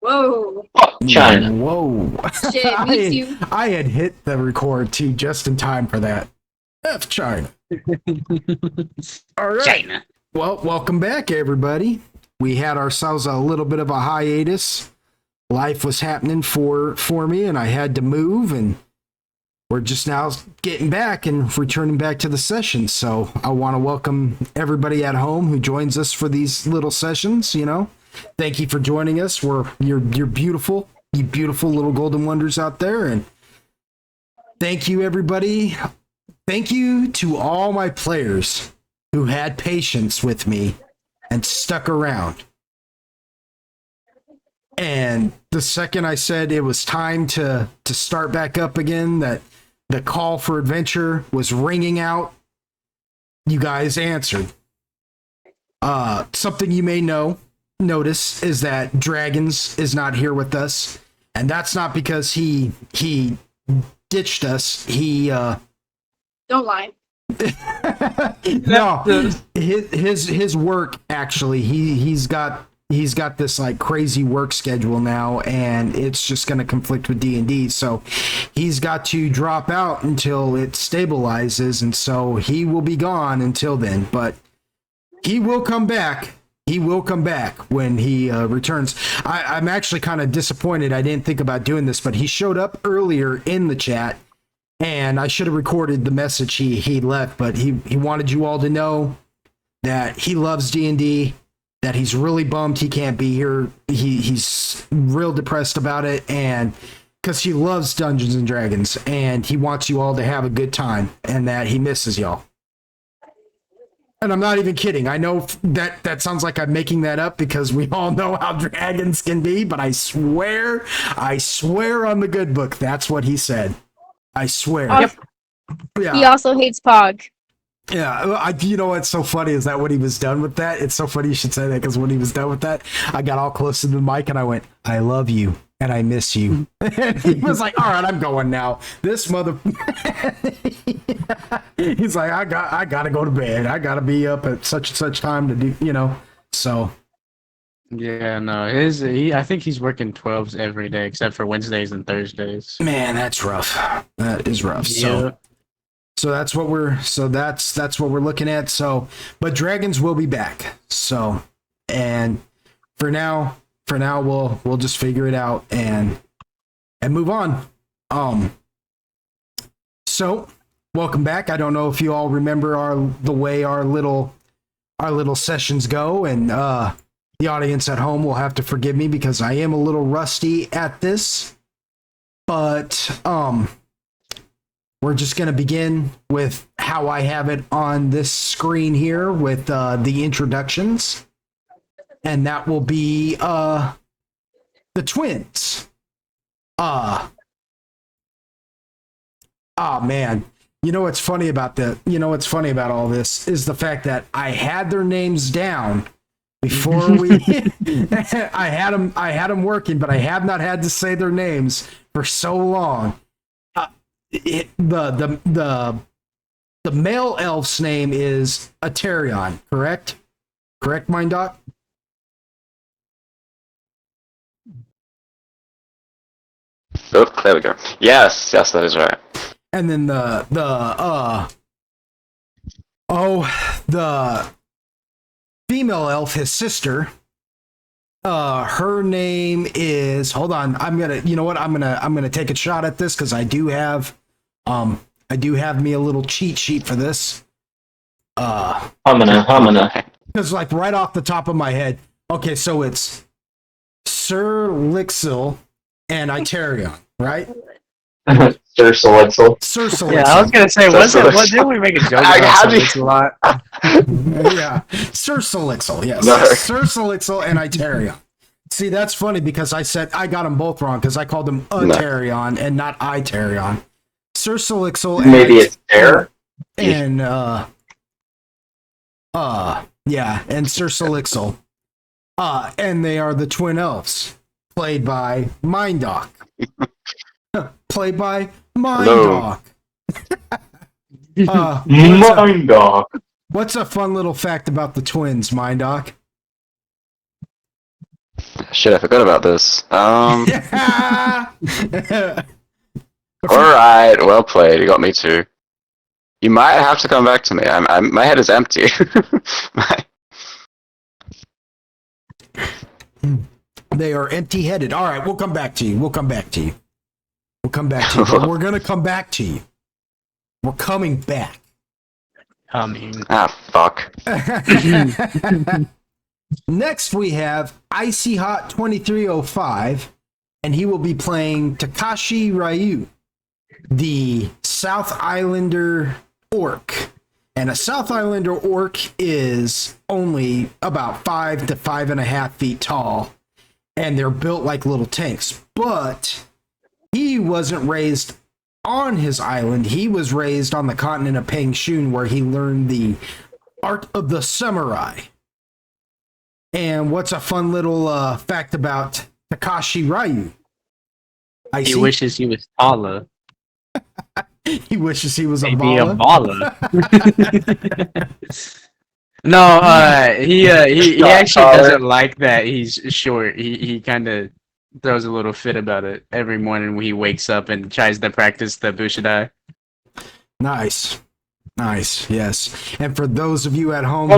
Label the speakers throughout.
Speaker 1: Whoa.
Speaker 2: Oh, China.
Speaker 3: Whoa.
Speaker 1: Shit, me too.
Speaker 3: I had hit the record too just in time for that. F China. All right.
Speaker 2: China.
Speaker 3: Well, welcome back, everybody. We had ourselves a little bit of a hiatus. Life was happening for me, and I had to move, and we're just now getting back and returning back to the session. So I want to welcome everybody at home who joins us for these little sessions. You know, thank you for joining us. You're beautiful, you beautiful little golden wonders out there, and thank you, everybody. Thank you to all my players who had patience with me and stuck around. And the second I said it was time to start back up again, that the call for adventure was ringing out, you guys answered. Something you may notice is that Dragons is not here with us, and that's not because he ditched us. He
Speaker 1: Don't lie.
Speaker 3: no, his work actually. He's got this like crazy work schedule now, and it's just going to conflict with D&D. So he's got to drop out until it stabilizes, and so he will be gone until then. But he will come back. He will come back when he returns. I'm actually kind of disappointed. I didn't think about doing this, but he showed up earlier in the chat. And I should have recorded the message he left, but he wanted you all to know that he loves D&D, that he's really bummed he can't be here. He's real depressed about it, and because he loves Dungeons and Dragons, and he wants you all to have a good time, and that he misses y'all. And I'm not even kidding. I know that sounds like I'm making that up because we all know how dragons can be, but I swear on the good book, that's what he said. I swear.
Speaker 1: Yep.
Speaker 3: Yeah.
Speaker 1: He also hates Pog.
Speaker 3: Yeah. You know what's so funny is that when he was done with that, it's so funny you should say that, because when he was done with that, I got all close to the mic and I went, "I love you and I miss you." And he was like, "All right, I'm going now." This mother. He's like, I gotta go to bed. I gotta be up at such and such time to do, so.
Speaker 4: Yeah, no, I think he's working 12s every day except for Wednesdays and Thursdays.
Speaker 3: Man, that's rough. That is rough.
Speaker 4: Yeah.
Speaker 3: So that's what we're looking at. So, but Dragons will be back. So, and for now we'll just figure it out and move on. So welcome back. I don't know if you all remember the way our little sessions go, and the audience at home will have to forgive me because I am a little rusty at this, but we're just going to begin with how I have it on this screen here with the introductions, and that will be the twins. Oh man, you know what's funny about all this is the fact that I had their names down before we I had them working, but I have not had to say their names for so long. The male elf's name is Aterion, correct? Correct, Mind Doc?
Speaker 2: Oh, there we go. Yes, that is right.
Speaker 3: And then the female elf, his sister, her name is, hold on, I'm gonna take a shot at this because I do have me a little cheat sheet for this.
Speaker 2: Humana.
Speaker 3: Because like right off the top of my head, okay, so it's Sir Lixil and Iterion, right?
Speaker 2: Sir Selexel.
Speaker 3: Sir Selexil.
Speaker 4: Yeah, I was gonna say, what didn't we make a joke about this a lot?
Speaker 3: Yeah, Sir Selexel, yes.
Speaker 2: No.
Speaker 3: Sir Selexel and Iterion. See, that's funny because I said I got them both wrong because I called them Aterion and not Iterion. Sir Selexel and
Speaker 2: maybe it's air.
Speaker 3: And yeah, and Sir Selexel. And they are the twin elves, played by Mind Doc. Played by Mind Doc.
Speaker 2: Mind Doc.
Speaker 3: What's a fun little fact about the twins, Mind Doc?
Speaker 2: Shit, I forgot about this. Alright, well played. You got me too. You might have to come back to me. My head is empty.
Speaker 3: They are empty-headed. All right, we'll come back to you. We'll come back to you. But we're gonna come back to you. We're coming back.
Speaker 2: Fuck.
Speaker 3: Next, we have Icy Hot 2305, and he will be playing Takashi Ryu, the South Islander orc. And a South Islander orc is only about 5 to 5.5 feet tall, and they're built like little tanks. But he wasn't raised on his island. He was raised on the continent of Pangshun, where he learned the art of the samurai. And what's a fun little fact about Takashi Ryu?
Speaker 4: He wishes he was taller.
Speaker 3: He wishes he was a
Speaker 4: Maybe
Speaker 3: baller.
Speaker 4: No, he actually doesn't like that he's short. He kind of throws a little fit about it every morning when he wakes up and tries to practice the Bushidai.
Speaker 3: Nice, yes. And for those of you at home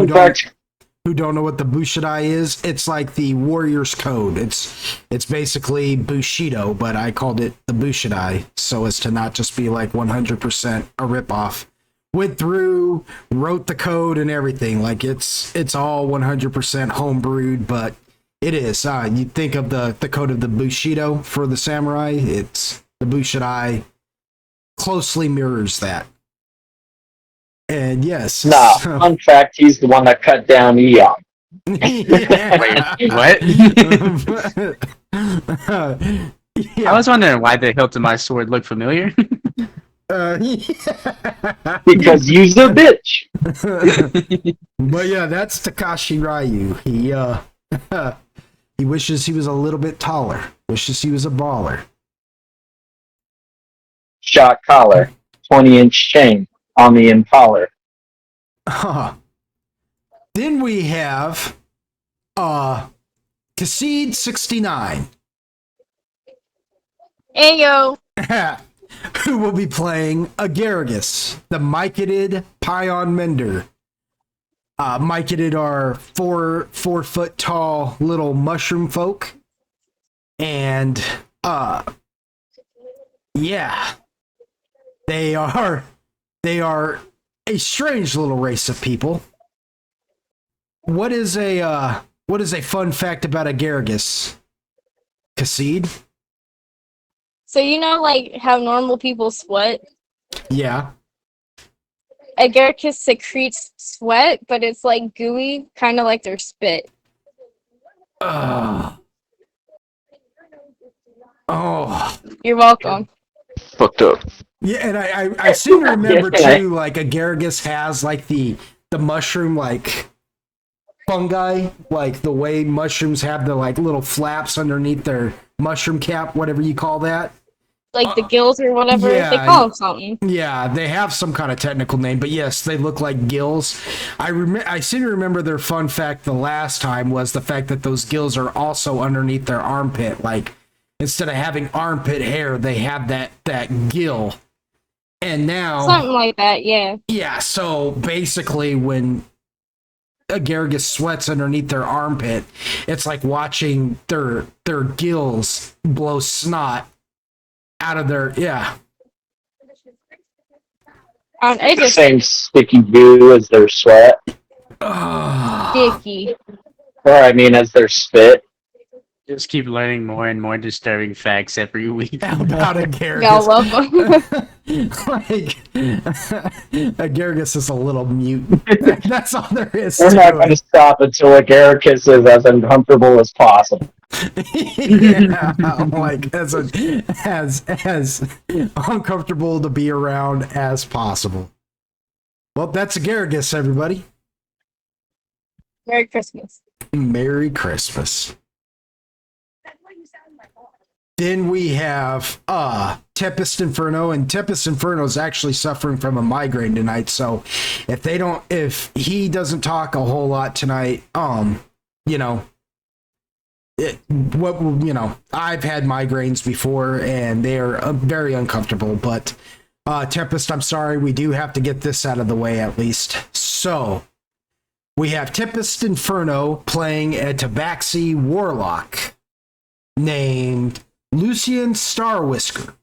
Speaker 3: who don't know what the Bushidai is, it's like the Warrior's Code. It's basically Bushido, but I called it the Bushidai so as to not just be like 100% a ripoff. Went through, wrote the code and everything. Like it's all 100% homebrewed, but it is. You think of the code of the Bushido for the samurai. It's the Bushidai closely mirrors that. And yes.
Speaker 5: Fun fact, he's the one that cut down Eon.
Speaker 4: Wait, what? I was wondering why the hilt of my sword looked familiar.
Speaker 5: Because you's a bitch.
Speaker 3: But yeah, that's Takashi Ryu. He wishes he was a little bit taller. Wishes he was a baller.
Speaker 5: Shot collar, 20-inch chain on the impaler.
Speaker 3: Then we have Kassid 69.
Speaker 1: Ayo.
Speaker 3: Who will be playing Agaragis, the Mycetid Pion Mender. Mycetid are 4 foot tall little mushroom folk. And yeah. They are a strange little race of people. What is a fun fact about Agaragis? Kassid?
Speaker 1: So you know, like how normal people sweat.
Speaker 3: Yeah.
Speaker 1: Agaricus secretes sweat, but it's like gooey, kind of like their spit.
Speaker 3: Oh.
Speaker 1: You're welcome.
Speaker 2: Fucked up.
Speaker 3: Yeah, and I seem to remember too, like Agaragis has like the mushroom like fungi, like the way mushrooms have the like little flaps underneath their mushroom cap, whatever you call that.
Speaker 1: Like the gills or whatever.
Speaker 3: Yeah,
Speaker 1: they call them something.
Speaker 3: Yeah, they have some kind of technical name, but yes, they look like gills. I seem to remember their fun fact the last time was the fact that those gills are also underneath their armpit. Like instead of having armpit hair, they have that gill. And now
Speaker 1: Something like that, yeah.
Speaker 3: Yeah, so basically when Agaragis sweats underneath their armpit, it's like watching their gills blow snot out of their
Speaker 1: It just
Speaker 5: Same sticky goo as their sweat.
Speaker 1: sticky.
Speaker 5: Or I mean as their spit.
Speaker 4: Just keep learning more and more disturbing facts every week.
Speaker 3: About Agaragis.
Speaker 1: Y'all welcome.
Speaker 3: Like Agaragis is a little mutant. That's all there is.
Speaker 5: We're
Speaker 3: to
Speaker 5: not
Speaker 3: it.
Speaker 5: going to stop until Agaricus is as uncomfortable as possible.
Speaker 3: Yeah, like as uncomfortable to be around as possible. Well, that's Agaragis, everybody.
Speaker 1: Merry Christmas.
Speaker 3: Merry Christmas. Then we have Tempest Inferno, and Tempest Inferno is actually suffering from a migraine tonight. So if he doesn't talk a whole lot tonight, I've had migraines before, and they are very uncomfortable. But Tempest, I'm sorry, we do have to get this out of the way at least. So we have Tempest Inferno playing a Tabaxi Warlock named Lucian Starwhisker.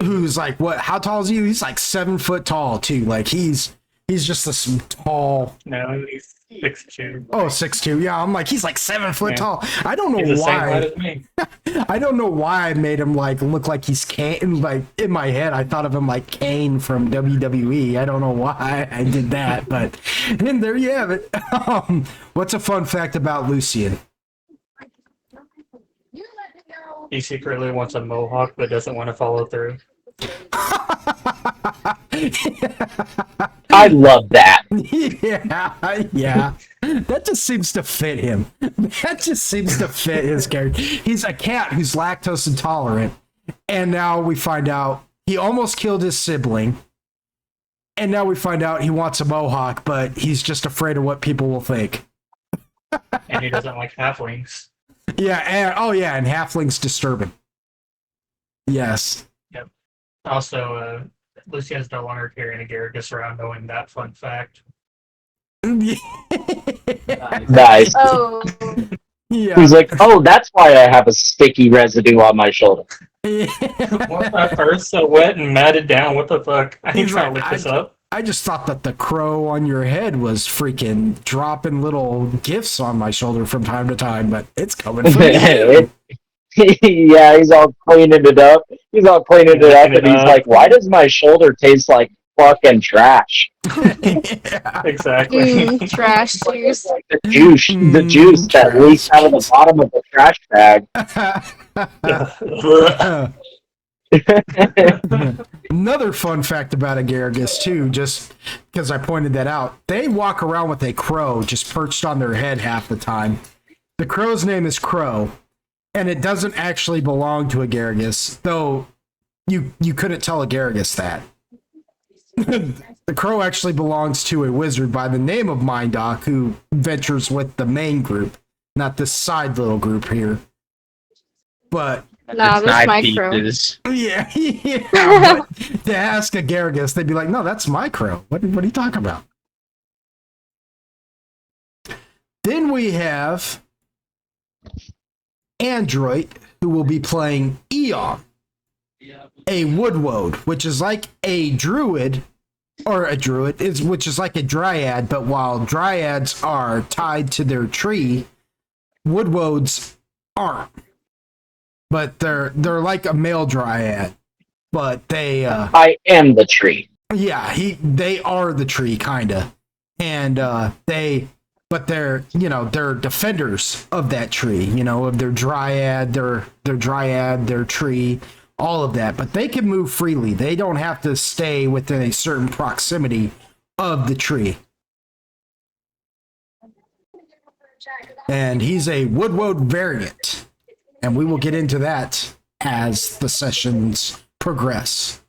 Speaker 3: Who's like, what? How tall is he? He's like 7 foot tall too. Like he's just this tall.
Speaker 6: No, he's 6'2".
Speaker 3: Oh, 6'2". Yeah, I'm like, he's like 7 foot
Speaker 6: Yeah.
Speaker 3: tall. I don't know
Speaker 6: He's the same height
Speaker 3: why.
Speaker 6: as me.
Speaker 3: I don't know why I made him like look like he's Kane. Like in my head, I thought of him like Kane from WWE. I don't know why I did that, but and there you have it. What's a fun fact about Lucian?
Speaker 6: He secretly wants a mohawk but doesn't want to follow through.
Speaker 5: I love that.
Speaker 3: yeah. That just seems to fit him. That just seems to fit his character. He's a cat who's lactose intolerant, and now we find out he almost killed his sibling, and now we find out he wants a mohawk, but he's just afraid of what people will think.
Speaker 6: And he doesn't like halflings.
Speaker 3: Yeah, and halflings disturb him. Yes.
Speaker 6: Also, Lucian's no longer carrying a Garrus around knowing that fun fact.
Speaker 5: Nice.
Speaker 1: Oh,
Speaker 3: Yeah.
Speaker 5: He's like, oh, that's why I have a sticky residue on my shoulder.
Speaker 6: What, my fur's so wet and matted down, what the fuck? I ain't
Speaker 3: He's
Speaker 6: trying to
Speaker 3: like,
Speaker 6: lick this up.
Speaker 3: I just thought that the crow on your head was freaking dropping little gifts on my shoulder from time to time, but it's coming from you.
Speaker 5: Yeah, he's all cleaning it up. And he's like, why does my shoulder taste like fucking trash?
Speaker 3: Yeah.
Speaker 6: Exactly.
Speaker 1: trash tears.
Speaker 5: Like the juice that leaks out of the bottom of the trash bag.
Speaker 3: Another fun fact about Agaragos too, just because I pointed that out, they walk around with a crow just perched on their head half the time. The crow's name is Crow, and it doesn't actually belong to Agaragos, though you couldn't tell Agaragos that. The crow actually belongs to a wizard by the name of Mindoc, who ventures with the main group, not this side little group here. But
Speaker 1: Nah, that's my crow.
Speaker 3: yeah, but to ask Agaragos, they'd be like, "No, that's my crow. What are you talking about?" Then we have Android, who will be playing Eon, a woodwode, which is like a druid, which is like a dryad, but while dryads are tied to their tree, woodwodes aren't. But they're like a male dryad, but they
Speaker 5: I am the tree.
Speaker 3: yeah, they are the tree kinda, and they're defenders of that tree, of their dryad, their tree, all of that. But they can move freely. They don't have to stay within a certain proximity of the tree. And he's a woodwode variant. And we will get into that as the sessions progress.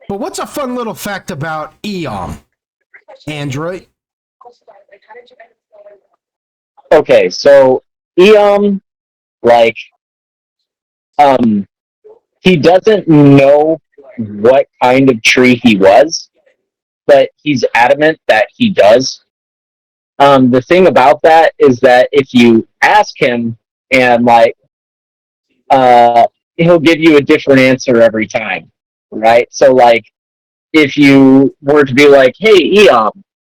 Speaker 3: But what's a fun little fact about Eon, Android?
Speaker 5: Okay, so Eon, he doesn't know what kind of tree he was, but he's adamant that he does. The thing about that is that if you ask him and he'll give you a different answer every time, right? So if you were to be like, hey, Eon,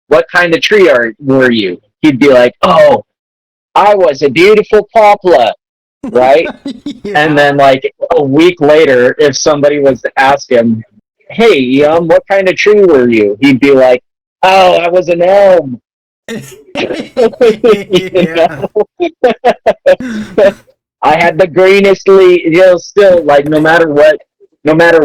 Speaker 5: what kind of tree were you? He'd be like, oh, I was a beautiful poplar, right?
Speaker 3: Yeah.
Speaker 5: And then a week later, if somebody was to ask him, hey, Eon, what kind of tree were you? He'd be like, oh, I was an elm. You know? I had the greenest leaf. Still, no matter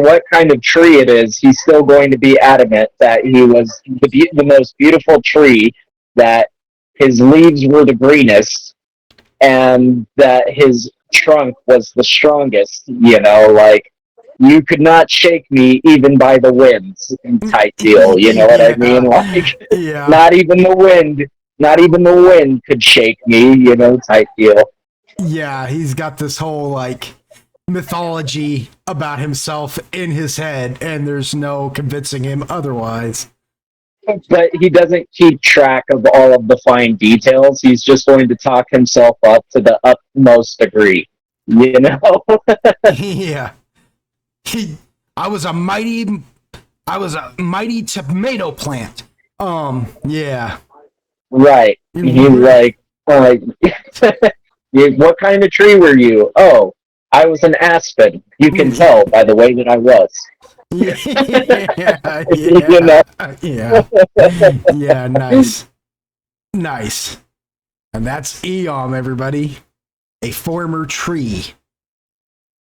Speaker 5: what kind of tree it is, he's still going to be adamant that he was the most beautiful tree, that his leaves were the greenest, and that his trunk was the strongest. You could not shake me even by the winds type deal. You know what I mean?
Speaker 3: Yeah.
Speaker 5: Not even the wind not even the wind could shake me, type deal.
Speaker 3: Yeah, he's got this whole like mythology about himself in his head, and there's no convincing him otherwise.
Speaker 5: But he doesn't keep track of all of the fine details. He's just going to talk himself up to the utmost degree.
Speaker 3: Yeah. I was a mighty tomato plant. Yeah.
Speaker 5: Right. He's like, what kind of tree were you? Oh, I was an aspen. You can tell by the way that I was.
Speaker 3: Yeah, nice. And that's Eom, everybody. A former tree.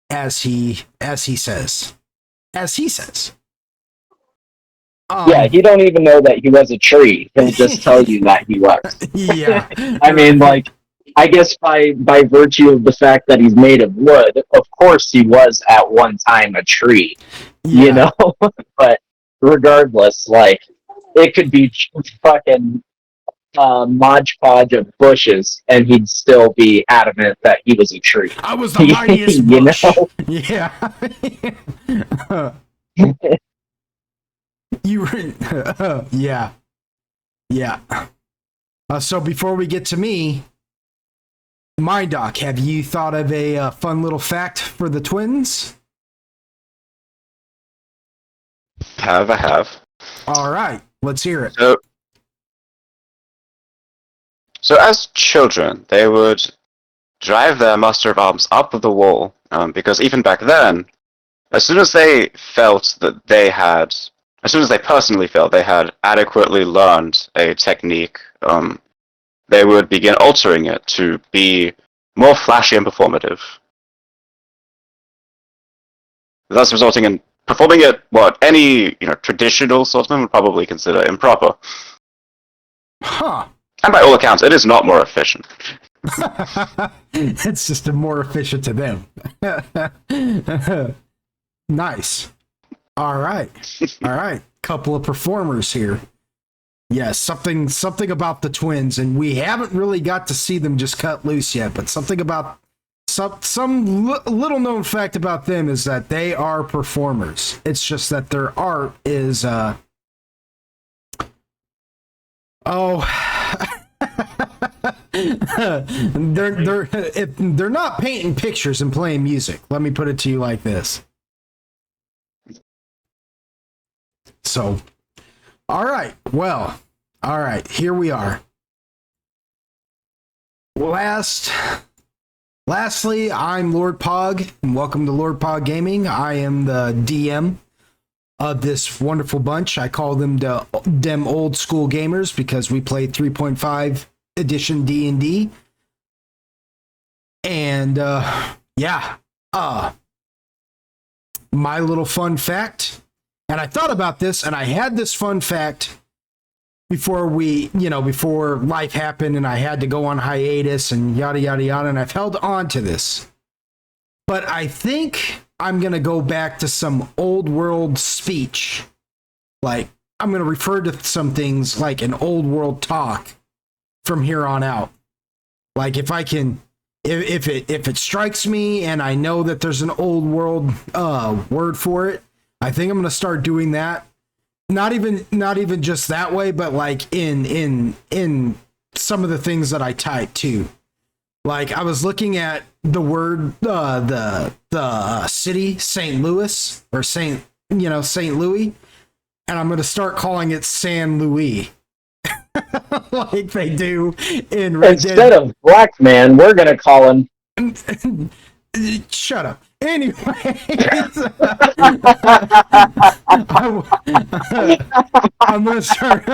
Speaker 3: As he says.
Speaker 5: Yeah, you don't even know that he was a tree. He'll just tell you that he was.
Speaker 3: Yeah.
Speaker 5: I mean, like, I guess by virtue of the fact that he's made of wood, of course he was at one time a tree.
Speaker 3: Yeah.
Speaker 5: But regardless, like, it could be fucking Mod Podge of bushes, and he'd still be adamant that he was a tree.
Speaker 3: I was the mightiest bush. Yeah. You were, yeah. So before we get to me, my doc, have you thought of a fun little fact for the twins?
Speaker 2: I have.
Speaker 3: All right, let's hear it.
Speaker 2: So as children, they would drive their Master of Arms up the wall, because even back then, as soon as they personally felt they had adequately learned a technique, they would begin altering it to be more flashy and performative. Thus resulting in performing it what any traditional swordsman would probably consider improper.
Speaker 3: Huh.
Speaker 2: And by all accounts, it is not more efficient.
Speaker 3: It's just more efficient to them. Nice. All right. Couple of performers here. Yes, something about the twins, and we haven't really got to see them just cut loose yet, but something about some little known fact about them is that they are performers. It's just that their art is they're not painting pictures and playing music. Let me put it to you like this. So, all right. Here we are. Lastly, I'm Lord Pogg, and welcome to Lord Pogg Gaming. I am the DM of this wonderful bunch. I call them the Dem Ol School Gamers because we play 3.5 edition D&D. And my little fun fact. And I thought about this, and I had this fun fact before before life happened and I had to go on hiatus and yada, yada, yada, and I've held on to this. But I think I'm going to go back to some old world speech. Like, I'm going to refer to some things like an old world talk from here on out. Like, if I can, if it strikes me and I know that there's an old world word for it, I think I'm going to start doing that. Not even just that way, but like in some of the things that I type too. Like, I was looking at the word the city St. Louis or St. Louis, and I'm going to start calling it San Louis. Like they do in Red Dead.
Speaker 5: Instead of Black Man, we're going to call him.
Speaker 3: Shut up. Anyway, I'm gonna start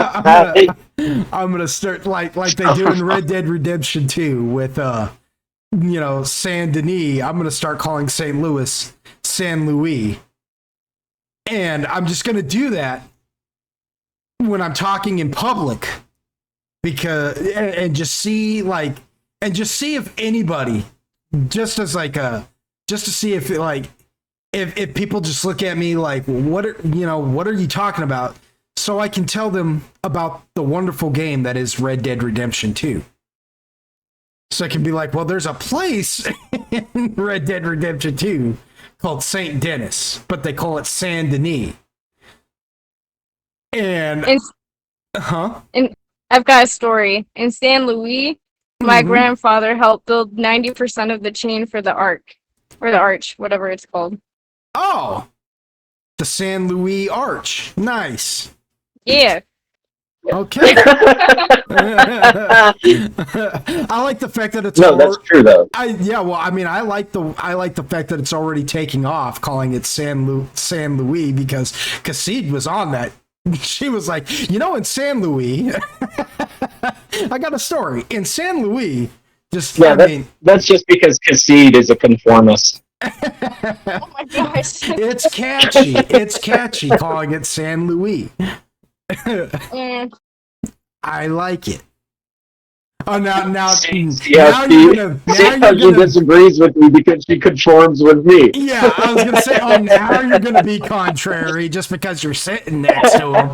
Speaker 3: like they do in Red Dead Redemption 2 with Saint Denis. I'm gonna start calling St. Louis San Louis, and I'm just gonna do that when I'm talking in public because and just see if anybody just to see if people just look at me like, what are you talking about? so I can tell them about the wonderful game that is Red Dead Redemption 2. So I can be like, well, there's a place in Red Dead Redemption 2 called St. Denis, but they call it Saint Denis. And
Speaker 1: I've got a story. In San Luis, my grandfather helped build 90% of the chain for the arc. Or the arch, whatever it's called.
Speaker 3: Oh! The San Luis Arch. Nice.
Speaker 1: Yeah.
Speaker 3: Okay. I like the fact that it's
Speaker 5: that's true though.
Speaker 3: I like the fact that it's already taking off, calling it San Luis, because Cassid was on that. She was like, in San Luis, I got a story. In San Luis,
Speaker 5: that's just because Cassid is a conformist.
Speaker 1: Oh my gosh.
Speaker 3: It's catchy. It's catchy calling it San Luis. I like it. Oh, now
Speaker 5: she disagrees with me because she conforms with me.
Speaker 3: Yeah, I was gonna say, now you're gonna be contrary just because you're sitting next to him.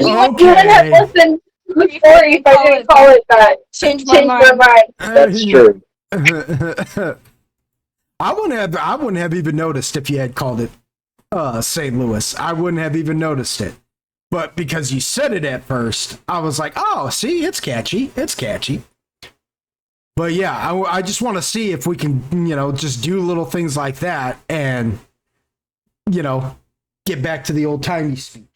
Speaker 7: You wouldn't have listened to the story if I didn't call it that.
Speaker 1: Change my mind.
Speaker 5: That's true.
Speaker 3: I wouldn't have even noticed if you had called it St. Louis. I wouldn't have even noticed it. But because you said it at first, I was like, oh, see, it's catchy. It's catchy. But yeah, I just want to see if we can, just do little things like that and, get back to the old-timey speech.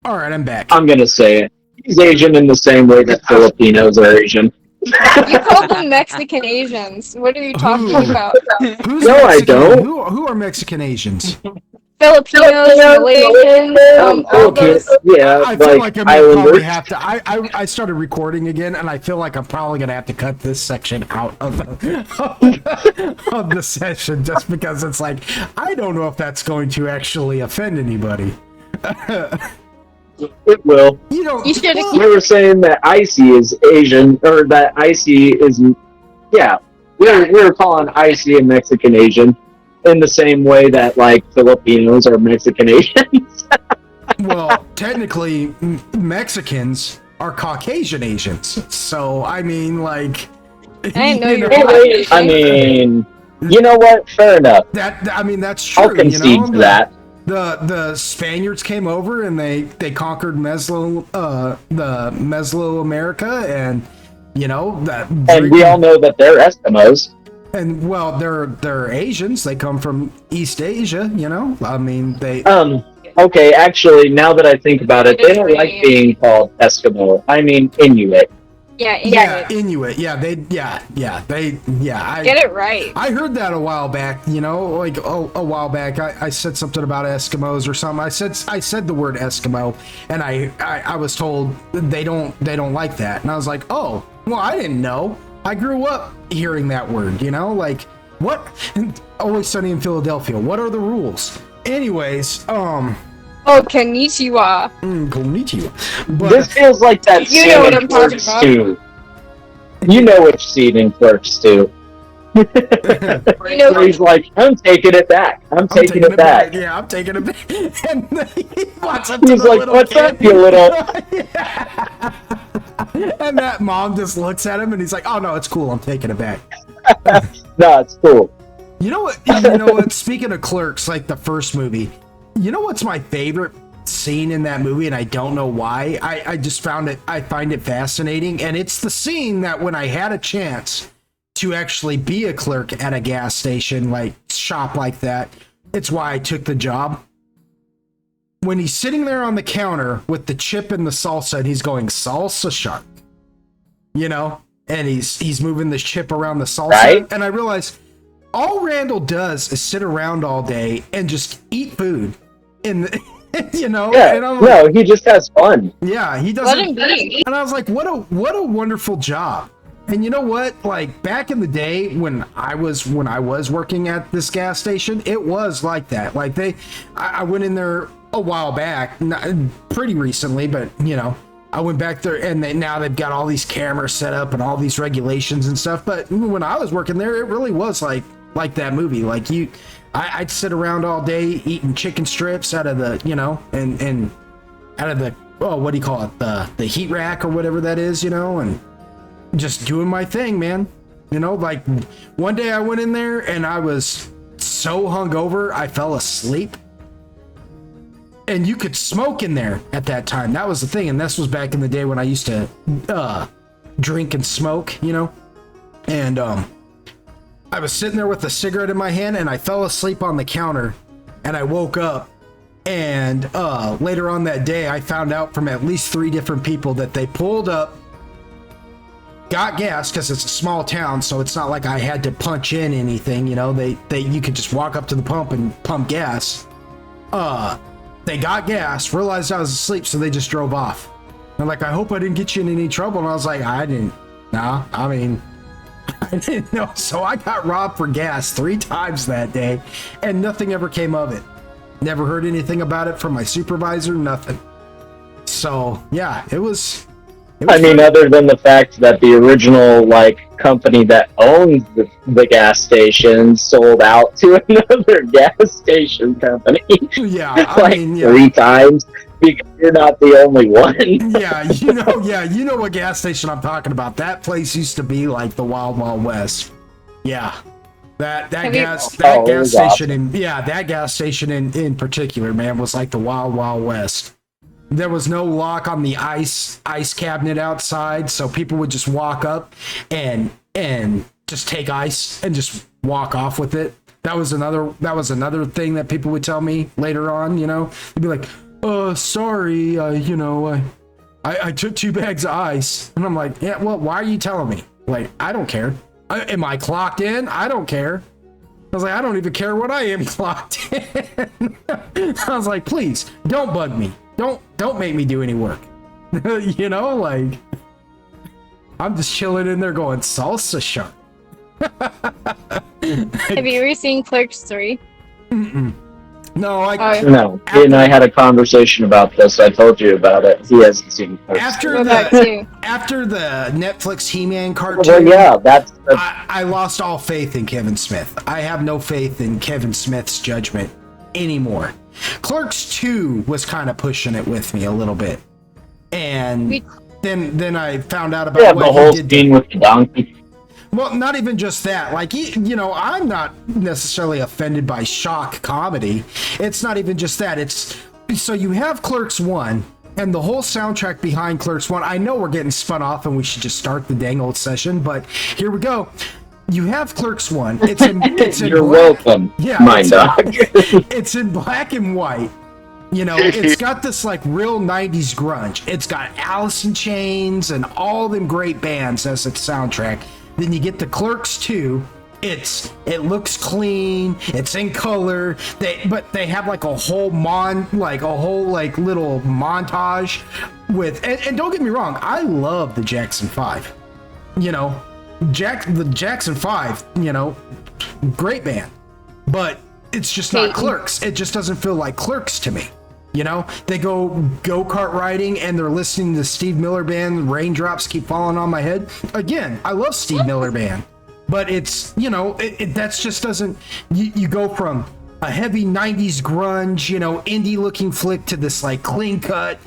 Speaker 3: All right, I'm back.
Speaker 5: I'm going to say it. He's Asian in the same way that Filipinos are Asian.
Speaker 1: You call them Mexican Asians. What are you talking about?
Speaker 3: Who's
Speaker 5: No, I
Speaker 3: Mexican?
Speaker 5: don't.
Speaker 3: Who are Mexican Asians?
Speaker 1: Filipinos, Malaysians, all those.
Speaker 5: Yeah,
Speaker 3: I feel like I'm gonna
Speaker 5: Islanders.
Speaker 3: probably have to. I started recording again, and I feel like I'm probably gonna have to cut this section out of the session just because it's like I don't know if that's going to actually offend anybody.
Speaker 5: It will.
Speaker 1: You should have.
Speaker 5: We were saying that Icy is Asian, or that Icy is, yeah. We were calling Icy a Mexican Asian in the same way that like Filipinos are Mexican Asians.
Speaker 3: Well, technically, Mexicans are Caucasian Asians. So I mean, like,
Speaker 1: I didn't know you were
Speaker 5: I
Speaker 1: Asian.
Speaker 5: mean, You know what? Fair enough.
Speaker 3: I mean, that's true.
Speaker 5: I'll concede to that.
Speaker 3: The Spaniards came over and they conquered the Mesoamerica, and that.
Speaker 5: And we all know that they're Eskimos.
Speaker 3: And well, they're Asians. They come from East Asia. I mean, they.
Speaker 5: Okay, actually, now that I think about it, they don't like being called Eskimo. I mean Inuit.
Speaker 1: Yeah,
Speaker 3: Inuit. Yeah, they.
Speaker 1: Get it right.
Speaker 3: I heard that a while back. Like a while back, I said something about Eskimos or something. I said the word Eskimo, and I was told they don't like that, and I was like, oh, well, I didn't know. I grew up hearing that word. Like what? Always Sunny in Philadelphia. What are the rules? Anyways,
Speaker 1: Oh, konnichiwa.
Speaker 3: Konnichiwa. But
Speaker 5: This feels like that
Speaker 1: You
Speaker 5: scene
Speaker 1: know what
Speaker 5: in
Speaker 1: I'm talking
Speaker 5: Clerks
Speaker 1: about.
Speaker 5: 2. You know which scene in Clerks 2. Where he's like, I'm taking it back. I'm taking it back.
Speaker 3: Yeah, I'm taking it back. And he walks up to
Speaker 5: He's
Speaker 3: the
Speaker 5: like,
Speaker 3: little
Speaker 5: what's
Speaker 3: kid.
Speaker 5: up, you little...
Speaker 3: And that mom just looks at him and he's like, oh no, it's cool. I'm taking it back.
Speaker 5: No, it's cool.
Speaker 3: You know what? Speaking of Clerks, like the first movie, you know what's my favorite scene in that movie, and I don't know why. I just find it fascinating, and it's the scene that when I had a chance to actually be a clerk at a gas station, like shop like that, it's why I took the job. When he's sitting there on the counter with the chip and the salsa, and he's going salsa shark, and he's moving the chip around the salsa,
Speaker 5: Right?
Speaker 3: and I realized all Randall does is sit around all day and just eat food. Yeah,
Speaker 5: Yeah,
Speaker 3: and I'm like,
Speaker 5: no, he just has fun.
Speaker 3: yeah, he
Speaker 1: Let him
Speaker 3: doesn't.
Speaker 1: be.
Speaker 3: And I was like, what a wonderful job. And you know what? Like back in the day when I was working at this gas station, it was like that. Like I went in there a while back, pretty recently, but I went back there, and now they've got all these cameras set up and all these regulations and stuff. But when I was working there, it really was like that movie. Like I'd sit around all day eating chicken strips out of the, and out of the, what do you call it? The heat rack or whatever that is, and just doing my thing, man. Like one day I went in there and I was so hungover, I fell asleep. And you could smoke in there at that time. That was the thing. And this was back in the day when I used to drink and smoke, And I was sitting there with a cigarette in my hand, and I fell asleep on the counter, and I woke up. And later on that day, I found out from at least 3 different people that they pulled up, got gas, because it's a small town, so it's not like I had to punch in anything. You could just walk up to the pump and pump gas. They got gas, realized I was asleep, so they just drove off. They're like, I hope I didn't get you in any trouble. And I was like, I didn't. Nah, I mean, I didn't know. So I got robbed for gas 3 times that day, and nothing ever came of it. Never heard anything about it from my supervisor, nothing. So, yeah, it was
Speaker 5: I mean, other than the fact that the original, company that owns the gas station sold out to another gas station company.
Speaker 3: Yeah,
Speaker 5: 3 times, because you're not the only one.
Speaker 3: you know what gas station I'm talking about. That place used to be like the Wild Wild West. Yeah. That gas station in particular, man, was like the Wild Wild West. There was no lock on the ice cabinet outside, so people would just walk up and just take ice and just walk off with it. That was another thing that people would tell me later on. They'd be like, sorry, I took 2 bags of ice. And I'm like, yeah, well, why are you telling me? Like, I don't care. Am I clocked in? I don't care. I was like, I don't even care what I am clocked in. I was like, please, don't bug me. Don't make me do any work. I'm just chilling in there going, salsa shark.
Speaker 1: Have you ever seen Clerks 3?
Speaker 3: No,
Speaker 5: No, he and I had a conversation about this. I told you about it. He hasn't seen it.
Speaker 3: after the Netflix He-Man cartoon.
Speaker 5: Well, yeah, that's
Speaker 3: I lost all faith in Kevin Smith. I have no faith in Kevin Smith's judgment anymore. Clerks 2 was kind of pushing it with me a little bit, and then I found out about what
Speaker 5: the whole
Speaker 3: he did.
Speaker 5: scene with the donkey.
Speaker 3: Well, not even just that. Like, I'm not necessarily offended by shock comedy. It's not even just that. It's so you have Clerks 1 and the whole soundtrack behind Clerks 1. I know we're getting spun off and we should just start the dang old session, but here we go. You have Clerks 1. It's in
Speaker 5: You're
Speaker 3: black.
Speaker 5: welcome,
Speaker 3: Yeah,
Speaker 5: Mind Dog.
Speaker 3: It's in black and white. It's got this like real 90s grunge. It's got Alice in Chains and all them great bands as its soundtrack. Then you get the Clerks 2. It looks clean. It's in color. But they have like a whole little montage with. And don't get me wrong, I love the Jackson 5. The Jackson 5. Great band, but it's just not Clerks. It just doesn't feel like Clerks to me. They go-kart riding and they're listening to Steve Miller Band, Raindrops Keep Falling on My Head. Again, I love Steve Miller Band, but it's, that's just doesn't, you go from a heavy 90s grunge, indie looking flick to this like clean cut,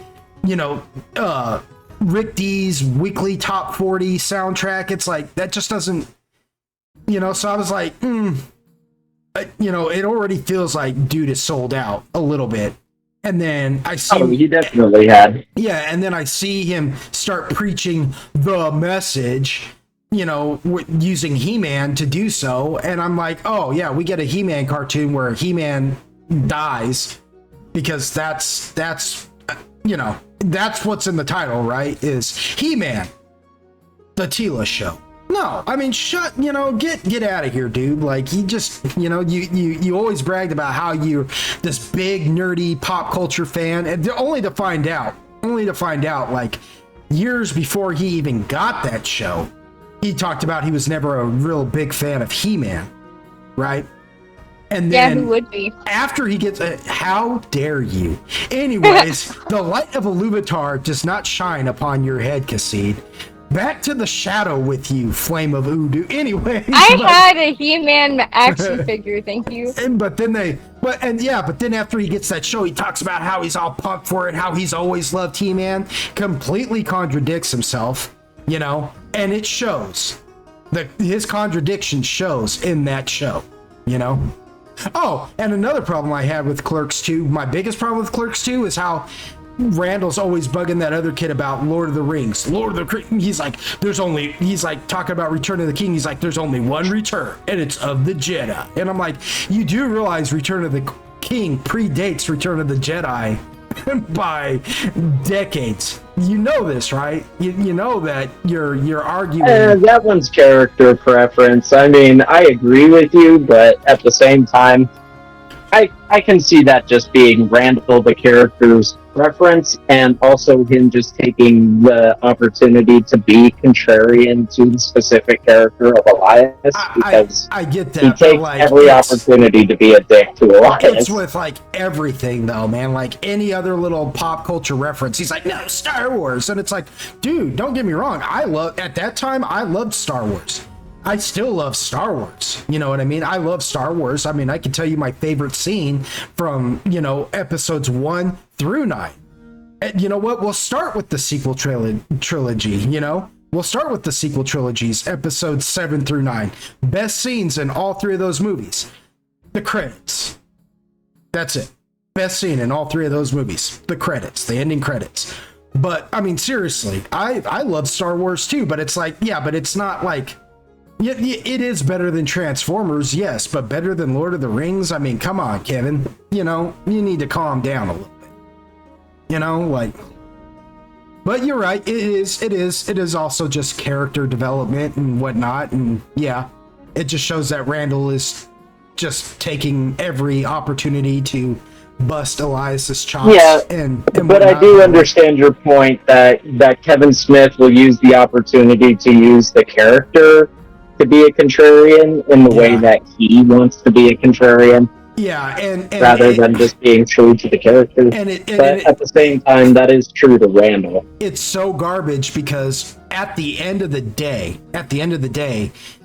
Speaker 3: Rick D's weekly top 40 soundtrack. It's like, that just doesn't, so I was like, it already feels like dude is sold out a little bit. And then I see... Oh,
Speaker 5: he definitely had.
Speaker 3: Yeah, and then I see him start preaching the message, using He-Man to do so. And I'm like, oh, yeah, we get a He-Man cartoon where He-Man dies. Because that's what's in the title, right? Is He-Man, the Tila Show. No, I mean, get out of here, dude. Like, you just, you always bragged about how you're this big nerdy pop culture fan, and only to find out, like, years before he even got that show, he talked about he was never a real big fan of He-Man, right? And then,
Speaker 1: yeah, who would be?
Speaker 3: After he gets, how dare you? Anyways, the light of Iluvatar does not shine upon your head, Cassid. Back to the shadow with you, Flame of Udu. Anyways,
Speaker 1: I had a He-Man action figure, thank you.
Speaker 3: But then after he gets that show, he talks about how he's all pumped for it, how he's always loved He-Man. Completely contradicts himself, and it shows. His contradiction shows in that show, Oh, and another problem I had with Clerks 2, my biggest problem with Clerks 2 is how Randall's always bugging that other kid about Lord of the Rings. He's like, talking about Return of the King. He's like, there's only one return, and it's of the Jedi. And I'm like, you do realize Return of the King predates Return of the Jedi by decades. You know this, right? You know that you're arguing.
Speaker 5: That one's character preference. I mean, I agree with you, but at the same time, I can see that just being Randall the character's preference, and also him just taking the opportunity to be contrarian to the specific character of Elias, because
Speaker 3: I get that.
Speaker 5: He takes every opportunity to be a dick to Elias.
Speaker 3: It's with like everything though, man. Like any other little pop culture reference, he's like, no, Star Wars. And it's like, dude, don't get me wrong. At that time, I loved Star Wars. I still love Star Wars. You know what I mean? I love Star Wars. I mean, I can tell you my favorite scene from, episodes 1 through 9. And you know what? We'll start with the sequel trilogy, We'll start with the sequel trilogies, episodes 7 through 9. Best scenes in all 3 of those movies. The credits. That's it. Best scene in all 3 of those movies. The credits, the ending credits. But, I mean, seriously, I love Star Wars too, but it's like, yeah, but it's not like... Yeah, it is better than Transformers, yes, but better than Lord of the Rings? I mean, come on, Kevin. You need to calm down a little bit. But you're right, it is also just character development and whatnot, and yeah, it just shows that Randall is just taking every opportunity to bust Elias's chops. Yeah,
Speaker 5: but I do understand your point that Kevin Smith will use the opportunity to use the character to be a contrarian in the way that he wants to be a contrarian.
Speaker 3: Yeah, and
Speaker 5: rather than just being true to the character. But at the same time, that is true to Randall.
Speaker 3: It's so garbage because at the end of the day,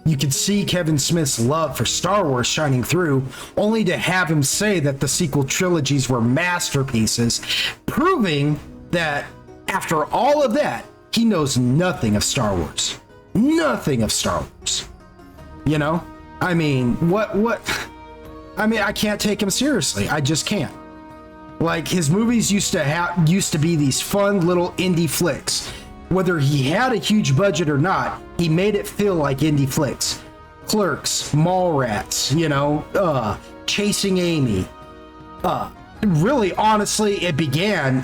Speaker 3: you can see Kevin Smith's love for Star Wars shining through, only to have him say that the sequel trilogies were masterpieces, proving that after all of that, he knows nothing of Star Wars. Nothing of Star Wars. You know? I mean, what? I mean, I can't take him seriously. I just can't. Like, his movies used to be these fun little indie flicks. Whether he had a huge budget or not, he made it feel like indie flicks. Clerks, Mallrats, you know, Chasing Amy. Really, honestly, it began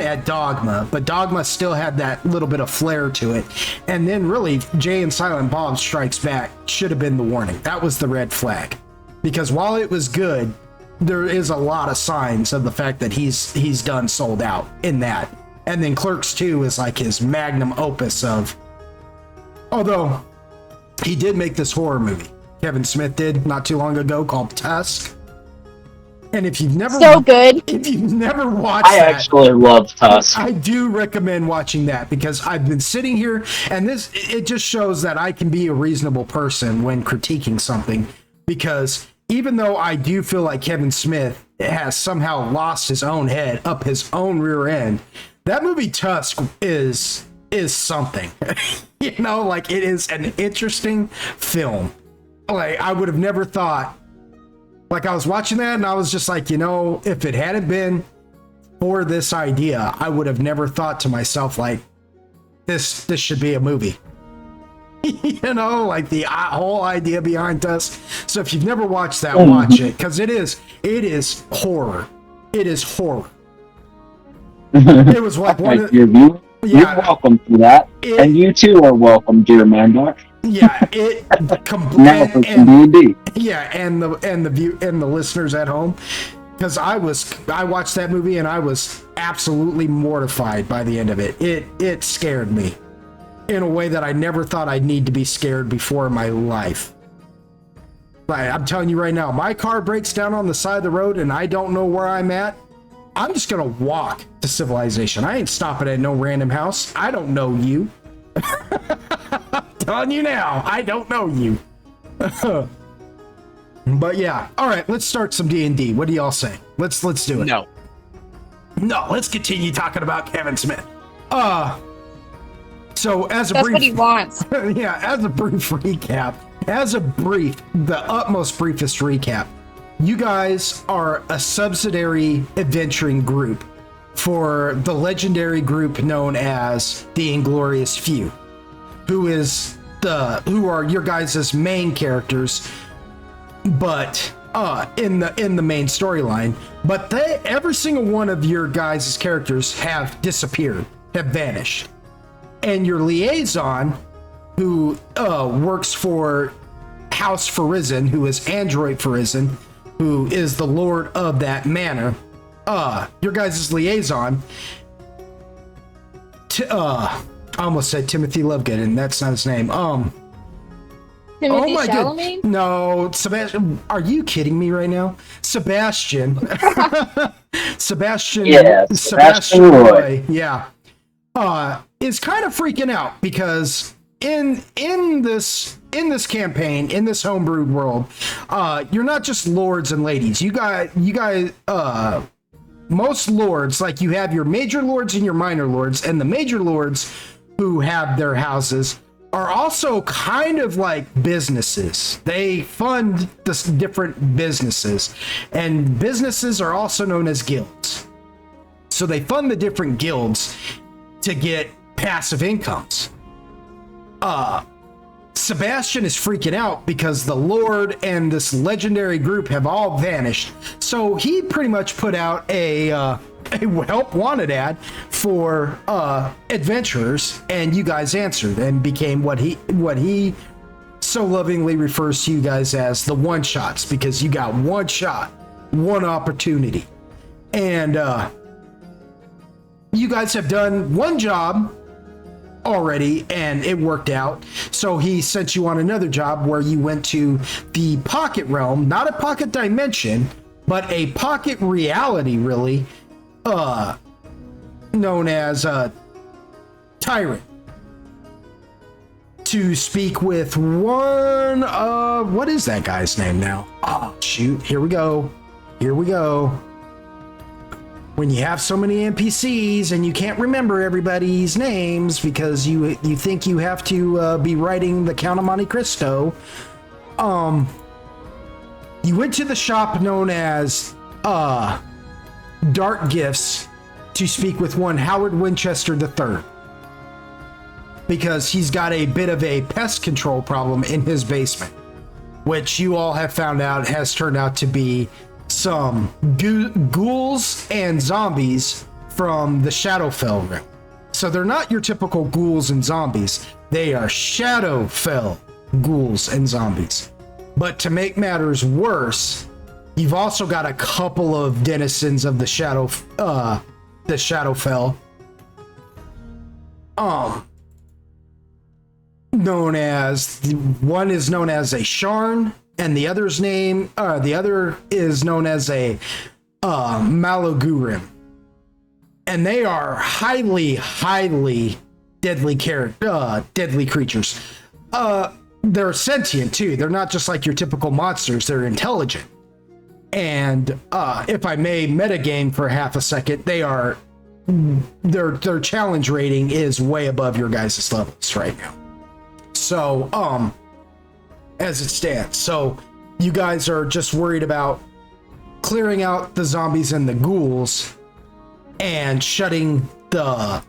Speaker 3: at Dogma, but Dogma still had that little bit of flair to it. And then really, Jay and Silent Bob Strikes Back should have been the warning. That was the red flag. Because while it was good, there is a lot of signs of the fact that he's done sold out in that. And then Clerks 2 is like his magnum opus of... Although, he did make this horror movie. Kevin Smith did not too long ago called Tusk. And if you've never watched
Speaker 5: I actually love Tusk.
Speaker 3: I do recommend watching that because I've been sitting here and it just shows that I can be a reasonable person when critiquing something, because even though I do feel like Kevin Smith has somehow lost his own head up his own rear end, that movie Tusk is something. You know, like, it is an interesting film. Like, I would have never thought. Like, I was watching that and I was just like, you know, if it hadn't been for this idea, I would have never thought to myself, like, this should be a movie. You know, like the whole idea behind us. So if you've never watched that, watch it, because it is horror. It is horror. It was like one of
Speaker 5: you're welcome for that, and you too are welcome, dear Mandar.
Speaker 3: Yeah,
Speaker 5: Now for some D&D.
Speaker 3: Yeah, and the listeners at home, because I watched that movie and I was absolutely mortified by the end of it. It scared me in a way that I never thought I'd need to be scared before in my life. Like, I'm telling you right now, my car breaks down on the side of the road and I don't know where I'm at. I'm just gonna walk to civilization. I ain't stopping at no random house. I don't know you. I'm telling you now, I don't know you. But yeah, all right, let's start some D&D. What do y'all say? Let's do it.
Speaker 4: No,
Speaker 3: let's continue talking about Kevin Smith. So as a
Speaker 1: That's
Speaker 3: brief,
Speaker 1: what he wants.
Speaker 3: yeah, as a brief recap, the utmost briefest recap, you guys are a subsidiary adventuring group for the legendary group known as the Inglorious Few, who are your guys' main characters, but in the main storyline. But every single one of your guys' characters have disappeared, have vanished. And your liaison, who works for House Farizon, who is Android Farizon, who is the lord of that manor, your guys' liaison, I almost said Timothy Lovegood, and that's not his name.
Speaker 1: Timothy
Speaker 3: God.
Speaker 1: Chalamet?
Speaker 3: No, Sebastian. Are you kidding me right now? Sebastian. Sebastian.
Speaker 5: Yeah, Sebastian Roy.
Speaker 3: Yeah. Is kind of freaking out because in this campaign, in this homebrewed world, you're not just lords and ladies. You guys, most lords, like, you have your major lords and your minor lords, and the major lords who have their houses are also kind of like businesses. They fund this different businesses, and businesses are also known as guilds. So they fund the different guilds to get passive incomes. Sebastian is freaking out because the Lord and this legendary group have all vanished. So he pretty much put out a help wanted ad for adventurers, and you guys answered and became what he so lovingly refers to you guys as the one shots, because you got one shot, one opportunity. And you guys have done one job already and it worked out, so he sent you on another job where you went to the pocket realm, not a pocket dimension, but a pocket reality, really, known as Tyrant, to speak with one of, what is that guy's name now? Oh shoot, here we go. When you have so many NPCs and you can't remember everybody's names because you think you have to be writing the Count of Monte Cristo, You went to the shop known as Dark Gifts to speak with one Howard Winchester III, because he's got a bit of a pest control problem in his basement, which you all have found out has turned out to be some ghouls and zombies from the Shadowfell room. So they're not your typical ghouls and zombies. They are Shadowfell ghouls and zombies. But to make matters worse, you've also got a couple of denizens of the Shadowfell. Known as, one is known as a Sharn, and the other is known as a Malagurim. And they are highly deadly creatures. They're sentient too. They're not just like your typical monsters. They're intelligent. And if I may metagame for half a second, their challenge rating is way above your guys' levels right now. So, as it stands. So, you guys are just worried about clearing out the zombies and the ghouls and shutting the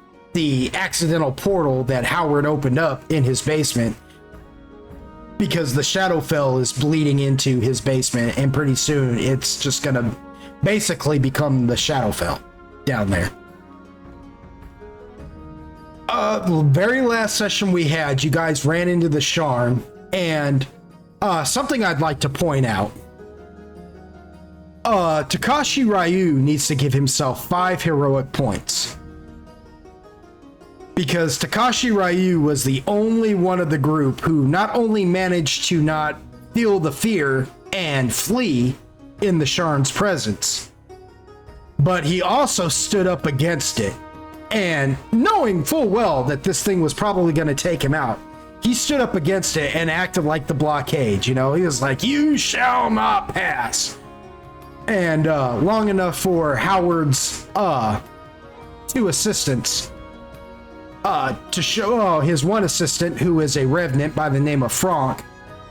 Speaker 3: accidental portal that Howard opened up in his basement, because the Shadowfell is bleeding into his basement, and pretty soon it's just gonna basically become the Shadowfell down there. The very last session we had, you guys ran into the Sharn, and something I'd like to point out. Takashi Ryu needs to give himself 5 heroic points, because Takashi Ryu was the only one of the group who not only managed to not feel the fear and flee in the Sharn's presence, but he also stood up against it. And knowing full well that this thing was probably going to take him out, he stood up against it and acted like the blockade. You know, he was like, "You shall not pass." And long enough for Howard's 2 assistants to show, his one assistant, who is a revenant by the name of Franck,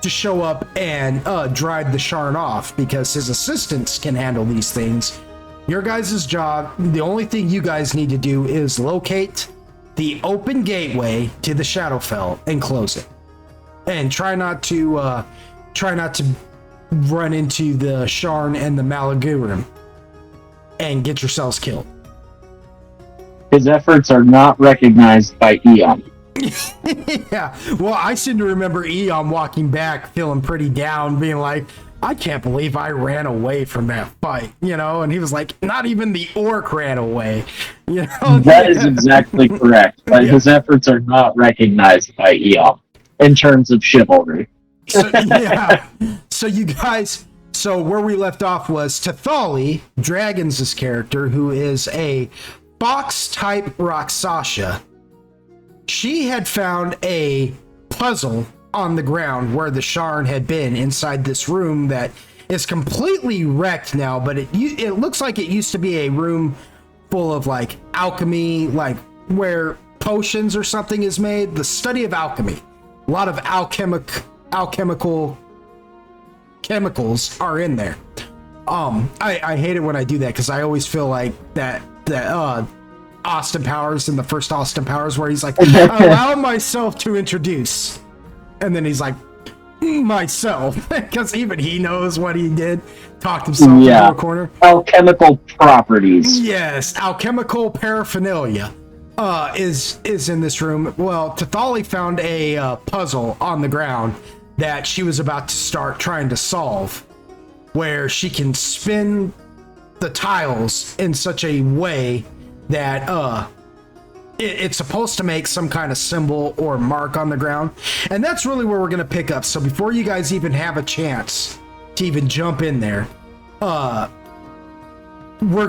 Speaker 3: to show up and drive the Sharn off, because his assistants can handle these things. Your guys' job, the only thing you guys need to do is locate the open gateway to the Shadowfell and close it. And try not to run into the Sharn and the Malagurim and get yourselves killed.
Speaker 5: His efforts are not recognized by Eon.
Speaker 3: Yeah, well, I seem to remember Eon walking back feeling pretty down, being like, "I can't believe I ran away from that fight," you know? And he was like, "Not even the orc ran away," you know?
Speaker 5: That is exactly correct, but his efforts are not recognized by Eon in terms of chivalry.
Speaker 3: So, yeah. So you guys, so where we left off was Tathali, Dragons' character, who is a fox-type Rakshasa. She had found a puzzle on the ground where the Sharn had been, inside this room that is completely wrecked now, but it looks like it used to be a room full of like alchemy, like where potions or something is made, the study of alchemy. A lot of alchemical chemicals are in there. I hate it when I do that, because I always feel like that Austin Powers, in the first Austin Powers, where he's like, "Allow myself to introduce," and then he's like, "myself," because even he knows what he did, talked himself into a corner.
Speaker 5: Alchemical properties.
Speaker 3: Yes, alchemical paraphernalia is in this room. Well, Tathali found a puzzle on the ground that she was about to start trying to solve, where she can spin the tiles in such a way that it's supposed to make some kind of symbol or mark on the ground. And that's really where we're going to pick up. So before you guys even have a chance to even jump in there, we're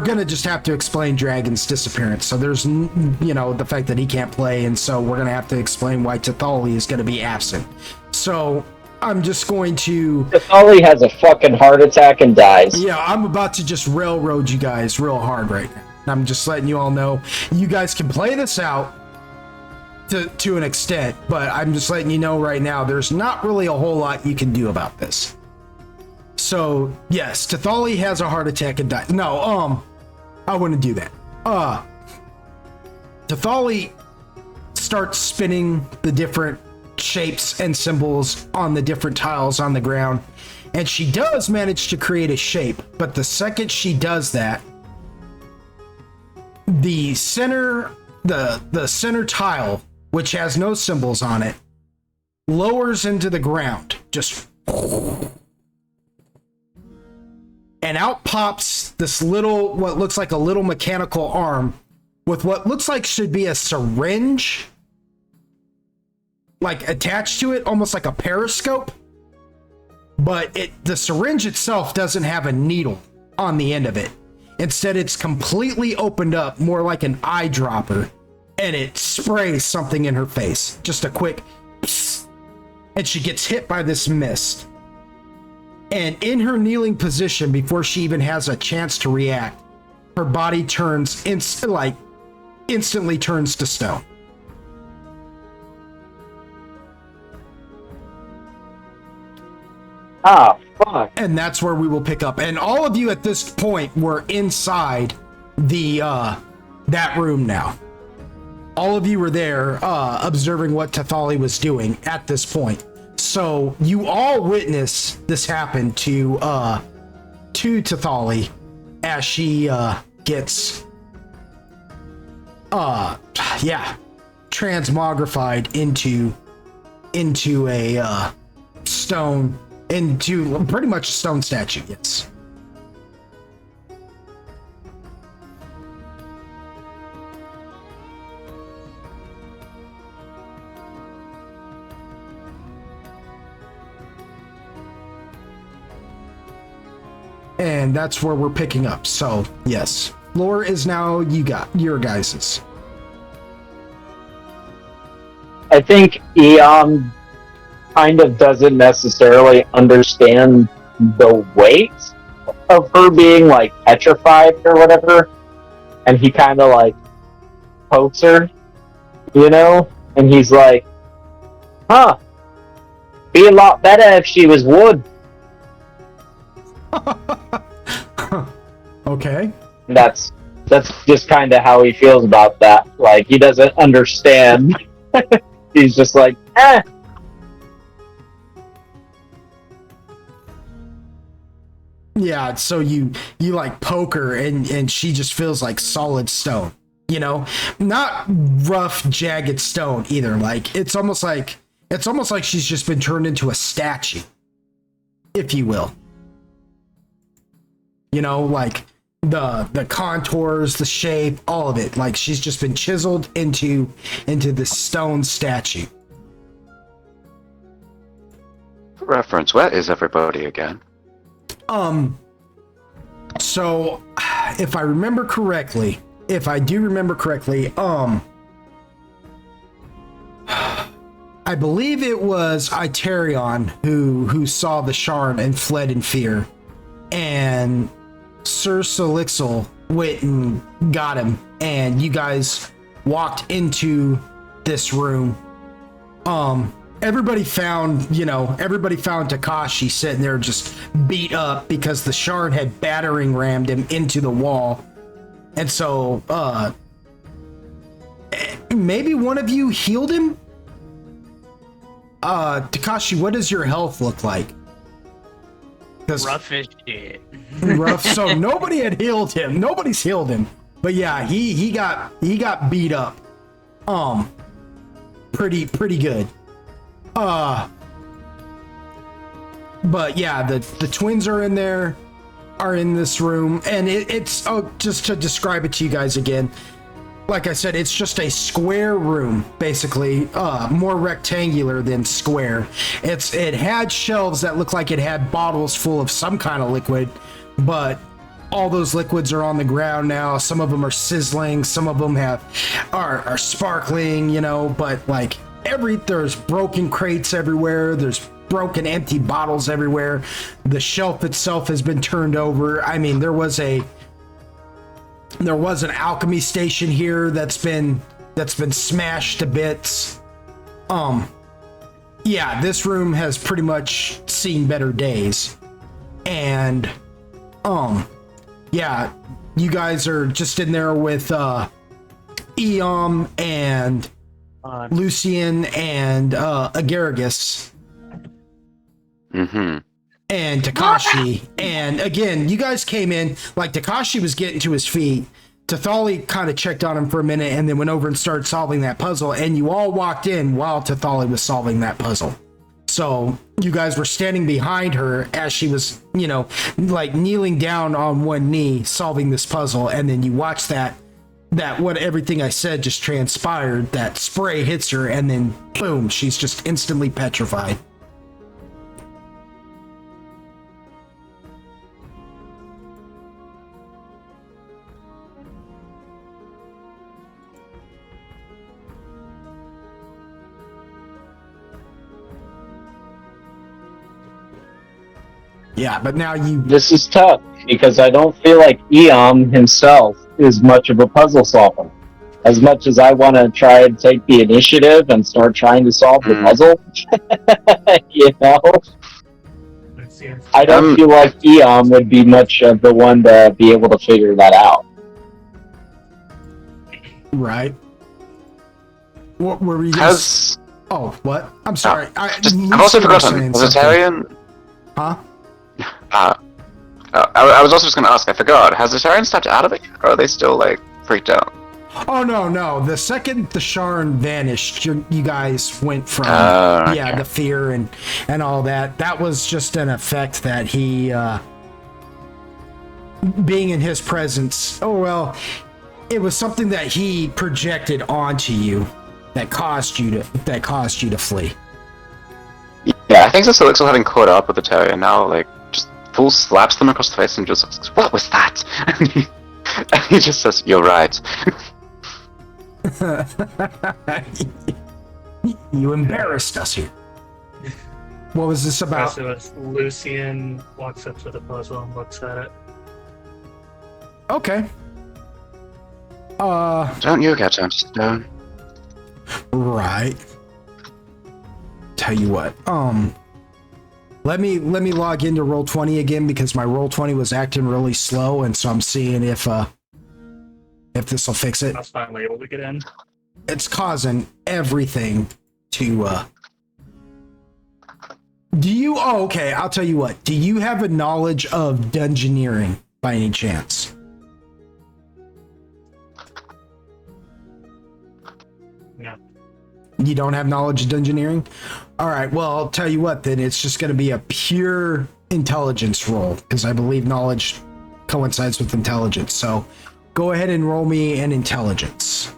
Speaker 3: going to just have to explain Dragon's disappearance. So there's, the fact that he can't play, and so we're going to have to explain why Tathali is going to be absent. So I'm just going to...
Speaker 5: Tathali has a fucking heart attack and dies.
Speaker 3: Yeah, I'm about to just railroad you guys real hard right now. I'm just letting you all know, you guys can play this out to an extent, but I'm just letting you know right now, there's not really a whole lot you can do about this. So yes, Tathali has a heart attack and died. No, I wouldn't do that. Tathali starts spinning the different shapes and symbols on the different tiles on the ground, and she does manage to create a shape, but the second she does that, the center tile, which has no symbols on it, lowers into the ground, just, and out pops this little, what looks like a little mechanical arm with what looks like should be a syringe, like attached to it, almost like a periscope. But the syringe itself doesn't have a needle on the end of it. Instead, it's completely opened up, more like an eyedropper, and it sprays something in her face. Just a quick psst, and she gets hit by this mist. And in her kneeling position, before she even has a chance to react, her body turns instantly turns to stone.
Speaker 5: Ah, fuck.
Speaker 3: And that's where we will pick up. And all of you at this point were inside the that room now. All of you were there observing what Tathali was doing at this point. So you all witness this happen to Tathali as she gets transmogrified into a stone, into pretty much a stone statue, yes. And that's where we're picking up. So, yes. Floor is now your guys's.
Speaker 5: I think Eon kind of doesn't necessarily understand the weight of her being like petrified or whatever, and he kind of like pokes her, you know, and he's like, "Huh, be a lot better if she was wood."
Speaker 3: Okay.
Speaker 5: That's just kind of how he feels about that. Like, he doesn't understand. He's just like, eh.
Speaker 3: Yeah, so you like poke her and she just feels like solid stone, you know? Not rough, jagged stone either. Like it's almost like she's just been turned into a statue, if you will. You know, like the contours, the shape, all of it. Like she's just been chiseled into this stone statue.
Speaker 2: For reference, where is everybody again?
Speaker 3: So if I remember correctly, I believe it was Itarion who saw the Sharn and fled in fear, and Sir Solixel went and got him, and you guys walked into this room. Everybody found Takashi sitting there just beat up because the Sharn had battering rammed him into the wall. And so, maybe one of you healed him? Takashi, what does your health look like?
Speaker 4: Rough as shit.
Speaker 3: Rough. So nobody had healed him. Nobody's healed him. But yeah, he got beat up. Pretty good. But yeah, the twins are in this room, and it's just to describe it to you guys again. Like I said, it's just a square room, basically, more rectangular than square. It had shelves that looked like it had bottles full of some kind of liquid, but all those liquids are on the ground now. Some of them are sizzling, some of them are sparkling, you know, but like there's broken crates everywhere, there's broken empty bottles everywhere. The shelf itself has been turned over. I mean, there was an alchemy station here that's been that's been smashed to bits. Yeah, this room has pretty much seen better days. And yeah, you guys are just in there with Eom and Lucian and Agaragis.
Speaker 2: Mm-hmm.
Speaker 3: And Takashi. And again, you guys came in, like Takashi was getting to his feet. Tathali kind of checked on him for a minute and then went over and started solving that puzzle. And you all walked in while Tathali was solving that puzzle. So you guys were standing behind her as she was, you know, like kneeling down on one knee, solving this puzzle. And then you watched that what everything I said just transpired. That spray hits her and then boom, she's just instantly petrified. Yeah, but now you...
Speaker 5: This is tough because I don't feel like Eom himself is much of a puzzle solver. As much as I want to try and take the initiative and start trying to solve the puzzle, you know, I don't feel like Eom would be much of the one to be able to figure that out.
Speaker 3: Right. What were we? Oh, what? I'm sorry.
Speaker 2: I've also forgotten. Vegetarian.
Speaker 3: Huh?
Speaker 2: I was also just going to ask. I forgot. Has the Tarian stepped out of it, or are they still like freaked out?
Speaker 3: Oh no! The second the Sharn vanished, you guys went from
Speaker 2: okay.
Speaker 3: the fear and all that. That was just an effect that he, being in his presence. Oh well, it was something that he projected onto you that caused you to flee.
Speaker 2: Yeah, I think so. Elixir having caught up with the Tarian now, like just full slaps them across the face and just looks, "What was that?" And he just says, "You're right."
Speaker 3: You embarrassed us here. What was this about?
Speaker 6: So it's Lucian walks up to the puzzle and looks at it.
Speaker 3: Okay.
Speaker 2: Don't you get turned to stone?
Speaker 3: Right. Tell you what. Let me log into Roll20 again because my Roll20 was acting really slow, and so I'm seeing if this will fix it.
Speaker 6: I was finally able to get in.
Speaker 3: It's causing everything to Do you okay, I'll tell you what. Do you have a knowledge of dungeoneering by any chance?
Speaker 6: No.
Speaker 3: You don't have knowledge of dungeoneering? Alright, well I'll tell you what then, it's just gonna be a pure intelligence roll, because I believe knowledge coincides with intelligence. So go ahead and roll me an intelligence.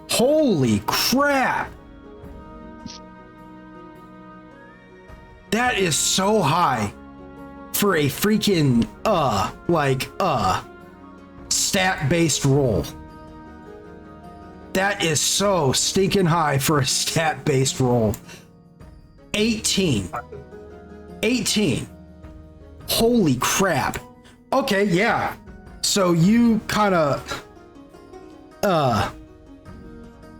Speaker 3: Holy crap! That is so high for a freaking stat-based roll. That is so stinking high for a stat-based roll. 18. Holy crap. Okay, yeah. So you kind of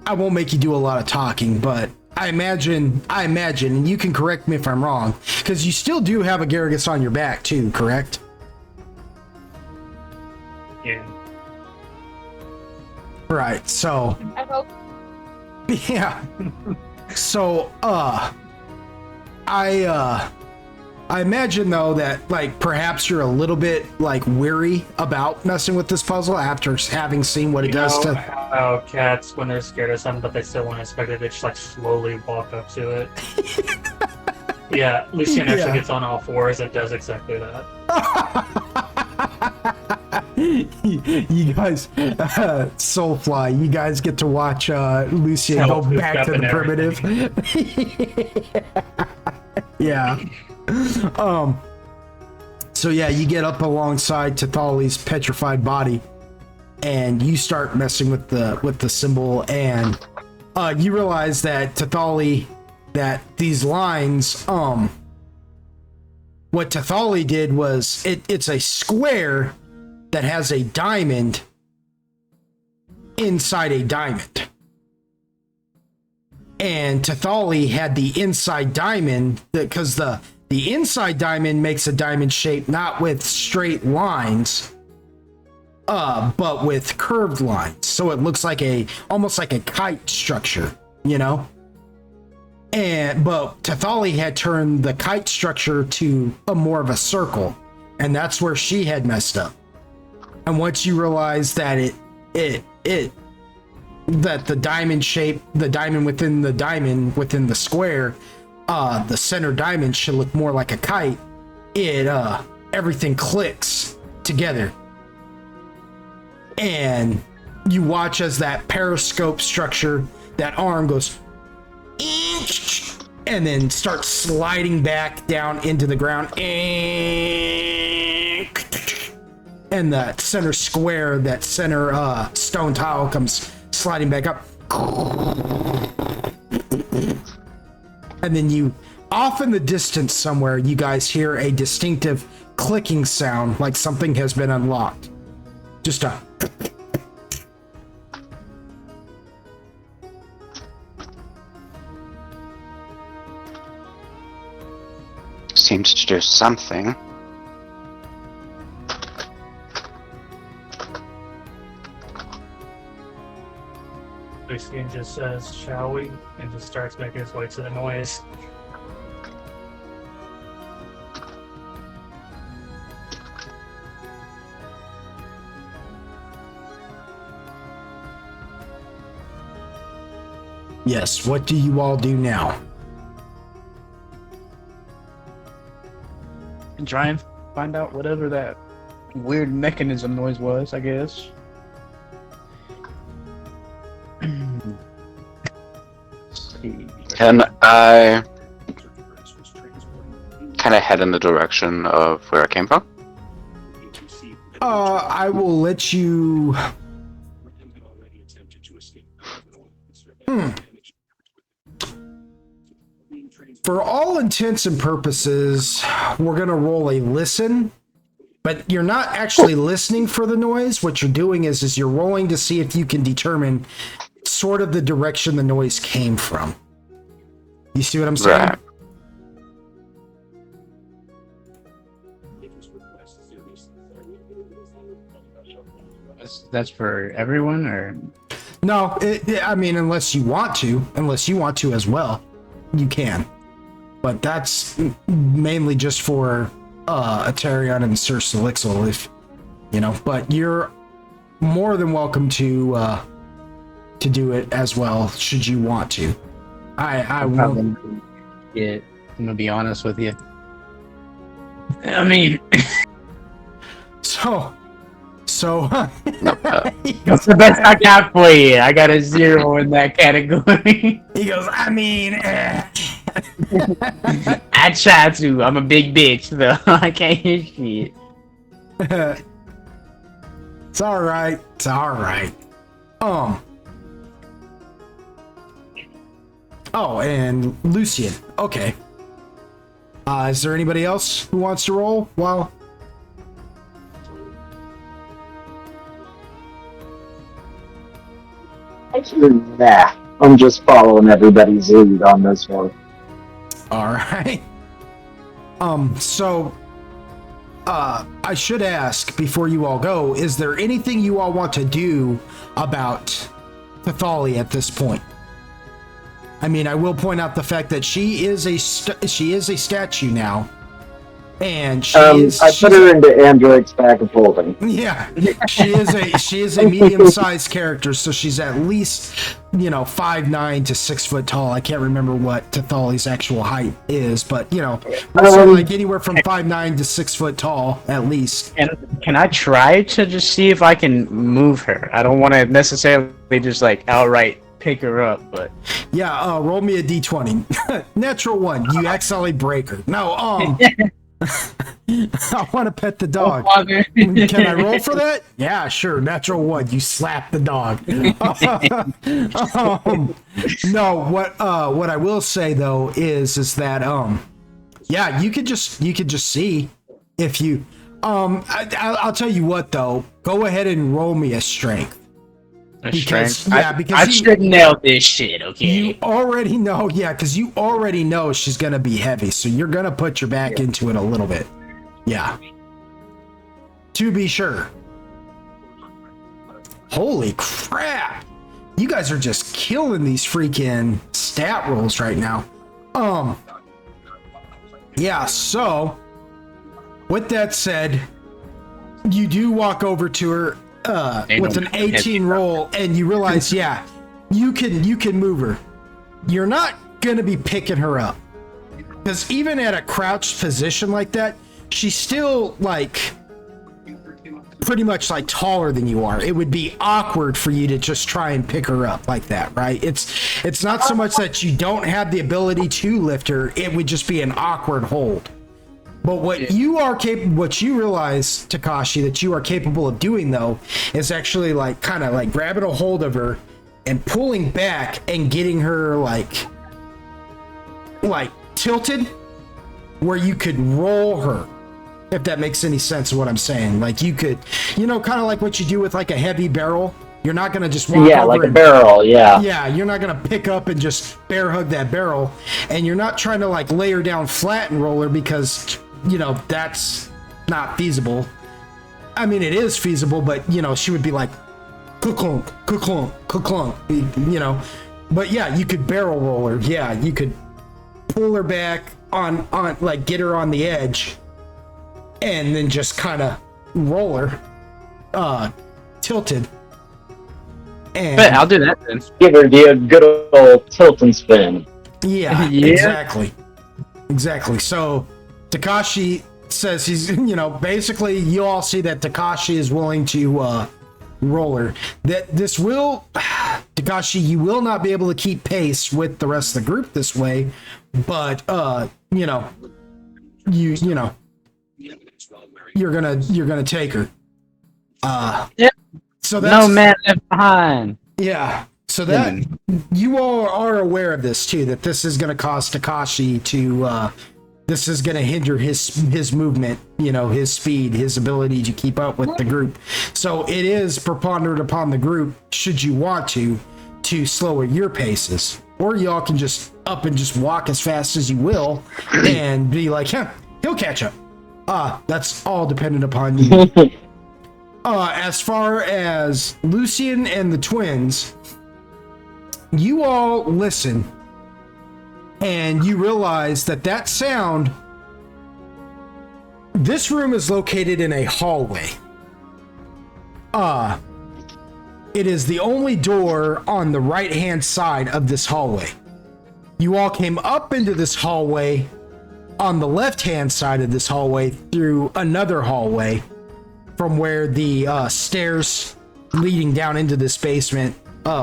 Speaker 3: I won't make you do a lot of talking, but I imagine, and you can correct me if I'm wrong, because you still do have a Garrus on your back too, correct?
Speaker 6: Yeah.
Speaker 3: Right, so...
Speaker 1: I hope.
Speaker 3: Yeah. So, I imagine, though, that, like, perhaps you're a little bit, like, weary about messing with this puzzle after having seen what it does to...
Speaker 6: how cats, when they're scared of something, but they still want to inspect it, they just, like, slowly walk up to it. Yeah, Lucian actually gets on all fours and does exactly that. You guys, Soulfly, you guys get to watch Lucian go back to the primitive. Yeah. So yeah, you get up alongside Tathali's petrified body, and you start messing with the symbol, and you realize that Tathali, that these lines
Speaker 3: what Tathali did was it's a square that has a diamond inside a diamond. And Tathali had the inside diamond because the inside diamond makes a diamond shape not with straight lines, but with curved lines. So it looks like almost like a kite structure, you know? But Tathali had turned the kite structure to more of a circle, and that's where she had messed up. And once you realize that that the diamond shape, the diamond within the square, the center diamond should look more like a kite, everything clicks together. And you watch as that periscope structure, that arm goes and then starts sliding back down into the ground. And that center square, that center stone tile comes sliding back up. And then off in the distance somewhere, you guys hear a distinctive clicking sound like something has been unlocked. Just a...
Speaker 2: Seems to do something.
Speaker 6: Lucian just says, "Shall we?" and just starts making his way to the noise.
Speaker 3: Yes, what do you all do now?
Speaker 4: And try and find out whatever that weird mechanism noise was, I guess.
Speaker 2: Can I kind of head in the direction of where I came from?
Speaker 3: I will let you... For all intents and purposes, we're going to roll a listen, but you're not actually listening for the noise. What you're doing is you're rolling to see if you can determine sort of the direction the noise came from. You see what I'm saying?
Speaker 2: Right.
Speaker 4: That's for everyone, or?
Speaker 3: No, I mean, unless you want to as well, you can. But that's mainly just for Aterion and Sir Solixel, if you know. But you're more than welcome to do it as well, should you want to. I won't.
Speaker 4: Yeah, I'm gonna be honest with you. I mean,
Speaker 3: So.
Speaker 4: that's the best I got for you. I got a 0 in that category.
Speaker 3: He goes, I mean,
Speaker 4: I try to. I'm a big bitch, though. I can't hear shit.
Speaker 3: It's all right. It's all right. Oh, and Lucian. Okay. Is there anybody else who wants to roll? Well,
Speaker 5: Nah, I'm just following everybody's lead on this one.
Speaker 3: all right. So, I should ask before you all go, is there anything you all want to do about Tathali at this point? I mean, I will point out the fact that she is a statue now, and
Speaker 5: I put her into Android's bag of holding.
Speaker 3: Yeah, she is a medium-sized character, so she's at least 5'9" to 6 foot tall. I can't remember what Tathali's actual height is, but like anywhere from 5'9" to 6 foot tall at least.
Speaker 4: And can I try to just see if I can move her? I don't want to necessarily just like outright pick her up, but
Speaker 3: yeah, roll me a d20. Natural 1. You accidentally break her. No, I want to pet the dog. Can I roll for that? Yeah, sure. Natural 1. You slap the dog. No, what I will say though is that Yeah, you could just see if you. I'll tell you what though. Go ahead and roll me a strength. Because
Speaker 4: I should nail this shit. Okay.
Speaker 3: You already know, because you already know she's gonna be heavy, so you're gonna put your back into it a little bit. Yeah. To be sure. Holy crap! You guys are just killing these freaking stat rolls right now. Yeah. So, with that said, you do walk over to her. With an 18 roll, and you realize, you can move her. You're not gonna be picking her up, because even at a crouched position like that, she's still like pretty much like taller than you are. It would be awkward for you to just try and pick her up like that, right? It's not so much that you don't have the ability to lift her; it would just be an awkward hold. But what you realize, Takashi, that you are capable of doing though, is actually like kind of like grabbing a hold of her and pulling back and getting her like tilted where you could roll her, if that makes any sense of what I'm saying. Like you could, kind of like what you do with like a heavy barrel. You're not gonna just walk over
Speaker 5: like a barrel,
Speaker 3: Yeah, you're not gonna pick up and just bear hug that barrel, and you're not trying to like lay her down flat and roll her because that's not feasible. I mean, it is feasible, but she would be like clunk, clunk, clunk, But yeah, you could barrel roll her. Yeah, you could pull her back on like get her on the edge, and then just kind of roll her, tilted. And
Speaker 4: but I'll do that then.
Speaker 5: Give her the good old tilt and spin.
Speaker 3: Yeah, exactly. So Takashi says he's, basically you all see that Takashi is willing to roll her. That this will, Takashi, you will not be able to keep pace with the rest of the group this way, but you're gonna take her. So that's
Speaker 4: no man left behind.
Speaker 3: Yeah. So that you all are aware of this too, that this is going to cause Takashi to this is going to hinder his movement, his speed, his ability to keep up with the group. So it is preponderant upon the group, should you want to slow your paces, or y'all can just up and just walk as fast as you will and be like, he'll catch up. That's all dependent upon you. As far as Lucian and the twins, you all listen, and you realize that sound, this room is located in a hallway. It is the only door on the right-hand side of this hallway. You all came up into this hallway on the left-hand side of this hallway through another hallway, from where the stairs leading down into this basement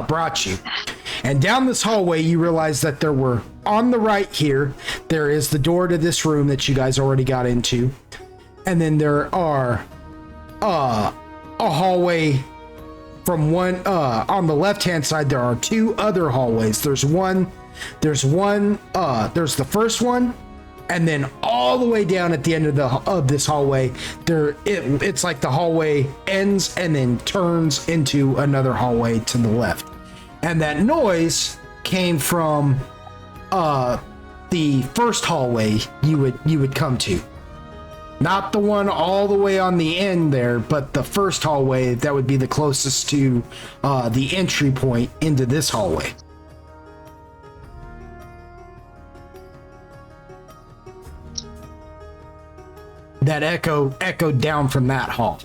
Speaker 3: brought you. And down this hallway, you realize that there were, on the right here, there is the door to this room that you guys already got into. And then there are a hallway from one, on the left-hand side, there are two other hallways. There's the first one, and then all the way down at the end of this hallway, it's like the hallway ends and then turns into another hallway to the left. And that noise came from the first hallway you would come to. Not the one all the way on the end there, but the first hallway that would be the closest to the entry point into this hallway. That echoed down from that hall.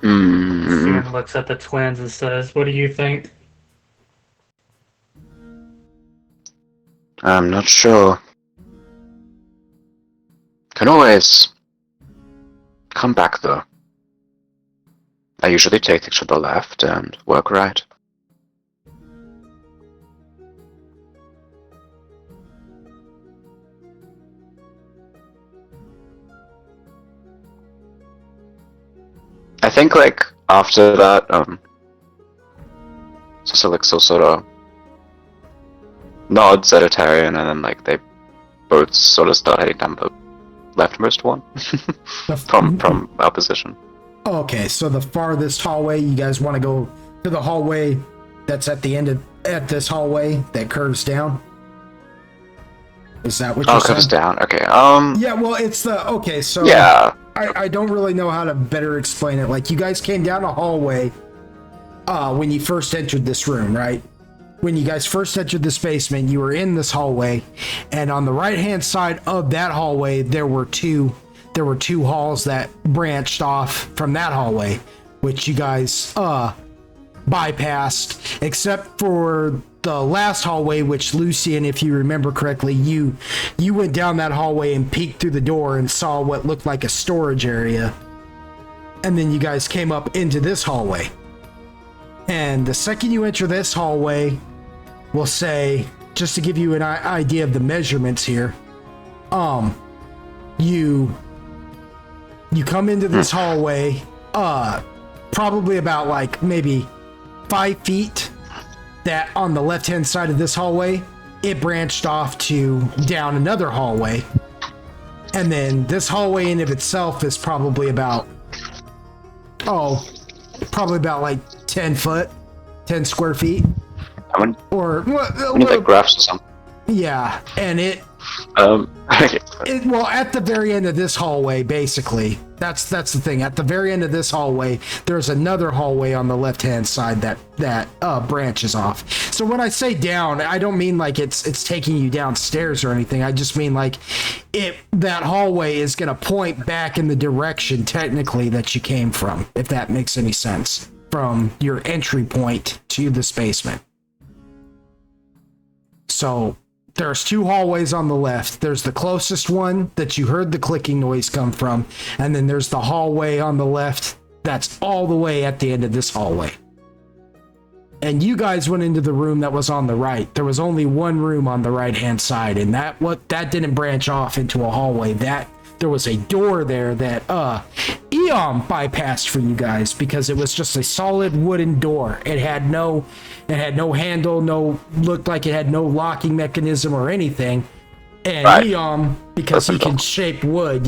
Speaker 6: Lucian looks at the twins and says, "What do you think?"
Speaker 2: I'm not sure. Can always come back though. I usually take things to the left and work right. I think like after that, Silixil sort of nods at Etarian, and then like they both sort of start heading down the leftmost one from our position.
Speaker 3: Okay, so the farthest hallway, you guys want to go to the hallway that's at the end of this hallway that curves down? Is that what you're saying?
Speaker 2: Oh, curves down. Okay.
Speaker 3: Yeah, well, it's the okay. So
Speaker 2: Yeah.
Speaker 3: I don't really know how to better explain it. Like, you guys came down a hallway when you first entered this room, right? When you guys first entered this basement, you were in this hallway, and on the right-hand side of that hallway, there were two halls that branched off from that hallway, which you guys bypassed, except for the last hallway, which Lucian, if you remember correctly, you went down that hallway and peeked through the door and saw what looked like a storage area, and then you guys came up into this hallway. And the second you enter this hallway, we'll say, just to give you an idea of the measurements here, you come into this hallway, probably about like maybe 5 feet. That on the left-hand side of this hallway, it branched off to down another hallway. And then this hallway in of itself is probably about like 10 square feet. Or
Speaker 2: like graphs or something.
Speaker 3: Yeah, and it well, at the very end of this hallway, basically, that's the thing. At the very end of this hallway, there's another hallway on the left-hand side that branches off. So when I say down, I don't mean like it's taking you downstairs or anything. I just mean like that hallway is going to point back in the direction technically that you came from, if that makes any sense, from your entry point to this basement. So there's 2 hallways on the left. There's the closest one that you heard the clicking noise come from, and then there's the hallway on the left that's all the way at the end of this hallway. And you guys went into the room that was on the right. There was only one room on the right-hand side, and that didn't branch off into a hallway. There was a door there that Eon bypassed for you guys because it was just a solid wooden door. It had no handle, looked like it had no locking mechanism or anything. And right. Eon, because he can shape wood,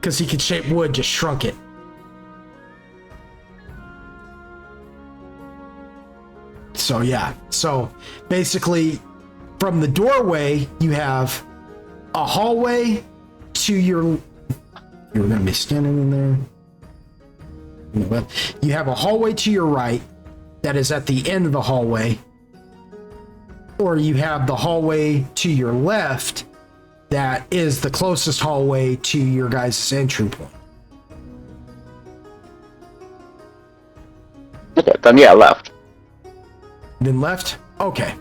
Speaker 3: just shrunk it. So yeah, so basically from the doorway, you have a hallway to you're gonna be standing in there. You have a hallway to your right that is at the end of the hallway, or you have the hallway to your left that is the closest hallway to your guys' entry point.
Speaker 2: Okay, then yeah, left.
Speaker 3: Then left? Okay.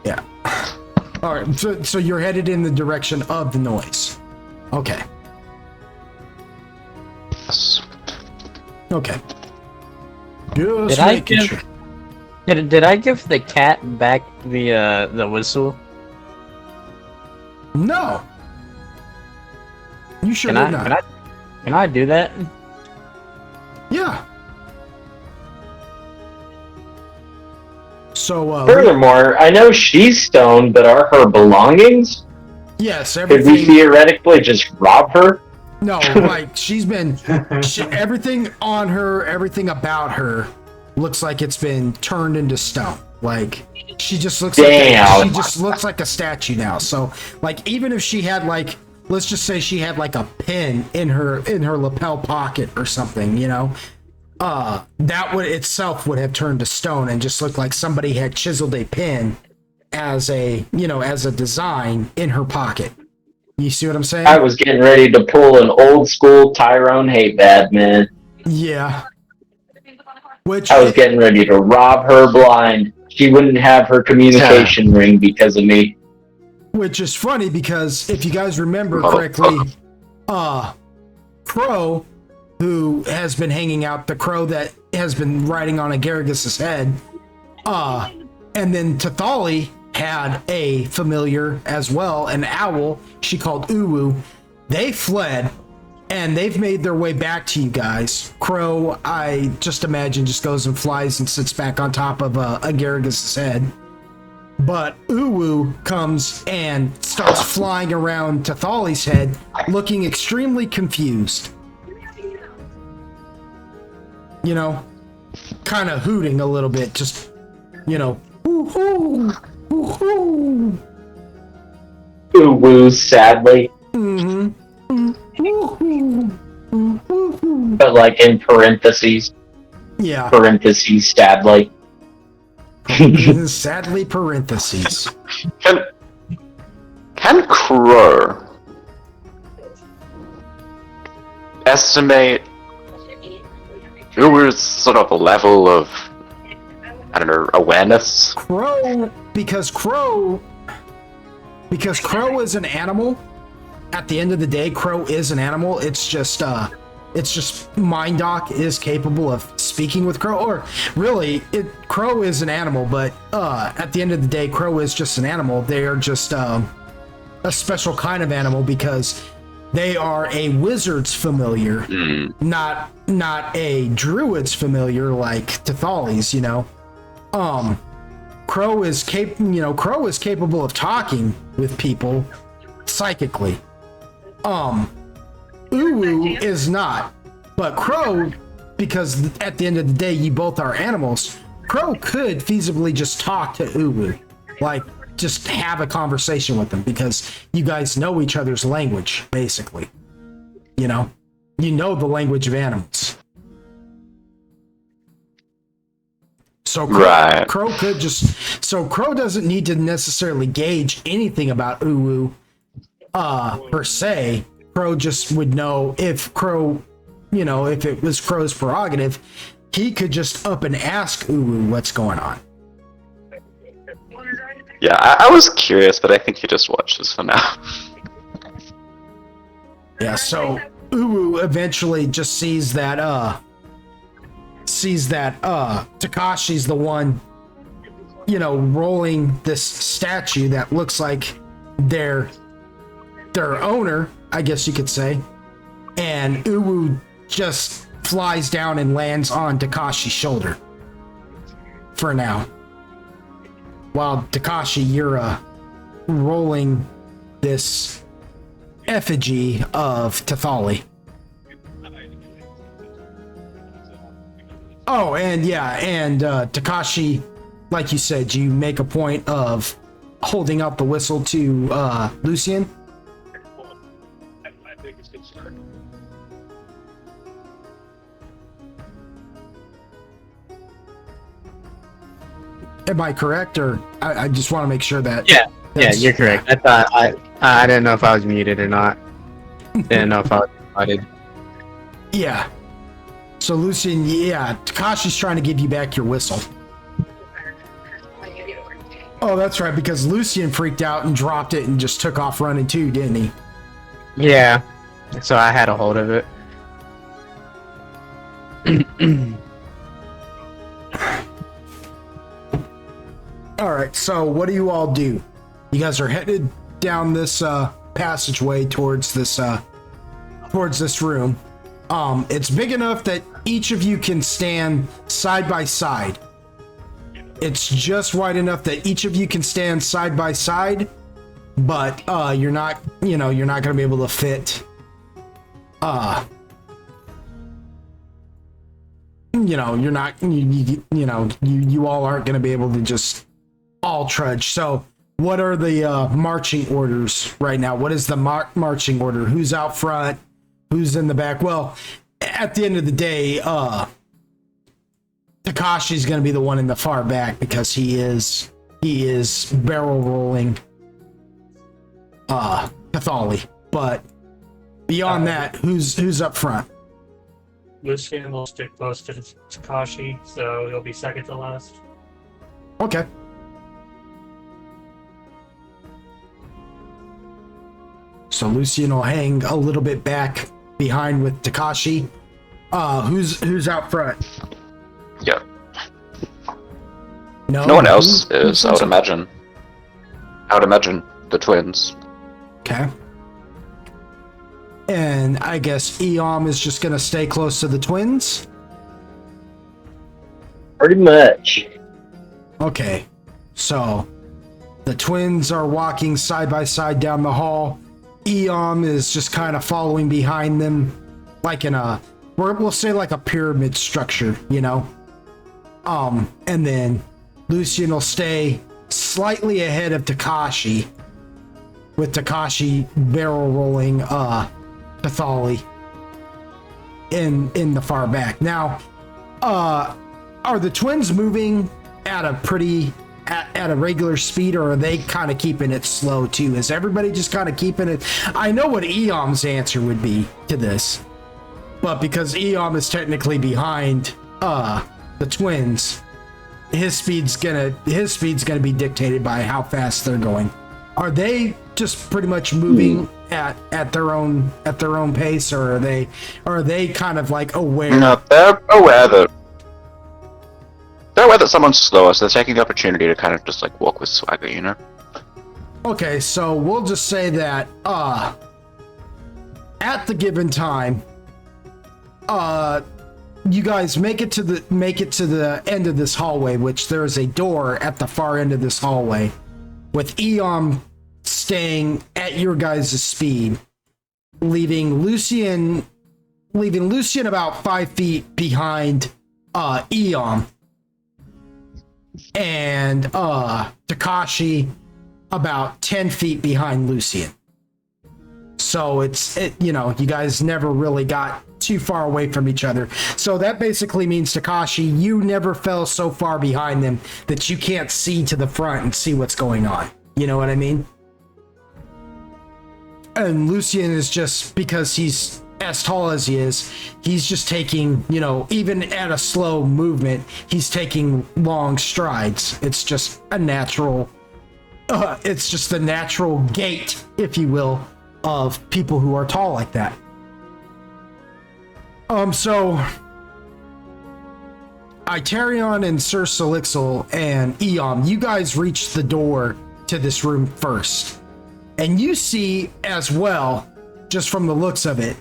Speaker 3: Yeah. All right, so you're headed in the direction of the noise. Okay.
Speaker 2: Yes.
Speaker 3: Okay. Just making sure.
Speaker 8: Did I give the cat back the whistle?
Speaker 3: No. You sure did not.
Speaker 8: Can I do that?
Speaker 3: Yeah. So,
Speaker 5: furthermore, I know she's stoned, but are her belongings?
Speaker 3: Yes, everything.
Speaker 5: Could we theoretically just rob her?
Speaker 3: No, like everything on her, everything about her looks like it's been turned into stone. Like she just looks like a statue now. So, like, even if she had like, let's just say she had like a pin in her lapel pocket or something, you know. That would itself would have turned to stone and just looked like somebody had chiseled a pin as a design in her pocket. You see what I'm saying?
Speaker 5: I was getting ready to pull an old school Tyrone hate bad, man.
Speaker 3: Yeah.
Speaker 5: I was getting ready to rob her blind. She wouldn't have her communication ring because of me.
Speaker 3: Which is funny because if you guys remember correctly, Crow, who has been hanging out, the crow that has been riding on Agaragus's head, and then Tathali had a familiar as well, an owl she called Uwu. They fled, And they've made their way back to you guys. Crow, I just imagine, just goes and flies and sits back on top of Agaragus's head. But Uwu comes and starts flying around Tathali's head, looking extremely confused. You know, kind of hooting a little bit, just, you know, woo-hoo, woo-hoo.
Speaker 5: Uwu sadly,
Speaker 3: Mm-hmm.
Speaker 5: but like in parentheses.
Speaker 3: Yeah.
Speaker 5: Parentheses sadly.
Speaker 3: Sadly, parentheses.
Speaker 2: Can Crow estimate Uber's sort of level of, I don't know, awareness?
Speaker 3: Crow is an animal. At the end of the day, Crow is an animal. It's just Mindoc is capable of speaking with Crow, or really, Crow is an animal, but at the end of the day, Crow is just an animal. They are just a special kind of animal because they are a wizard's familiar, not a druid's familiar like Tathali's, you know. Crow is capable of talking with people psychically. Uwu is not, but Crow, because at the end of the day you both are animals, Crow could feasibly just talk to Uwu, like just have a conversation with them because you guys know each other's language, basically. You know the language of animals. So Crow could just, so Crow doesn't need to necessarily gauge anything about Uwu per se. Crow just would know if Crow, if it was Crow's prerogative, he could just up and ask Uwu what's going on.
Speaker 2: Yeah, I was curious, but I think he just watches for now.
Speaker 3: Yeah, so Uwu eventually just sees that Takashi's the one, rolling this statue that looks like their owner, I guess you could say. And Uwu just flies down and lands on Takashi's shoulder. For now. While Takashi, you're rolling this effigy of Tathali. Oh, and Takashi, like you said, you make a point of holding out the whistle to Lucian. Am I correct, or I just want to make sure that?
Speaker 4: Yeah, you're correct. I thought I didn't know if I was muted or not. Didn't know if I was invited.
Speaker 3: Yeah. So Lucian, Takashi's trying to give you back your whistle. Oh, that's right, because Lucian freaked out and dropped it and just took off running too, didn't he?
Speaker 4: Yeah. So I had a hold of it.
Speaker 3: All right, so what do you all do? You guys are headed down this passageway towards this room. It's big enough that each of you can stand side by side. It's just wide enough that each of you can stand side by side, but you're not going to be able to fit. You all aren't going to be able to just all trudge. So what are the marching orders right now? What is the marching order? Who's out front? Who's in the back? Well, at the end of the day, Takashi's going to be the one in the far back because he is barrel rolling Tathali. But beyond that, who's up front?
Speaker 6: Lucian will stick close to Takashi, so he'll be second to last.
Speaker 3: Okay. So Lucian will hang a little bit back behind with Takashi. Who's out front?
Speaker 2: Yeah.
Speaker 3: No
Speaker 2: one else is, I would imagine. I would imagine the twins.
Speaker 3: Okay. And I guess Eom is just gonna stay close to the twins.
Speaker 5: Pretty much.
Speaker 3: Okay, so the twins are walking side by side down the hall. Eom is just kind of following behind them, like in a, we'll say like a pyramid structure, you know? And then Lucian will stay slightly ahead of Takashi, with Takashi barrel rolling Pathali in the far back. Now, are the twins moving at a pretty at a regular speed, or are they kind of keeping it slow too? Is everybody just kind of keeping it? I know what Eom's answer would be to this, but because Eom is technically behind the twins, his speed's gonna be dictated by how fast they're going. Are they just pretty much moving at their own pace, or are they kind of like aware?
Speaker 2: No, they're aware that someone's slower, so they're taking the opportunity to kind of just like walk with swagger, you know?
Speaker 3: Okay, so we'll just say that at the given time, you guys make it to the end of this hallway, which there is a door at the far end of this hallway, with Eom staying at your guys' speed, leaving Lucian about 5 feet behind Eom, and Takashi about 10 feet behind Lucian. So you guys never really got too far away from each other. So that basically means, Takashi, you never fell so far behind them that you can't see to the front and see what's going on. You know what I mean? And Lucian is just, because he's as tall as he is, he's just taking, even at a slow movement, he's taking long strides. It's just a natural, it's just the natural gait, if you will, of people who are tall like that. So Itarion and Sir Solixel and Eom, you guys reach the door to this room first. And you see as well, just from the looks of it,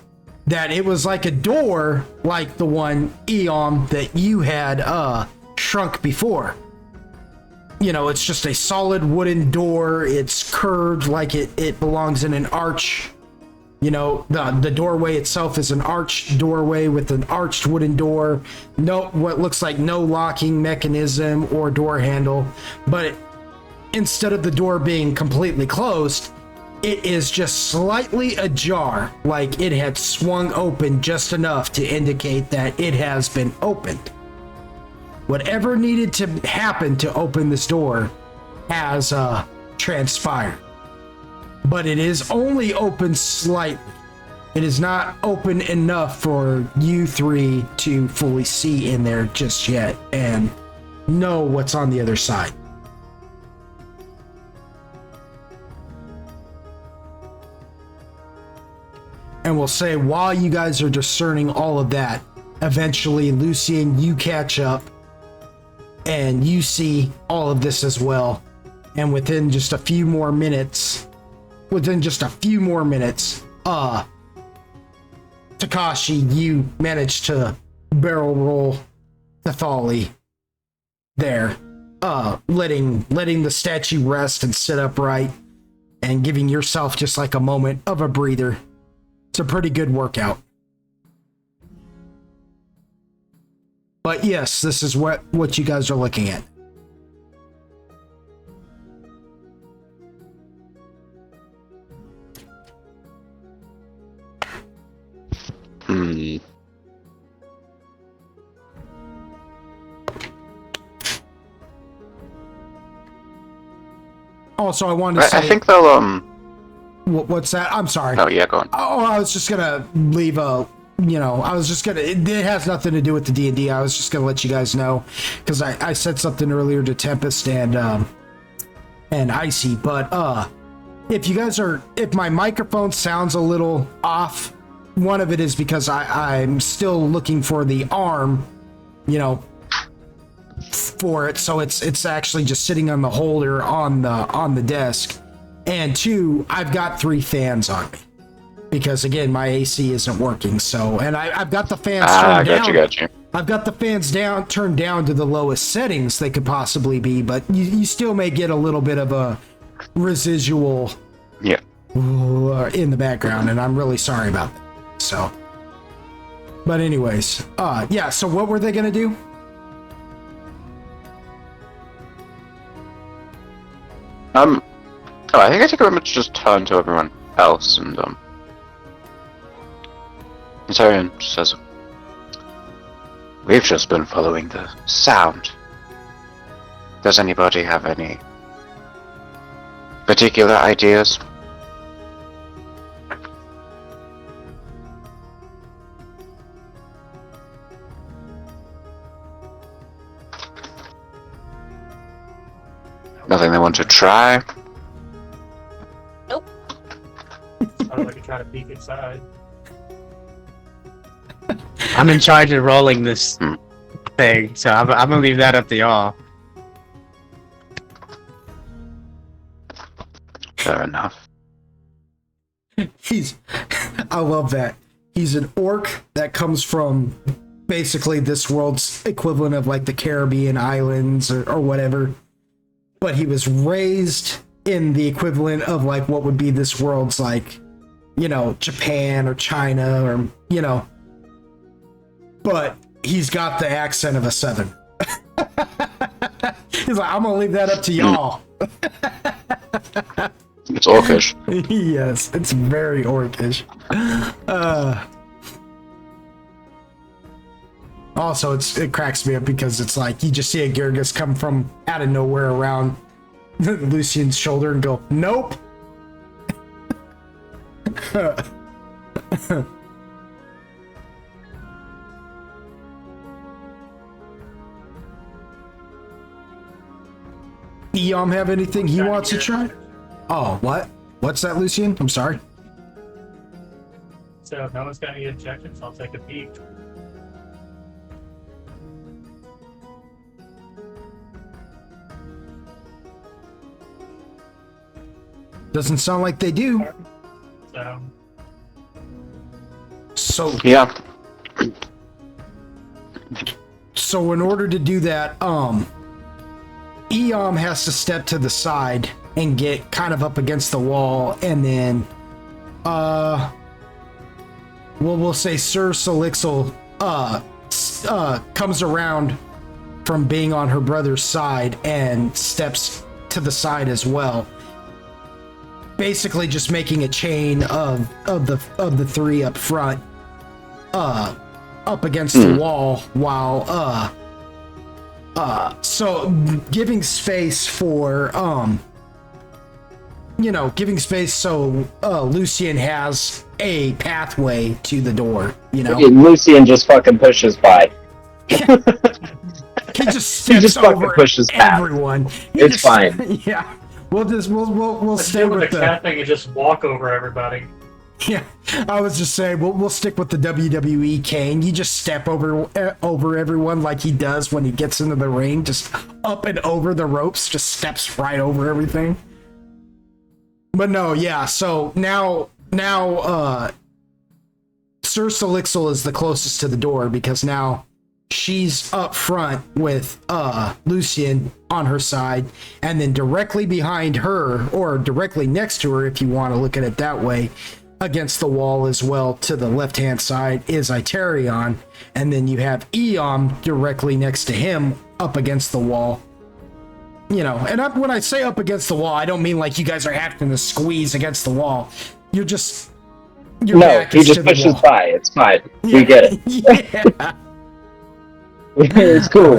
Speaker 3: that it was like a door like the one, Eom, that you had shrunk before. It's just a solid wooden door. It's curved like it belongs in an arch. The doorway itself is an arched doorway with an arched wooden door. What looks like no locking mechanism or door handle. But instead of the door being completely closed, it is just slightly ajar, like it had swung open just enough to indicate that it has been opened. Whatever needed to happen to open this door has transpired. But it is only open slightly. It is not open enough for you three to fully see in there just yet and know what's on the other side. And we'll say, while you guys are discerning all of that, eventually, Lucian, you catch up and you see all of this as well. And within just a few more minutes, Takashi, you managed to barrel roll Pathali there, letting the statue rest and sit upright and giving yourself just like a moment of a breather. It's a pretty good workout. But yes, this is what you guys are looking at. Also, I wanted to say,
Speaker 2: I think they'll
Speaker 3: what's that? I'm sorry.
Speaker 2: Oh yeah, go on.
Speaker 3: Oh, I was just gonna leave it has nothing to do with the D&D. I was just gonna let you guys know, because I said something earlier to Tempest and Icy, but if my microphone sounds a little off, one of it is because I'm still looking for the arm, for it, so it's actually just sitting on the holder on the desk. And two, I've got 3 fans on me. because again, my AC isn't working. So, and I've got the fans turned down.
Speaker 2: Got you.
Speaker 3: I've got the fans turned down to the lowest settings they could possibly be, but you still may get a little bit of a residual in the background, and I'm really sorry about that. So, but anyways, yeah, so what were they gonna do?
Speaker 2: I think I take a moment to just turn to everyone else and Italian says, we've just been following the sound. Does anybody have any particular ideas? Nothing they want to try?
Speaker 6: Sounds like you try to peek inside.
Speaker 4: I'm in charge of rolling this thing, so I'm gonna leave that up to y'all.
Speaker 2: Fair enough.
Speaker 3: I love that. He's an orc that comes from basically this world's equivalent of like the Caribbean islands or whatever. But he was raised in the equivalent of like what would be this world's like, you know, Japan or China or, you know. But he's got the accent of a Southern. He's like, I'm gonna leave that up to y'all.
Speaker 2: It's orcish.
Speaker 3: Yes, it's very orcish. Also, it cracks me up because it's like you just see a Girgis come from out of nowhere around Lucian's shoulder and go, nope. Eom have anything he wants to try? Oh, what? What's that, Lucian? I'm sorry.
Speaker 6: So if no one's got any objections, I'll take a peek.
Speaker 3: Doesn't sound like they do. So
Speaker 2: yeah.
Speaker 3: So in order to do that, Eom has to step to the side and get kind of up against the wall, and then we'll say Sir Solixel comes around from being on her brother's side and steps to the side as well. Basically just making a chain of the three up front up against the wall while so giving space for giving space so Lucian has a pathway to the door, you know.
Speaker 5: Lucian just fucking pushes by.
Speaker 3: He just steps over
Speaker 5: pushes
Speaker 3: everyone.
Speaker 5: It's fine.
Speaker 3: Yeah. We'll stay
Speaker 6: with
Speaker 3: with
Speaker 6: the cat thing and just walk over everybody.
Speaker 3: Yeah, I was just saying we'll stick with the WWE cane. You just step over everyone like he does when he gets into the ring, just up and over the ropes, just steps right over everything. But no, yeah. So now, Sir Solixel is the closest to the door because now she's up front with Lucian on her side, and then directly behind her, or directly next to her if you want to look at it that way, against the wall as well to the left-hand side is Itarion, and then you have Eom directly next to him up against the wall. You know, and when I say up against the wall, I don't mean like you guys are having to squeeze against the wall. You're just...
Speaker 5: No, he just pushes by. It's fine. Yeah. We get it.
Speaker 3: Yeah.
Speaker 5: It's cool.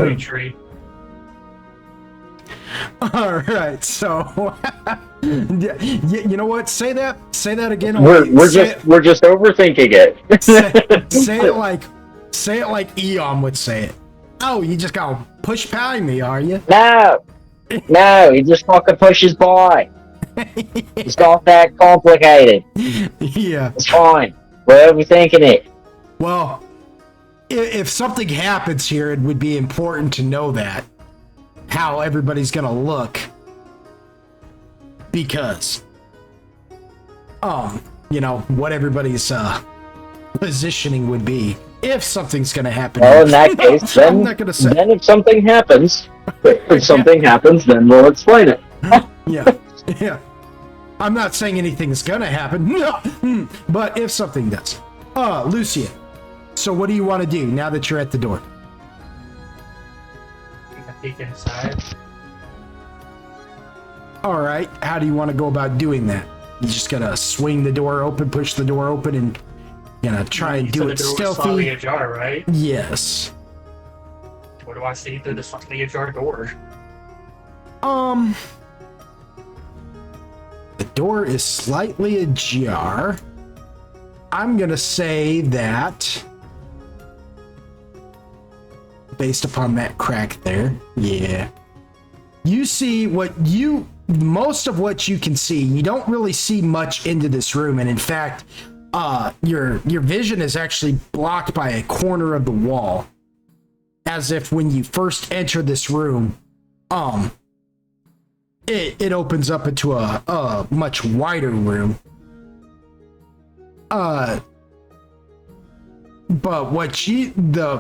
Speaker 3: All right, so you know what? Say that again.
Speaker 5: We're just overthinking it.
Speaker 3: say it like Eom would say it. Oh, you just gonna push by me, are you?
Speaker 5: No, he just fucking pushes by. It's not that complicated.
Speaker 3: Yeah,
Speaker 5: it's fine. We're overthinking it.
Speaker 3: Well, if something happens here, it would be important to know that. How everybody's gonna look. Because what everybody's positioning would be if something's going to happen.
Speaker 5: Well, in that case, then,
Speaker 3: I'm not going to say.
Speaker 5: then if something happens, then we'll explain it.
Speaker 3: Yeah. I'm not saying anything's going to happen, but if something does. Lucian, so what do you want to do now that you're at the door?
Speaker 6: Take a peek inside.
Speaker 3: All right, how do you want to go about doing that? You just gotta swing the door open, push the door open, and try and do it
Speaker 6: the door was
Speaker 3: stealthy.
Speaker 6: slightly ajar, right?
Speaker 3: Yes.
Speaker 6: What do I see through the slightly ajar door?
Speaker 3: The door is slightly ajar. I'm gonna say that, based upon that crack there, yeah. You see most of what you can see. You don't really see much into this room, and in fact, your vision is actually blocked by a corner of the wall, as if when you first enter this room, it opens up into a much wider room. But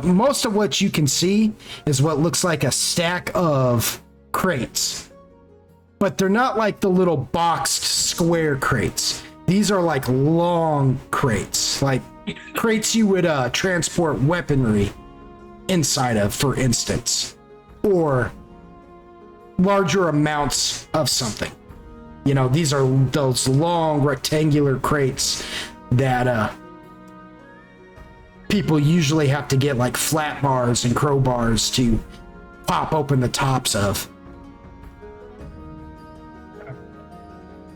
Speaker 3: most of what you can see is what looks like a stack of crates. But they're not like the little boxed square crates. These are like long crates, like crates you would transport weaponry inside of, for instance, or larger amounts of something. These are those long rectangular crates that people usually have to get like flat bars and crowbars to pop open the tops of.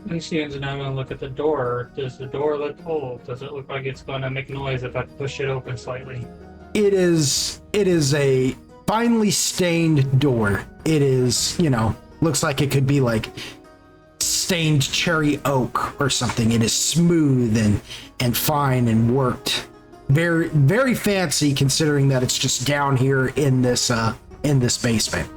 Speaker 6: Lucian's now going to look at the door. Does the door look old? Does it look like it's going to make noise if I push it open slightly?
Speaker 3: It is a finely stained door. It is, looks like it could be like stained cherry oak or something. It is smooth and fine and worked. Very, very fancy considering that it's just down here in this basement.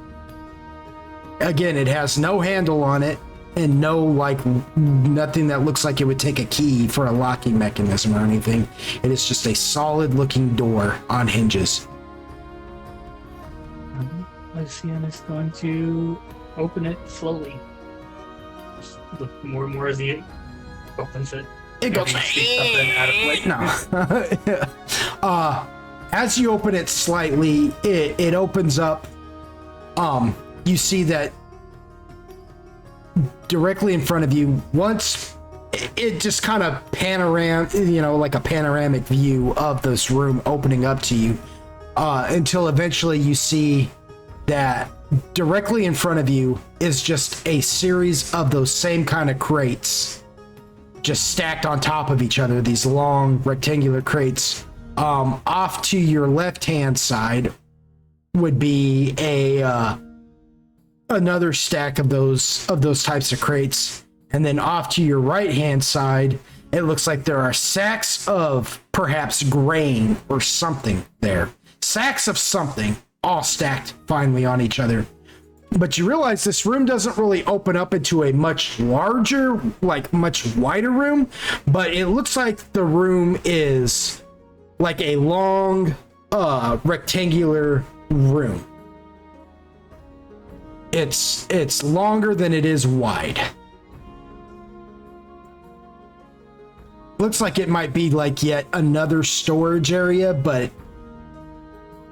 Speaker 3: Again, it has no handle on it. And nothing that looks like it would take a key for a locking mechanism or anything. It is just a solid looking door on hinges.
Speaker 6: Lucian is going to open it slowly. Just look more and more as he opens it.
Speaker 3: It goes
Speaker 6: something out of place.
Speaker 3: No. As you open it slightly, it opens up. You see that directly in front of you, once it just kind of like a panoramic view of this room opening up to you, until eventually you see that directly in front of you is just a series of those same kind of crates just stacked on top of each other, these long rectangular crates. Off to your left hand side would be another stack of those types of crates, and then off to your right hand side it looks like there are sacks of perhaps grain or something there. Sacks of something all stacked finely on each other. But you realize this room doesn't really open up into a much larger, much wider room, but it looks like the room is like a long rectangular room. It's longer than it is wide. Looks like it might be like yet another storage area, but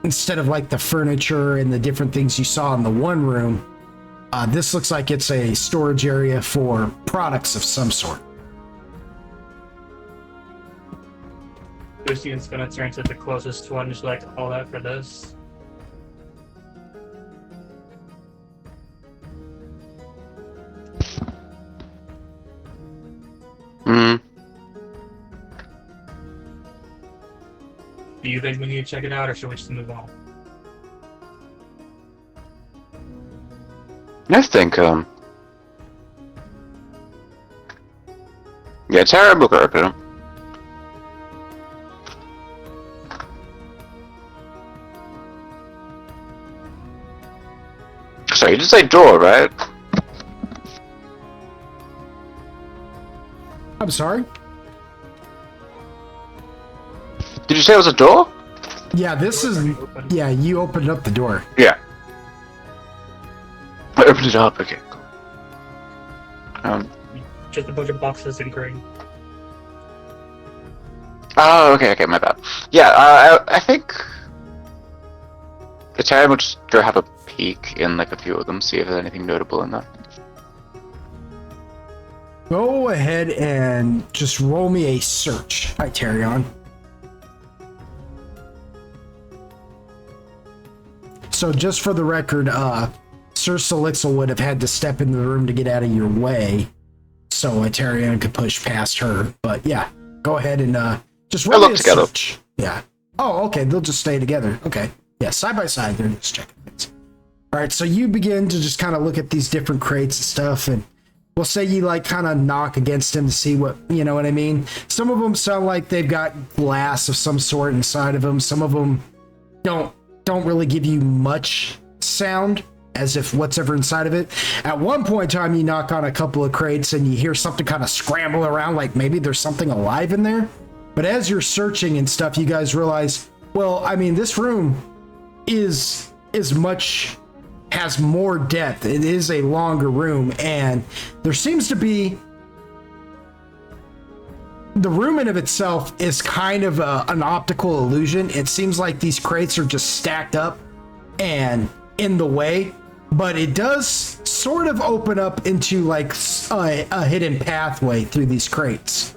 Speaker 3: instead of like the furniture and the different things you saw in the one room, this looks like it's a storage area for products of some sort.
Speaker 6: Lucian's gonna turn to the closest one, just like all that for this. Do you think we need to check it out, or should we just move on?
Speaker 2: I think, yeah, terrible open. Sorry, you did say door, right?
Speaker 3: I'm sorry?
Speaker 2: Did you say it was a door?
Speaker 3: Yeah, this is.
Speaker 6: Open.
Speaker 3: Yeah, you opened up the door.
Speaker 2: Yeah. I opened it up. Okay, cool.
Speaker 6: Just a bunch of boxes and green.
Speaker 2: Oh, okay, my bad. Yeah, I think the time would just go have a peek in like a few of them, see if there's anything notable in there.
Speaker 3: Go ahead and just roll me a search, Hyterion. So just for the record, Sir Solixel would have had to step into the room to get out of your way, so Hyterion could push past her. But yeah, go ahead and just roll me a
Speaker 2: together.
Speaker 3: search. Yeah. Oh, okay. They'll just stay together. Okay. Yeah, side by side. They're just checking things. All right. So you begin to just kind of look at these different crates and stuff, and we'll say you like kind of knock against them to see what, you know what I mean? Some of them sound like they've got glass of some sort inside of them. Some of them don't really give you much sound, as if what's ever inside of it. At one point in time, you knock on a couple of crates and you hear something kind of scramble around, like maybe there's something alive in there. But as you're searching and stuff, you guys realize, well, I mean, this room has more depth. It is a longer room, and there seems to be, the room in of itself is kind of an optical illusion. It seems like these crates are just stacked up and in the way, but it does sort of open up into like a hidden pathway through these crates.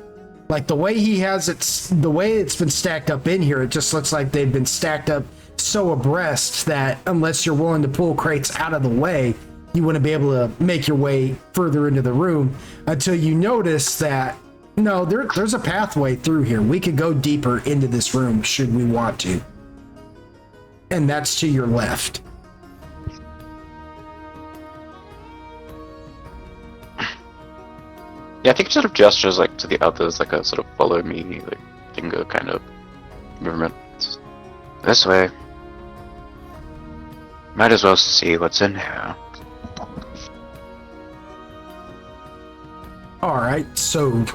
Speaker 3: Like the way the way it's been stacked up in here, it just looks like they've been stacked up so abreast that unless you're willing to pull crates out of the way, you wouldn't be able to make your way further into the room until you notice that, no, there's a pathway through here. We could go deeper into this room should we want to. And that's to your left.
Speaker 2: Yeah, I think it sort of gestures like to the others, like a sort of follow me, like finger kind of movement. This way. Might as well see what's in here.
Speaker 3: Alright, so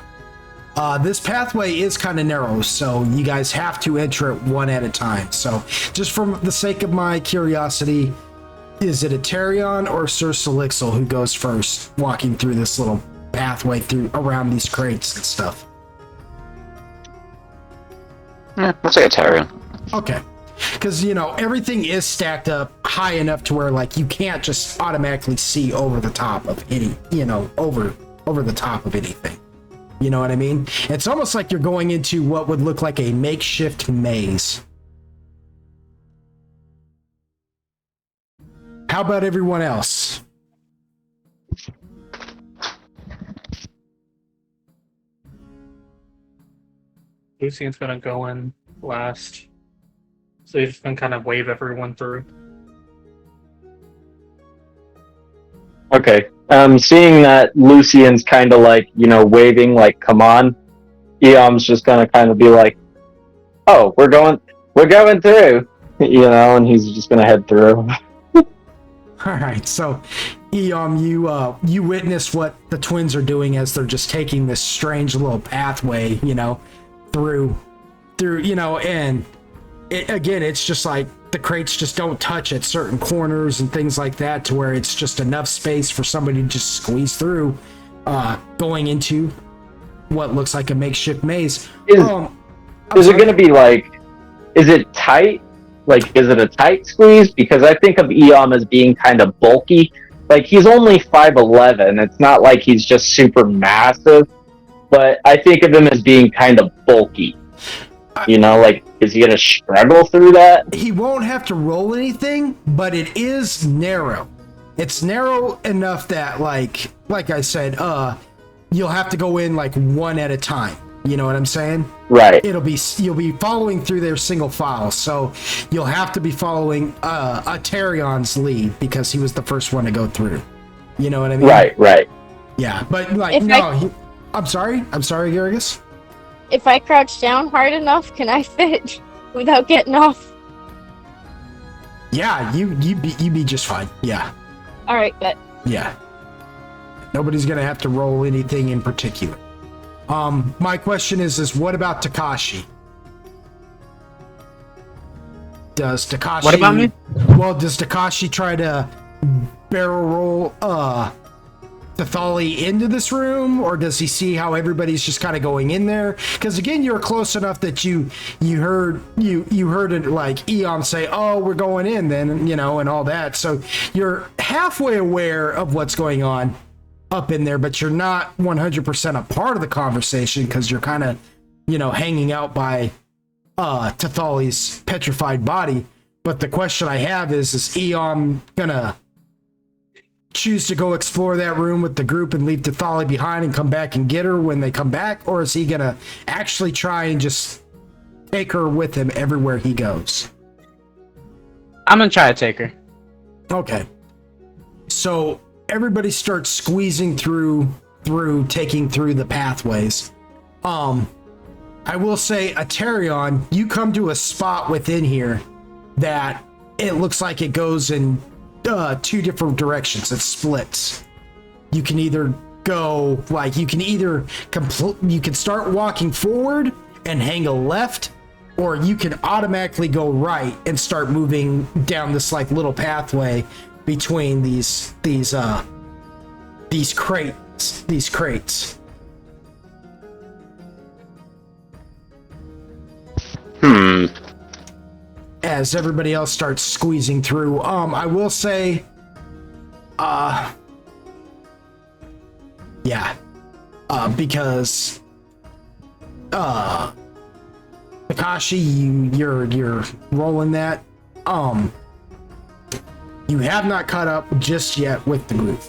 Speaker 3: this pathway is kind of narrow, so you guys have to enter it one at a time. So just for the sake of my curiosity, is it Aterion or Sir Solixel who goes first, walking through this little pathway through around these crates and stuff?
Speaker 2: Yeah, let's say Aterion.
Speaker 3: Okay. Because, you know, everything is stacked up high enough to where, like, you can't just automatically see over the top of any, you know, over the top of anything. You know what I mean? It's almost like you're going into what would look like a makeshift maze. How about everyone else?
Speaker 6: Lucian's gonna go in last. So he's just gonna kind of wave everyone through.
Speaker 5: Okay. Seeing that Lucian's kind of like, you know, waving like, come on, Eom's just gonna kind of be like, oh, we're going through, you know, and he's just gonna head through.
Speaker 3: All right, so Eom, you witness what the twins are doing as they're just taking this strange little pathway, you know, through, you know, and it's just like the crates just don't touch at certain corners and things like that, to where it's just enough space for somebody to just squeeze through, going into what looks like a makeshift maze.
Speaker 5: Is it going to be like, is it tight? Like, is it a tight squeeze? Because I think of Eom as being kind of bulky. Like, he's only 5'11". It's not like he's just super massive, but I think of him as being kind of bulky. You know, like, is he gonna struggle through that?
Speaker 3: He won't have to roll anything, but it is narrow. It's narrow enough that, like I said, you'll have to go in like one at a time. You know what I'm saying?
Speaker 5: Right.
Speaker 3: You'll be following through their single file, so you'll have to be following Aterion's lead because he was the first one to go through. You know what I mean?
Speaker 5: Right.
Speaker 3: Yeah, but like, I'm sorry, Garrigus.
Speaker 1: If I crouch down hard enough, can I fit without getting off?
Speaker 3: Yeah, you'd be just fine. Yeah.
Speaker 1: All right, bet.
Speaker 3: Yeah. Nobody's gonna have to roll anything in particular. My question is what about Takashi? Does Takashi?
Speaker 4: What about me?
Speaker 3: Well, does Takashi try to barrel roll Tathali into this room, or does he see how everybody's just kind of going in there? Because again, you're close enough that you heard it like Eom say, "Oh, we're going in," then and all that. So you're halfway aware of what's going on up in there, but you're not 100% a part of the conversation because you're kind of hanging out by Tathali's petrified body. But the question I have is Eom gonna choose to go explore that room with the group and leave Tathali behind and come back and get her when they come back, or is he gonna actually try and just take her with him everywhere he goes?
Speaker 4: I'm gonna try to take her.
Speaker 3: Okay. So everybody starts squeezing through taking through the pathways. I will say, Aterion, you come to a spot within here that it looks like it goes in two different directions. It splits. You can either go you can start walking forward and hang a left, or you can automatically go right and start moving down this little pathway between these crates. As everybody else starts squeezing through, I will say, because Takashi, you're rolling that. You have not caught up just yet with the group.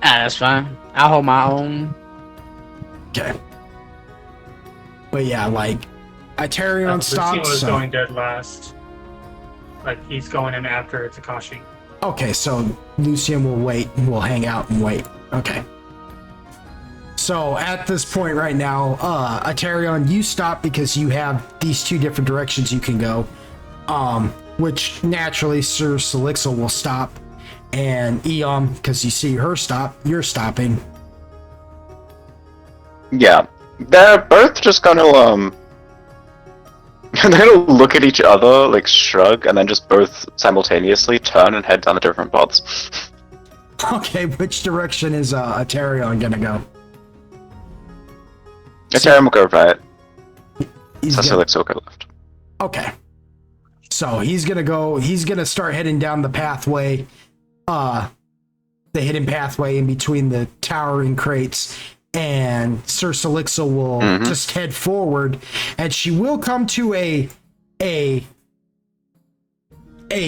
Speaker 4: That's fine. I'll hold my own.
Speaker 3: Okay. But yeah, Aterion stops.
Speaker 6: Lucian was going dead last. He's going in after Takashi.
Speaker 3: Okay, so Lucian will wait and we'll hang out and wait. Okay. So at this point right now, Aterion, you stop because you have these two different directions you can go. Which naturally Sir Selixel will stop. And Eom, because you see her stop, you're stopping.
Speaker 2: Yeah. They're both just gonna they're gonna look at each other, shrug, and then just both simultaneously turn and head down the different paths.
Speaker 3: Okay, which direction is Aterion gonna go?
Speaker 2: Aterion will go right.
Speaker 3: He's
Speaker 2: Selixel will go left.
Speaker 3: Okay. So he's gonna start heading down the pathway, the hidden pathway in between the towering crates, and Sir Selixel will just head forward, and she will come to a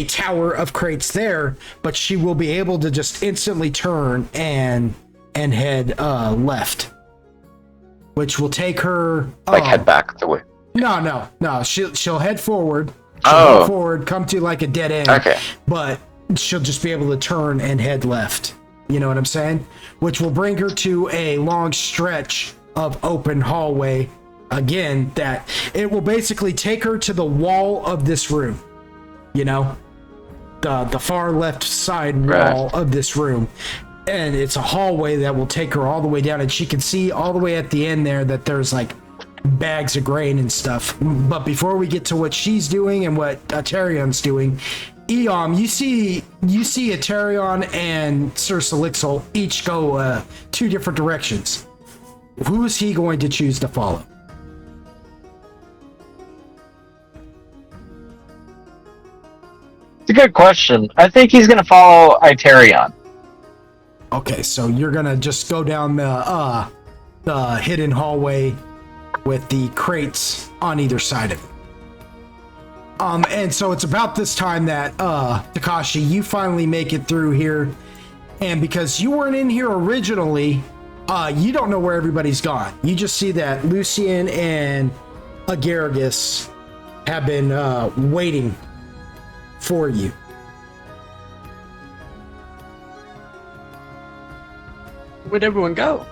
Speaker 3: tower of crates there, but she will be able to just instantly turn and head left, which will take her
Speaker 2: head back the way.
Speaker 3: No. She'll head forward.
Speaker 2: Head
Speaker 3: forward, come to a dead end.
Speaker 2: Okay.
Speaker 3: But she'll just be able to turn and head left. You know what I'm saying? Which will bring her to a long stretch of open hallway. Again, that it will basically take her to the wall of this room. The far left side wall of this room. And it's a hallway that will take her all the way down. And she can see all the way at the end there that there's bags of grain and stuff. But before we get to what she's doing and what Aterion's doing, Eom, you see Aterion and Sir Selixel each go two different directions. Who is he going to choose to follow?
Speaker 5: It's a good question. I think he's going to follow Aterion.
Speaker 3: Okay, so you're gonna just go down the hidden hallway with the crates on either side of it. And so it's about this time that Takashi, you finally make it through here, and because you weren't in here originally, you don't know where everybody's gone. You just see that Lucian and Agaragus have been waiting for you.
Speaker 4: Where'd everyone go?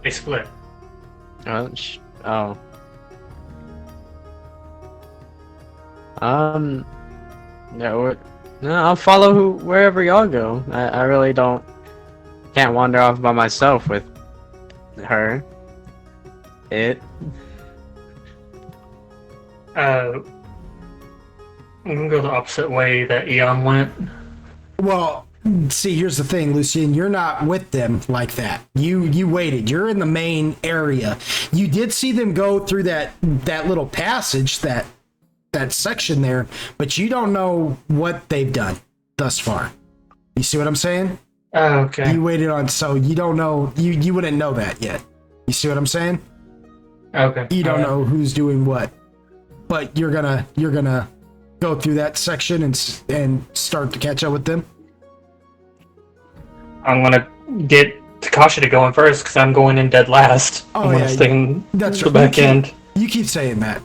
Speaker 6: They split.
Speaker 4: Oh. No, I'll follow wherever y'all go. I really can't wander off by myself with her.
Speaker 6: I'm gonna go the opposite way that Eon went.
Speaker 3: Well, see, here's the thing, Lucien. You're not with them like that. You waited. You're in the main area. You did see them go through that little passage, that section there, but you don't know what they've done thus far. You see what I'm saying?
Speaker 6: Oh, okay.
Speaker 3: You waited on, so you don't know. You wouldn't know that yet. You see what I'm saying?
Speaker 6: Okay.
Speaker 3: You don't know who's doing what, but you're gonna go through that section and start to catch up with them.
Speaker 6: I'm gonna get Takashi to go in first because I'm going in dead last.
Speaker 3: Oh,
Speaker 6: I'm gonna
Speaker 3: yeah,
Speaker 6: stay in
Speaker 3: that's
Speaker 6: the
Speaker 3: right.
Speaker 6: back end.
Speaker 3: You keep saying that.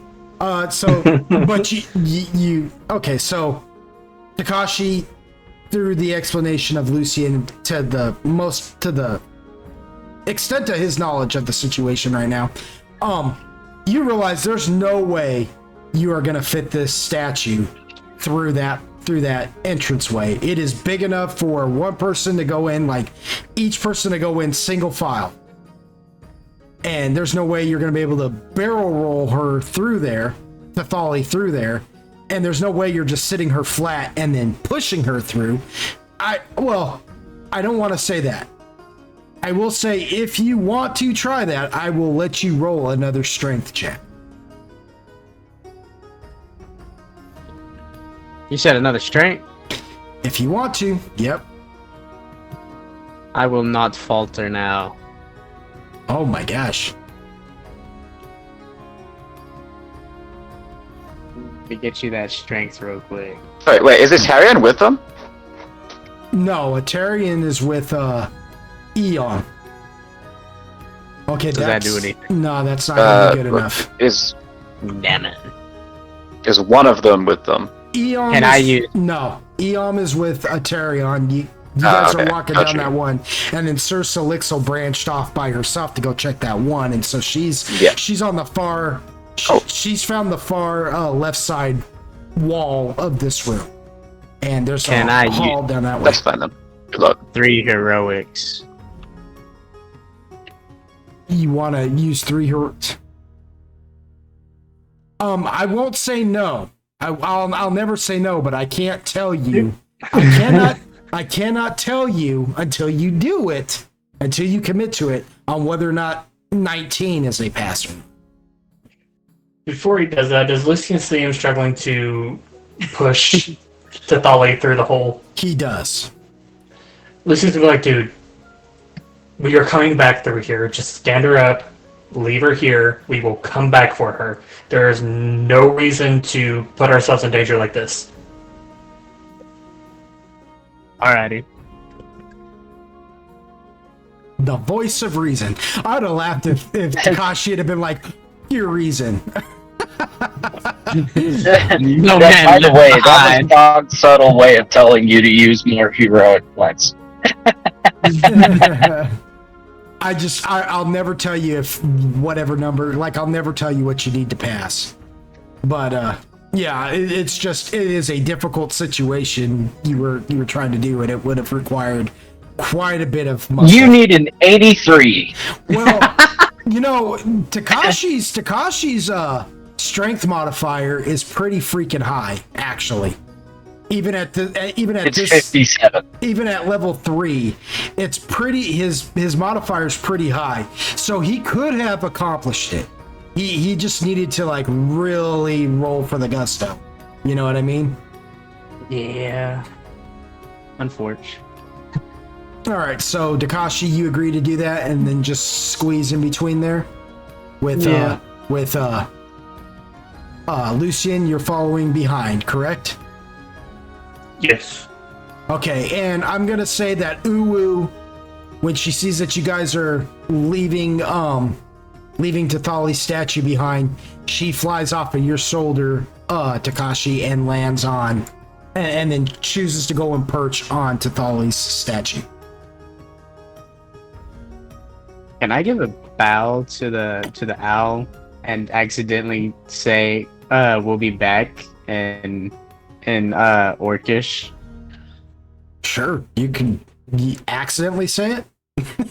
Speaker 3: So, but you okay? So, Takashi, through the explanation of Lucien to the extent of his knowledge of the situation right now, you realize there's no way you are gonna fit this statue through that entranceway. It is big enough for one person to go in, like each person to go in single file. And there's no way you're going to be able to barrel roll her through there, Thali through there. And there's no way you're just sitting her flat and then pushing her through. I don't want to say that. I will say if you want to try that, I will let you roll another strength check.
Speaker 4: You said another strength?
Speaker 3: If you want to, yep.
Speaker 4: I will not falter now.
Speaker 3: Oh my gosh.
Speaker 4: Let me get you that strength real quick.
Speaker 2: Wait, is this Tarion with them?
Speaker 3: No, Atarian is with Eon. Okay,
Speaker 4: Does that do anything?
Speaker 3: No, that's not gonna be good enough.
Speaker 4: Damn it.
Speaker 2: Is one of them with them?
Speaker 3: Eon No, Eon is with Atarion. You guys are walking down that one, and then Sir Salixel branched off by herself to go check that one, and so she's on the far. She's found the far left side wall of this room, and there's a hall down that way.
Speaker 2: That's fine then. Good luck.
Speaker 4: 3 heroics.
Speaker 3: You want to use 3 heroics? I won't say no. I'll never say no, but I can't tell you. I cannot tell you until you do it, until you commit to it, on whether or not 19 is a pass.
Speaker 6: Before he does that, does Lucien see him struggling to push Thali through the hole?
Speaker 3: He does.
Speaker 6: Lucien's gonna be like, dude, we are coming back through here. Just stand her up, leave her here. We will come back for her. There is no reason to put ourselves in danger like this.
Speaker 4: Alrighty.
Speaker 3: The voice of reason. I would have laughed if Takashi had been like, your reason.
Speaker 4: No man,
Speaker 5: by the way, that
Speaker 4: behind.
Speaker 5: was Pogg's subtle way of telling you to use more heroic points.
Speaker 3: I'll never tell you if whatever number, like I'll never tell you what you need to pass. But yeah, it is a difficult situation you were trying to do, and it would have required quite a bit of muscle.
Speaker 5: You need an 83.
Speaker 3: Well, Takashi's strength modifier is pretty freaking high, actually. Even at
Speaker 5: It's 57.
Speaker 3: Even at level 3, it's pretty. His modifier is pretty high, so he could have accomplished it. He just needed to like really roll for the gusto. You know what I mean?
Speaker 4: Yeah. Unfortunate.
Speaker 3: All right, so Takashi, you agree to do that, and then just squeeze in between there with Lucien. You're following behind, correct?
Speaker 6: Yes.
Speaker 3: Okay, and I'm gonna say that Uwu, when she sees that you guys are leaving Thali's statue behind, she flies off of your shoulder, Takashi, and lands on, and then chooses to go and perch on Thali's statue.
Speaker 4: Can I give a bow to the owl and accidentally say, we'll be back in Orcish?
Speaker 3: Sure, you can accidentally say it.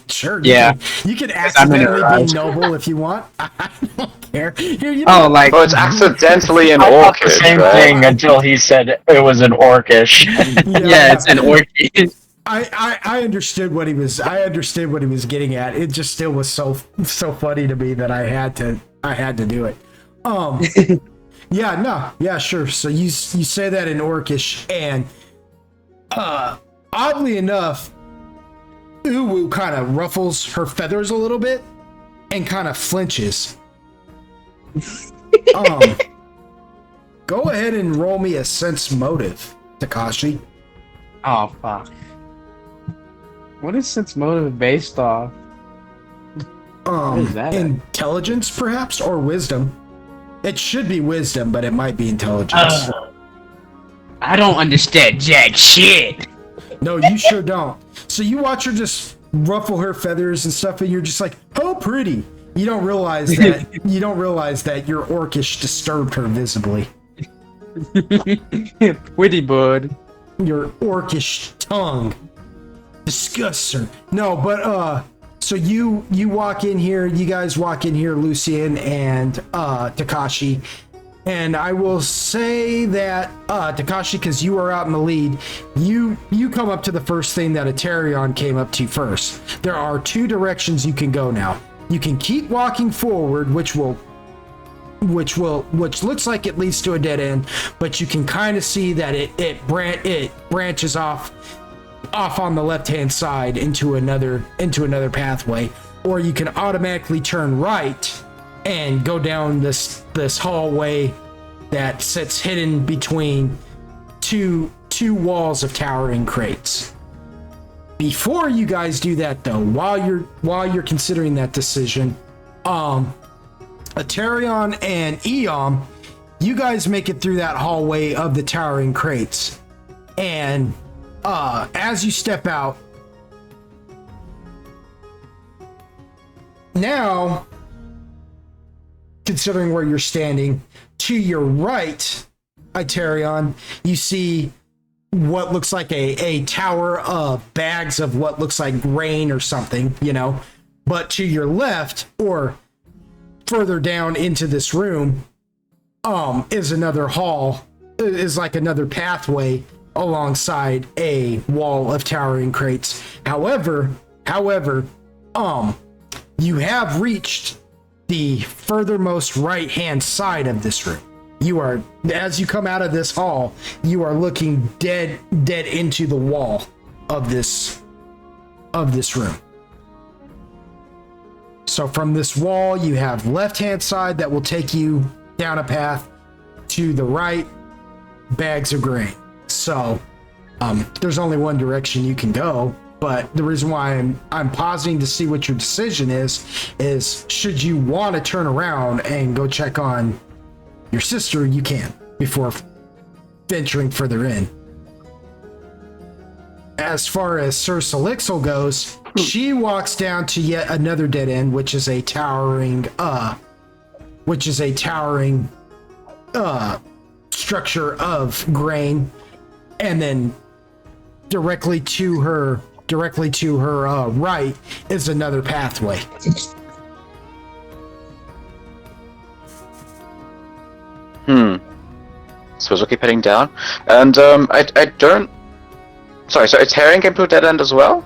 Speaker 3: Sure.
Speaker 4: Yeah.
Speaker 3: You can
Speaker 4: I'm in a
Speaker 3: accidentally be
Speaker 4: rush.
Speaker 3: noble if you want. I don't care. Here, you
Speaker 4: Oh,
Speaker 3: know,
Speaker 4: like
Speaker 2: Well, it's accidentally an
Speaker 5: I thought the
Speaker 2: orchid,
Speaker 5: same
Speaker 2: right?
Speaker 5: thing until he said it was an orcish.
Speaker 4: yeah, it's an orchid.
Speaker 3: I understood what he was. I understood what he was getting at. It just still was so funny to me that I had to do it. Yeah, no, yeah, sure. So you say that in Orcish, and oddly enough, Uwu kind of ruffles her feathers a little bit and kind of flinches. Go ahead and roll me a sense motive, Takashi.
Speaker 4: Oh fuck. What is sense motive based off? is that?
Speaker 3: Intelligence, perhaps, or wisdom. It should be wisdom, but it might be intelligence.
Speaker 4: I don't understand jack shit.
Speaker 3: No, you sure don't. So you watch her just ruffle her feathers and stuff, and you're just like, "Oh, pretty." You don't realize that your orcish disturbed her visibly.
Speaker 4: Pretty bud.
Speaker 3: Your orcish tongue disgusts her. No, but so you walk in here. You guys walk in here, Lucian and Takashi. And I will say that Takashi, because you are out in the lead, you come up to the first thing that Aterion came up to first. There are two directions you can go now. You can keep walking forward, which looks like it leads to a dead end, but you can kind of see that it branches off on the left hand side into another pathway, or you can automatically turn right and go down this hallway that sits hidden between two walls of towering crates. Before you guys do that, though, while you're considering that decision, Aterion and Eom, you guys make it through that hallway of the towering crates, and as you step out, now, considering where you're standing, to your right, Aterion, you see what looks like a tower of bags of what looks like grain or something, but to your left, or further down into this room, is another hall, is like another pathway alongside a wall of towering crates. However, you have reached the furthermost right-hand side of this room. You are, as you come out of this hall, you are looking dead into the wall of this room. So from this wall, you have left-hand side that will take you down a path. To the right, bags of grain. So there's only one direction you can go. But the reason why I'm pausing to see what your decision is should you want to turn around and go check on your sister, you can before venturing further in. As far as Sir Solixel goes, she walks down to yet another dead end, which is a towering structure of grain, and then directly to her right is another pathway.
Speaker 2: Suppose we'll keep heading down. And I don't. Sorry, so Aterion came to a dead end as well?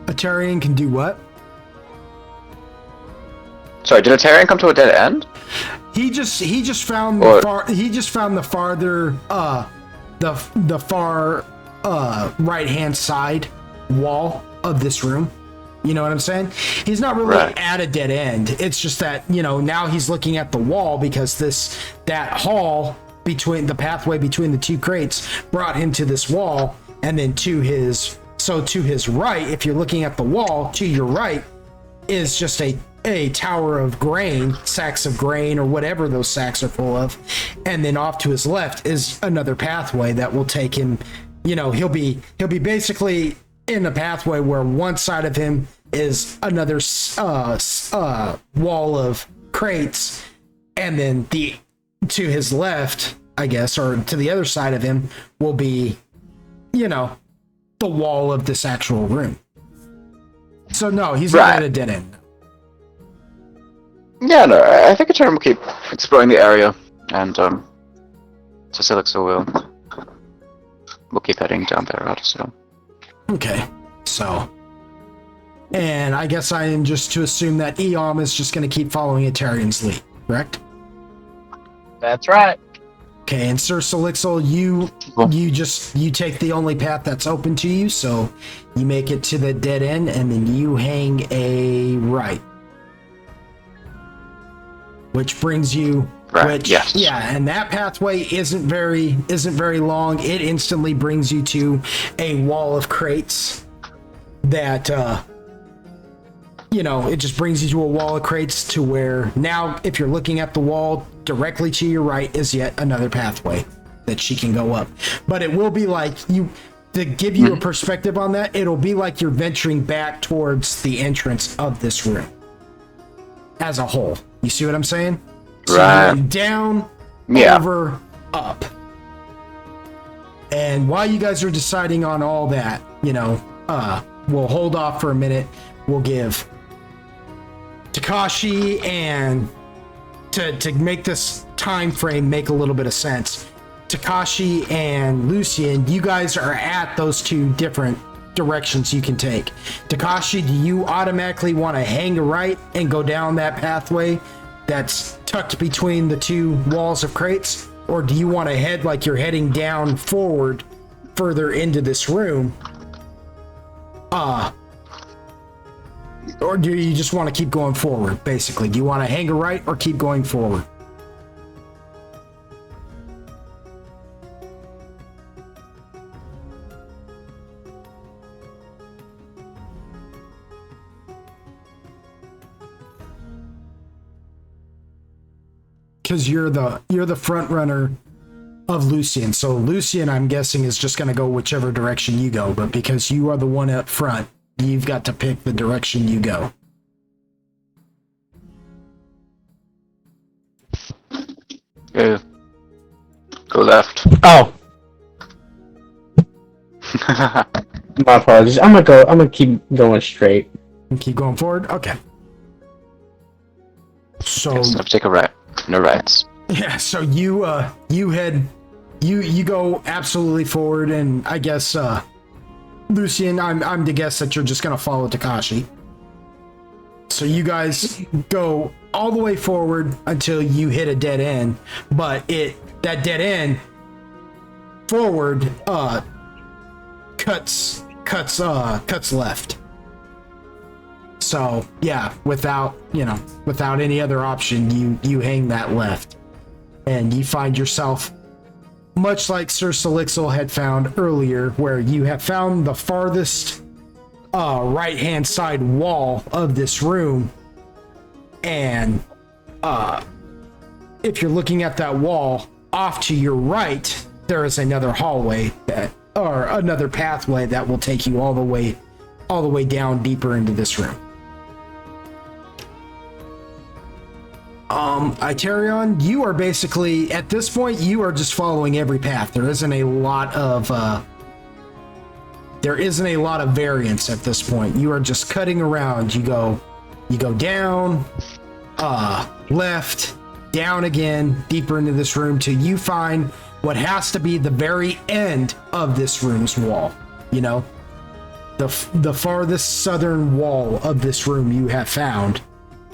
Speaker 3: Aterion can do what?
Speaker 2: Sorry, did Aterion come to a dead end?
Speaker 3: He just found the far right hand side wall of this room. You know what I'm saying? He's not really at a dead end. It's just that, now he's looking at the wall because that hall between the pathway between the two crates brought him to this wall, and then to his right, if you're looking at the wall, to your right is just a tower of grain, sacks of grain, or whatever those sacks are full of. And then off to his left is another pathway that will take him, he'll be basically in a pathway where one side of him is another wall of crates, and then to his left, I guess, or to the other side of him will be, the wall of this actual room. So no, he's not at a dead end.
Speaker 2: Yeah, no, I think Eternum will keep exploring the area, and so Silixa will keep heading down there also.
Speaker 3: Okay, so, and I guess I am just to assume that Eom is just going to keep following Eterian's lead, correct?
Speaker 8: That's right.
Speaker 3: Okay, and Sir Solixel, you take the only path that's open to you, so you make it to the dead end, and then you hang a right, which brings you.
Speaker 2: Right. Yes.
Speaker 3: Yeah, and that pathway isn't very long. It instantly brings you to a wall of crates that it just brings you to a wall of crates to where now if you're looking at the wall directly to your right is yet another pathway that she can go up. But it will be like to give you a perspective on that, it'll be like you're venturing back towards the entrance of this room as a whole. You see what I'm saying? So
Speaker 2: right.
Speaker 3: Down, over, up. And while you guys are deciding on all that, we'll hold off for a minute. We'll give Takashi and to make this time frame make a little bit of sense. Takashi and Lucian, you guys are at those two different directions you can take. Takashi, do you automatically want to hang a right and go down that pathway that's tucked between the two walls of crates, or do you want to head like you're heading down forward further into this room? Or do you just want to keep going forward, basically? Do you want to hang a right or keep going forward? Because you're the front runner of Lucian. So Lucian, I'm guessing, is just going to go whichever direction you go. But because you are the one up front, you've got to pick the direction you go.
Speaker 2: Go left.
Speaker 8: Oh, my apologies. I'm gonna keep going straight.
Speaker 3: And keep going forward? Okay. So
Speaker 2: Yes, take a right. No rights.
Speaker 3: yeah, so you go absolutely forward, and I guess Lucian, I'm to guess that you're just gonna follow Takashi. So you guys go all the way forward until you hit a dead end, but that dead end forward cuts left. So yeah, without any other option, you hang that left, and you find yourself much like Sir Solixel had found earlier, where you have found the farthest right-hand side wall of this room, and if you're looking at that wall, off to your right, there is another hallway or another pathway that will take you all the way down deeper into this room. Iterion, you are basically, at this point, you are just following every path. There isn't a lot of variance at this point. You are just cutting around. You go down, left, down again, deeper into this room till you find what has to be the very end of this room's wall. The farthest southern wall of this room you have found.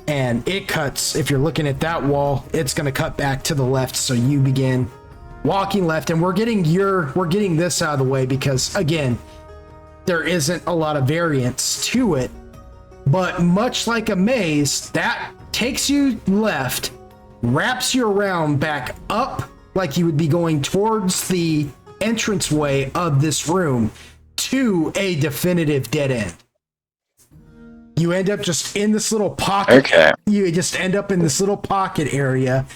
Speaker 3: And it cuts, if you're looking at that wall, it's going to cut back to the left. So you begin walking left, and we're getting this out of the way because, again, there isn't a lot of variance to it. But much like a maze, that takes you left, wraps you around back up like you would be going towards the entranceway of this room to a definitive dead end. You end up just in this little pocket.
Speaker 2: Okay.
Speaker 3: You just end up in this little pocket area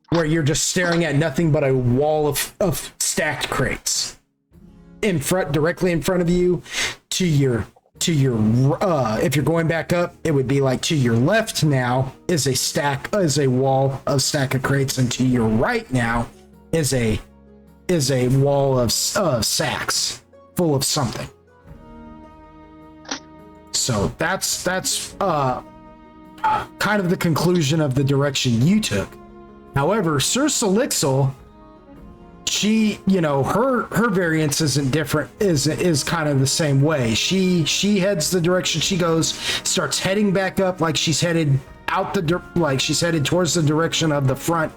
Speaker 3: where you're just staring at nothing but a wall of stacked crates. Directly in front of you, to your if you're going back up, it would be like to your left now is a wall of stack of crates, and to your right now is a wall of sacks full of something. So that's kind of the conclusion of the direction you took. However, Sir Solixel, she, you know, her variance isn't different, is kind of the same way. She heads the direction she goes, starts heading back up like she's headed towards the direction of the front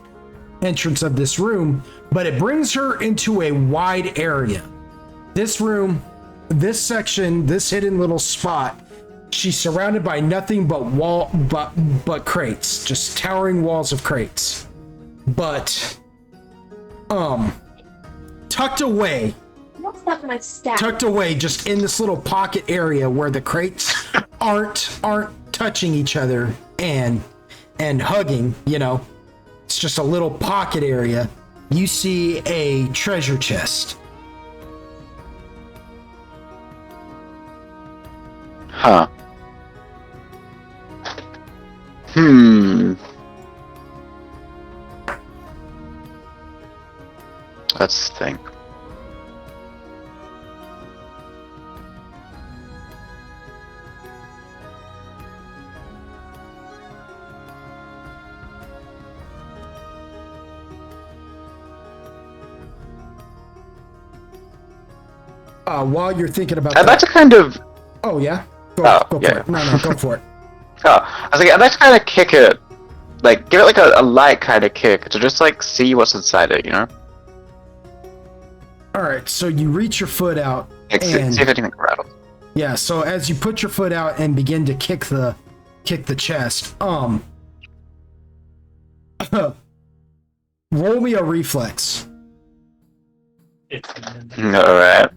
Speaker 3: entrance of this room, but it brings her into a wide area. This room, this section, this hidden little spot, she's surrounded by nothing but crates, just towering walls of crates. But tucked away just in this little pocket area where the crates aren't touching each other and hugging, you know, it's just a little pocket area. You see a treasure chest.
Speaker 2: Huh. Let's think.
Speaker 3: While you're thinking about
Speaker 2: I'd
Speaker 3: that,
Speaker 2: like to kind of.
Speaker 3: oh yeah, go for
Speaker 2: yeah.
Speaker 3: it. No, go for it.
Speaker 2: Oh, I was like, I'd like to kind of kick it, like give it like a light kind of kick to just like see what's inside it, you know?
Speaker 3: All right, so you reach your foot out
Speaker 2: Like, see
Speaker 3: and
Speaker 2: if anything rattles.
Speaker 3: yeah, so as you put your foot out and begin to kick the chest, roll me a reflex.
Speaker 2: Alright.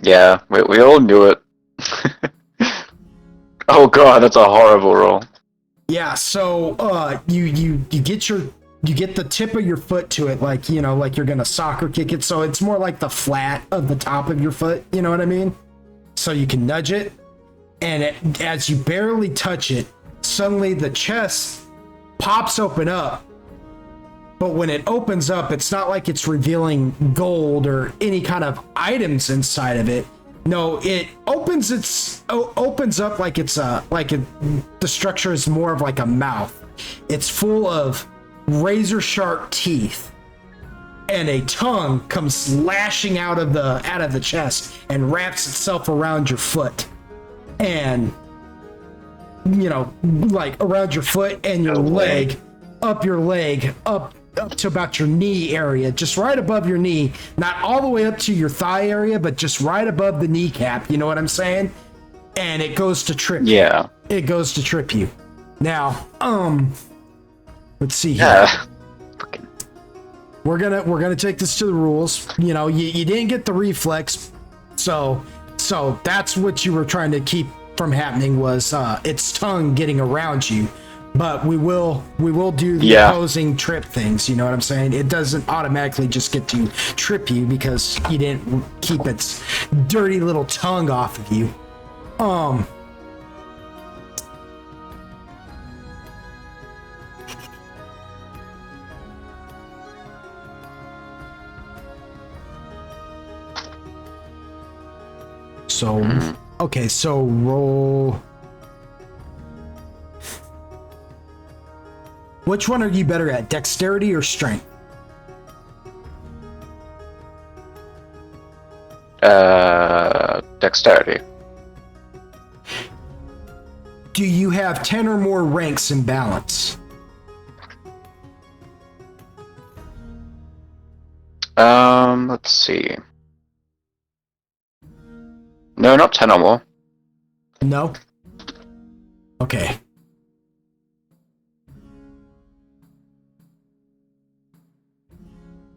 Speaker 2: Yeah, we all knew it. Oh god, that's a horrible roll.
Speaker 3: Yeah, so you get the tip of your foot to it, like, you know, like you're gonna soccer kick it, so it's more like the flat of the top of your foot, you know what I mean? So you can nudge it, and as you barely touch it, suddenly the chest pops open up. But when it opens up, it's not like it's revealing gold or any kind of items inside of it. No, it opens up like the structure is more of like a mouth. It's full of razor sharp teeth, and a tongue comes lashing out of the chest and wraps itself around your foot, and you know, like around your foot and your leg, up to about your knee area, just right above your knee, not all the way up to your thigh area, but just right above the kneecap, you know what I'm saying? And it goes to trip you.
Speaker 2: Yeah.
Speaker 3: It goes to trip you. Now, let's see here.
Speaker 2: Yeah.
Speaker 3: We're gonna take this to the rules. You know, you didn't get the reflex, so that's what you were trying to keep from happening was its tongue getting around you. But we will do the opposing trip things, you know what I'm saying? It doesn't automatically just get to trip you because you didn't keep its dirty little tongue off of you. So, okay, so roll. Which one are you better at, dexterity or strength?
Speaker 2: Dexterity.
Speaker 3: Do you have 10 or more ranks in balance?
Speaker 2: Let's see. No, not 10 or more.
Speaker 3: No? Okay.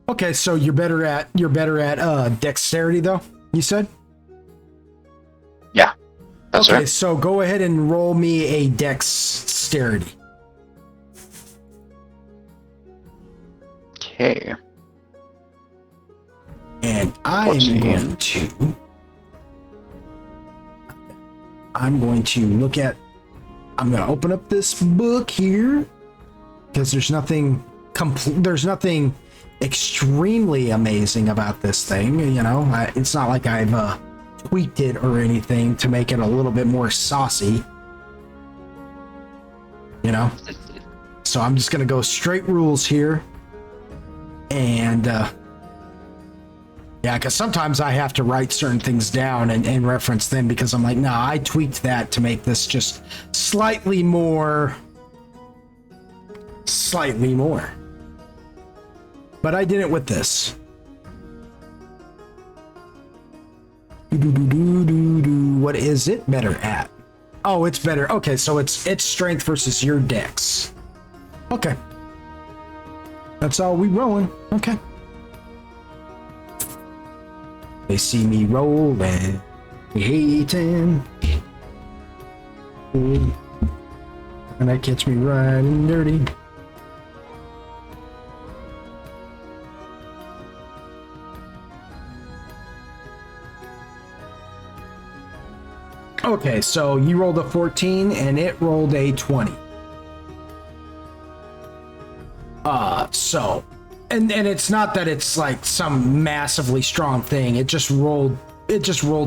Speaker 3: Okay, so you're better at dexterity though, you said?
Speaker 2: Yeah. That's
Speaker 3: okay,
Speaker 2: right.
Speaker 3: so go ahead and roll me a dexterity.
Speaker 2: Okay.
Speaker 3: And I'm going to open up this book here because there's nothing extremely amazing about this thing, you know. It's not like I've tweaked it or anything to make it a little bit more saucy. You know? So I'm just gonna go straight rules here. And, yeah, because sometimes I have to write certain things down and reference them because I'm like, nah, I tweaked that to make this just slightly more. But I did it with this. What is it better at? Oh, it's better. Okay, so it's strength versus your dex. Okay. That's all we rolling. Okay. They see me rolling, hating. And that gets me right and dirty. Okay, so you rolled a 14 and it rolled a 20. So and it's not that it's like some massively strong thing. It just rolled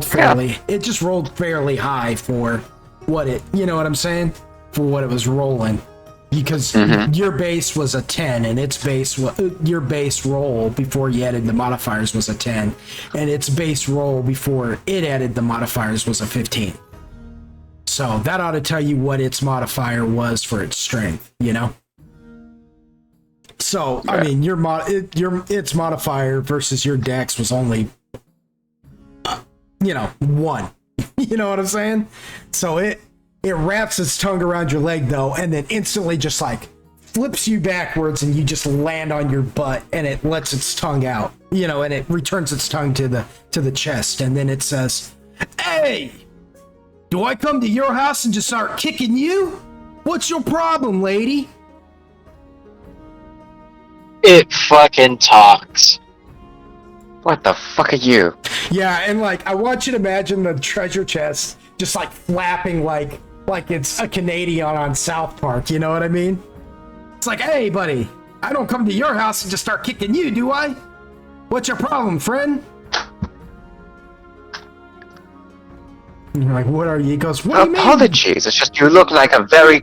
Speaker 3: fairly high for what it, you know what I'm saying? For what it was rolling. Because your base was a 10 and your base roll before you added the modifiers was a 10 and its base roll before it added the modifiers was a 15. So that ought to tell you what its modifier was for its strength, you know? So, I mean, its modifier versus your dex was only, 1. You know what I'm saying? So it wraps its tongue around your leg, though, and then instantly just, like, flips you backwards, and you just land on your butt, and it lets its tongue out, and it returns its tongue to the chest, and then it says, "Hey! Do I come to your house and just start kicking you? What's your problem, lady?"
Speaker 5: It fucking talks.
Speaker 2: What the fuck are you?
Speaker 3: Yeah, and like I want you to imagine the treasure chest just like flapping like it's a Canadian on South Park, you know what I mean? It's like, "Hey buddy, I don't come to your house and just start kicking you, do I? What's your problem, friend?" And you're like, "What are you?" He goes, "What do you mean?"
Speaker 2: Apologies, it's just you look like a very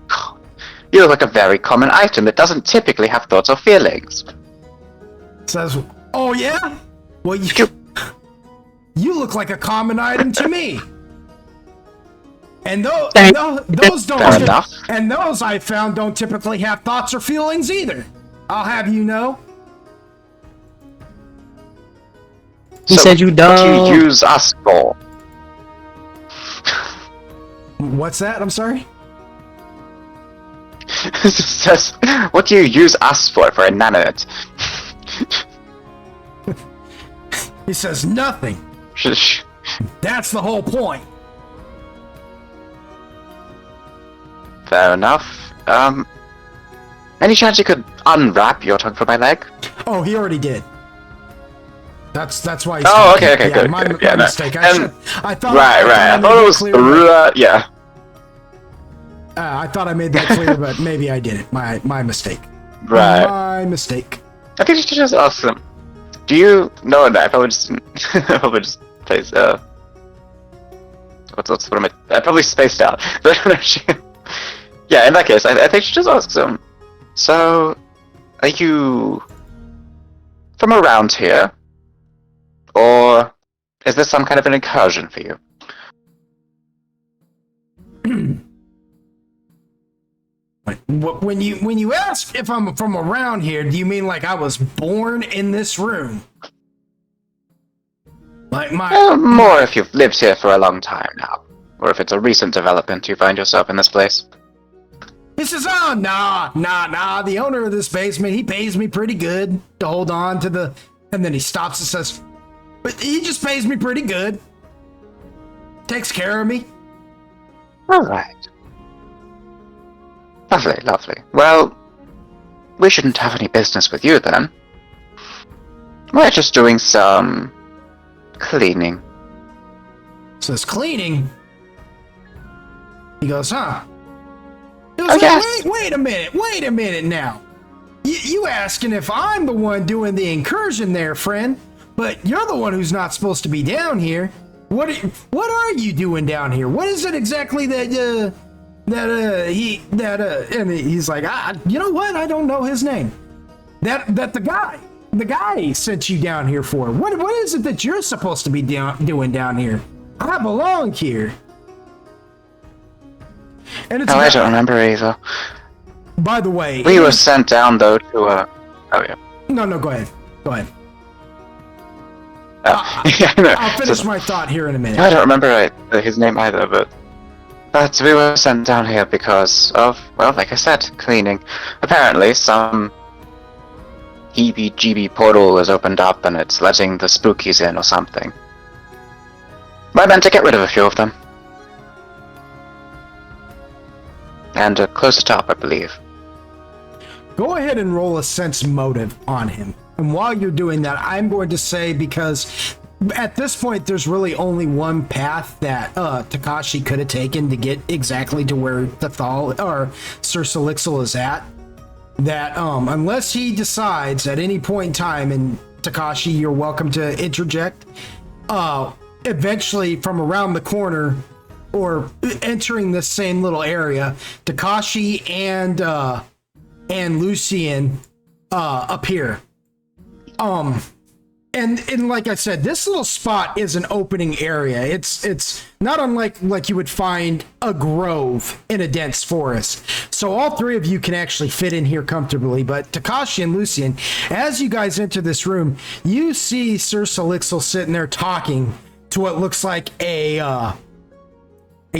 Speaker 2: common item that doesn't typically have thoughts or feelings.
Speaker 3: Says, "Oh yeah? Well, you look like a common item to me." And those
Speaker 2: Fair enough.
Speaker 3: and those I found don't typically have thoughts or feelings either. I'll have you know.
Speaker 8: He said you
Speaker 2: What
Speaker 8: don't.
Speaker 2: do you use us for?
Speaker 3: What's that? I'm sorry?
Speaker 2: It says, what do you use us for inanimate?
Speaker 3: He says nothing. That's the whole point.
Speaker 2: Fair enough. Any chance you could unwrap your tongue from my leg?
Speaker 3: Oh, he already did. That's why he's
Speaker 2: Oh,
Speaker 3: talking.
Speaker 2: okay,
Speaker 3: Yeah,
Speaker 2: good.
Speaker 3: my
Speaker 2: Yeah, no.
Speaker 3: mistake. I thought
Speaker 2: Right. I thought it was, yeah.
Speaker 3: I thought I made that clear, but maybe I didn't. My mistake.
Speaker 2: Right.
Speaker 3: My mistake.
Speaker 2: I think you should just ask them. Do you know that? I probably just place, what am I probably spaced out. But yeah, in that case, I think you should just ask them. So, are you from around here? Or is this some kind of an incursion for you?
Speaker 3: When you ask if I'm from around here, do you mean like I was born in this room? Like
Speaker 2: More if you've lived here for a long time now. Or if it's a recent development you find yourself in this place.
Speaker 3: He says, "Oh, nah. The owner of this basement, he pays me pretty good to hold on to the..." And then he stops and says, "But he just pays me pretty good. Takes care of me."
Speaker 2: Alright. Lovely. Well, we shouldn't have any business with you then. We're just doing some cleaning.
Speaker 3: Says, "Cleaning?" He goes, "Huh?" He goes,
Speaker 2: Oh, yes.
Speaker 3: Wait a minute now. You asking if I'm the one doing the incursion there, friend, but you're the one who's not supposed to be down here. What are you doing down here? What is it exactly that and he's like, you know what? I don't know his name. That the guy sent you down here for. What is it that you're supposed to be doing down here? I belong here. And it's
Speaker 2: I don't remember either.
Speaker 3: By the way,
Speaker 2: We were sent down though to oh yeah.
Speaker 3: No, go ahead.
Speaker 2: Oh. Yeah, I know.
Speaker 3: I'll finish my thought here in a minute.
Speaker 2: I don't remember his name either, but we were sent down here because of, well, like I said, cleaning. Apparently, some heebie-jeebie portal has opened up and it's letting the spookies in or something. I meant to get rid of a few of them. And close it up, I believe.
Speaker 3: Go ahead and roll a sense motive on him. And while you're doing that, I'm going to say, because at this point, there's really only one path that Takashi could have taken to get exactly to where Thal or Sir Salixel is at. That unless he decides at any point in time, and Takashi, you're welcome to interject, eventually from around the corner or entering this same little area, Takashi and Lucien appear. And like I said, this little spot is an opening area. It's not unlike you would find a grove in a dense forest. So all three of you can actually fit in here comfortably. But Takashi and Lucien, as you guys enter this room, you see Sir Salixel sitting there talking to what looks like a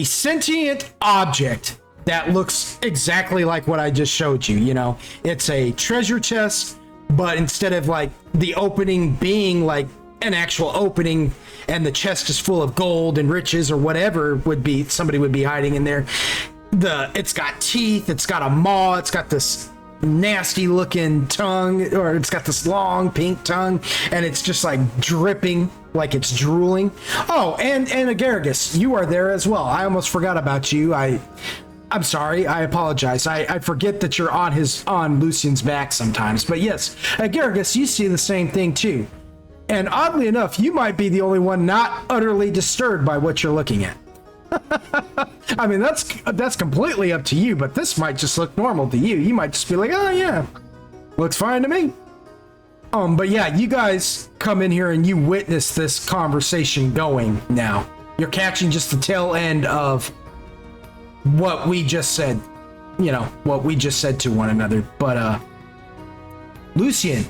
Speaker 3: sentient object that looks exactly like what I just showed you. You know, it's a treasure chest, but instead of like the opening being like an actual opening and the chest is full of gold and riches or whatever would be somebody would be hiding in there, it's got teeth, it's got a maw, it's got this nasty looking tongue, or it's got this long pink tongue, and it's just like dripping like it's drooling. Oh, and Agaragis, you are there as well. I almost forgot about you. I'm sorry, I apologize. I forget that you're on Lucien's back sometimes. But yes, Agaragis, you see the same thing too. And oddly enough, you might be the only one not utterly disturbed by what you're looking at. I mean, that's completely up to you, but this might just look normal to you. You might just be like, oh yeah, looks fine to me. But yeah, you guys come in here and you witness this conversation going now. You're catching just the tail end of what we just said, what we just said to one another. But Lucien,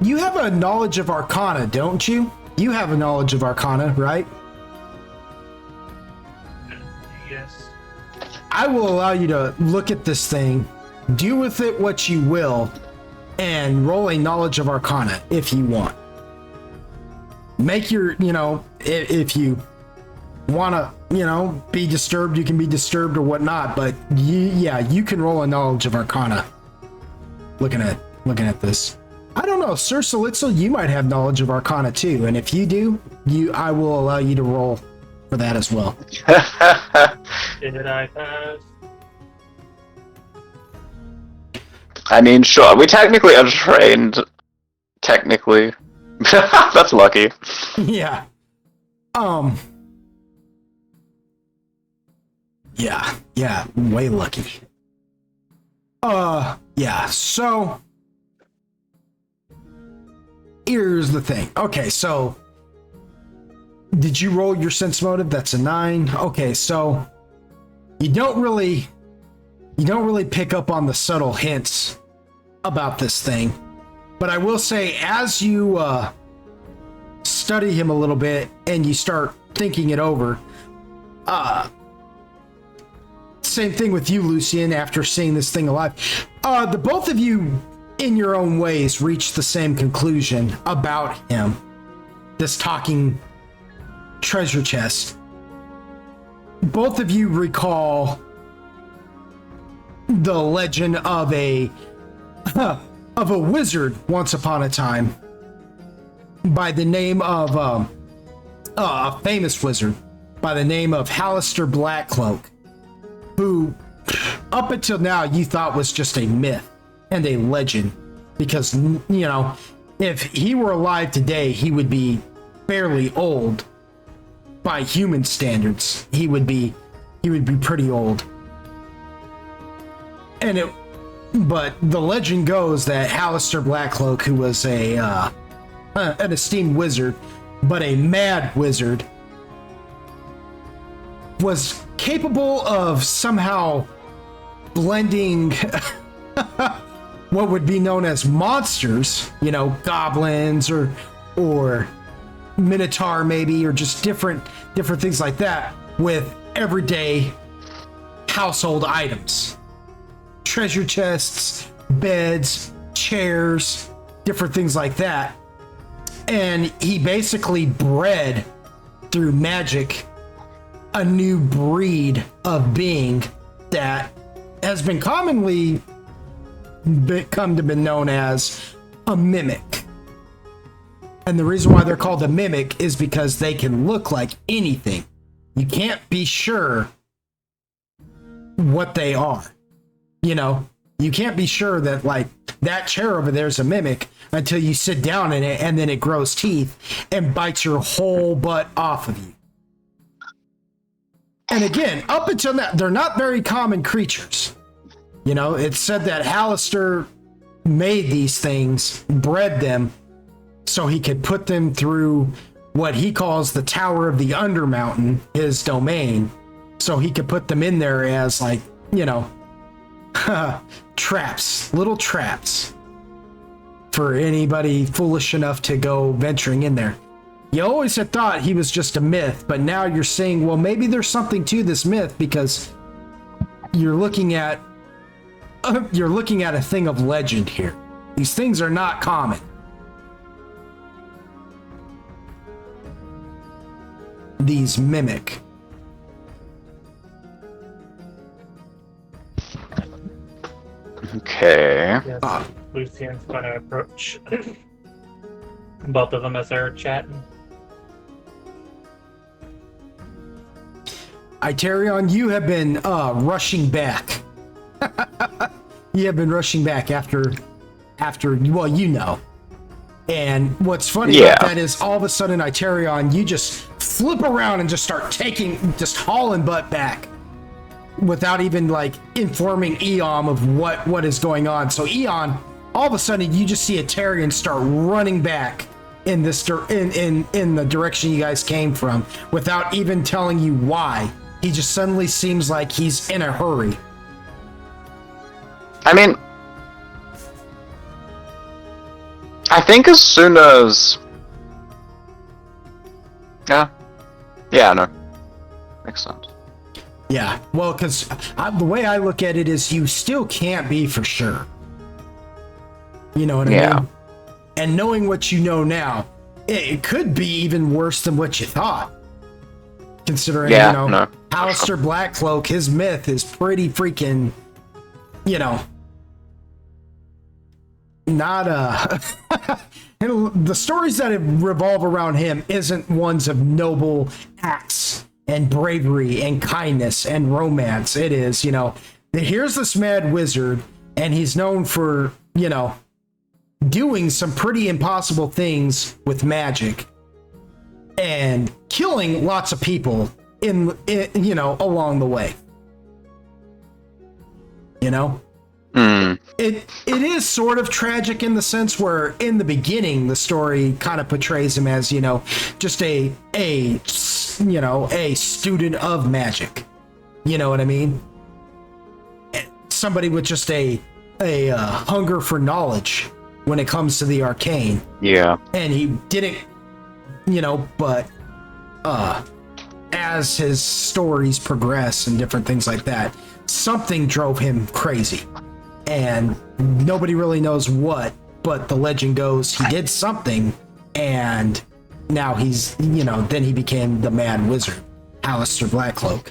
Speaker 3: you have a knowledge of Arcana, don't you? You have a knowledge of Arcana, right?
Speaker 6: Yes.
Speaker 3: I will allow you to look at this thing, do with it what you will, and roll a knowledge of Arcana if you want. Make your, if you want to, be disturbed, you can be disturbed or whatnot, but you can roll a knowledge of Arcana. Looking at this. I don't know, Sir Salixel, you might have knowledge of Arcana too, and if you do, I will allow you to roll for that as well.
Speaker 6: Did I pass?
Speaker 2: I mean, sure, we technically are trained. Technically. That's lucky.
Speaker 3: Yeah. Yeah, way lucky. Yeah, so here's the thing. Okay, so did you roll your sense motive? That's a 9. Okay, so you don't really pick up on the subtle hints about this thing. But I will say, as you study him a little bit and you start thinking it over, same thing with you, Lucien, after seeing this thing alive. The both of you, in your own ways, reach the same conclusion about him. This talking treasure chest. Both of you recall the legend of a wizard once upon a time by the name of a famous wizard by the name of Hallister Blackcloak, who up until now you thought was just a myth and a legend because if he were alive today, he would be fairly old by human standards. He would be pretty old. But the legend goes that Alistair Blackcloak, who was an esteemed wizard, but a mad wizard, was capable of somehow blending what would be known as monsters, goblins or minotaur maybe, or just different things like that, with everyday household items. Treasure chests, beds, chairs, different things like that. And he basically bred through magic a new breed of being that has been commonly come to be known as a mimic. And the reason why they're called a mimic is because they can look like anything. You can't be sure what they are. You can't be sure that, like, that chair over there is a mimic until you sit down in it and then it grows teeth and bites your whole butt off of you. And again, up until now, they're not very common creatures. It's said that Alistair made these things, bred them, so he could put them through what he calls the Tower of the Undermountain, his domain, so he could put them in there as, like, traps, little traps for anybody foolish enough to go venturing in there. You always had thought he was just a myth, but now you're saying, well, maybe there's something to this myth, because you're looking at a thing of legend here. These things are not common. These mimic.
Speaker 2: Okay.
Speaker 6: Yes, Lucian's going to approach both of them as they're chatting.
Speaker 3: Iterion, you have been rushing back. You have been rushing back after, well, And what's funny about that is all of a sudden, Iterion, you just flip around and just start just hauling butt back without even, like, informing Eon of what is going on. So Eon, all of a sudden, you just see Iterion start running back in this in the direction you guys came from without even telling you why. He just suddenly seems like he's in a hurry.
Speaker 2: I mean, I think as soon as... Yeah, no. Makes sense.
Speaker 3: Yeah, well, because the way I look at it is you still can't be for sure. You know what I mean? And knowing what you know now, it could be even worse than what you thought. Considering, Alistair Blackcloak, his myth is pretty freaking, not the stories that revolve around him isn't ones of noble acts and bravery and kindness and romance. It is, here's this mad wizard, and he's known for, doing some pretty impossible things with magic and killing lots of people in along the way. It is sort of tragic in the sense where in the beginning the story kind of portrays him as just a student of magic. You know what I mean? Somebody with just a hunger for knowledge when it comes to the arcane.
Speaker 2: Yeah.
Speaker 3: And he didn't, but as his stories progress and different things like that, something drove him crazy. And nobody really knows what, but the legend goes he did something, and now he's, then he became the Mad Wizard, Alistair Blackcloak.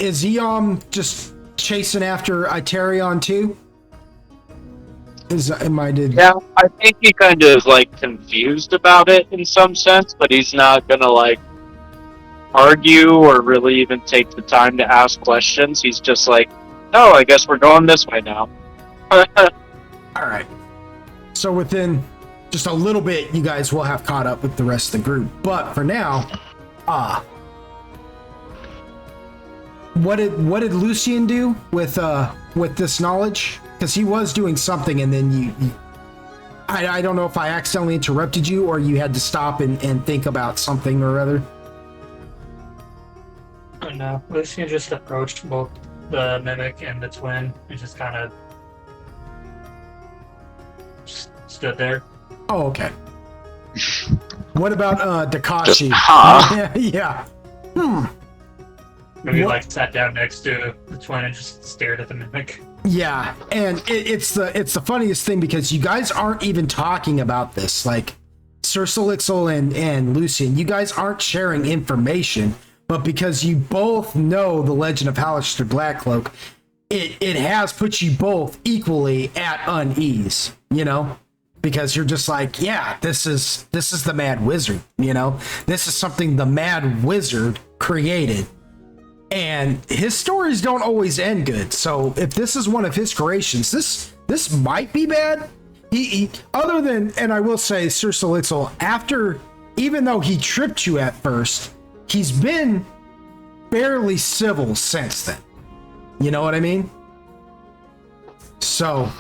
Speaker 3: Is Eon just chasing after Iterion too?
Speaker 9: Yeah, I think he kind of is, like, confused about it in some sense, but he's not gonna, like, argue or really even take the time to ask questions. He's just like, oh, I guess we're going this way now.
Speaker 3: All right. So within just a little bit, you guys will have caught up with the rest of the group. But for now, what did Lucien do with this knowledge? Because he was doing something, and then I don't know if I accidentally interrupted you or you had to stop and think about something or other.
Speaker 6: Oh, no, Lucian just approached both the mimic and the twin and just kind of stood there.
Speaker 3: Oh, okay. What about Takashi? Yeah.
Speaker 6: Maybe like sat down next to the twin and just stared at the mimic.
Speaker 3: Yeah, and it's the funniest thing because you guys aren't even talking about this. Like Sir Solixel and Lucien, you guys aren't sharing information, but because you both know the legend of Hallister Blackcloak, it has put you both equally at unease, you know? Because you're just like, yeah, this is the Mad Wizard, you know? This is something the Mad Wizard created. And his stories don't always end good. So if this is one of his creations, this might be bad. He other than, and I will say, Sir Solixel, even though he tripped you at first, he's been barely civil since then. You know what I mean? So,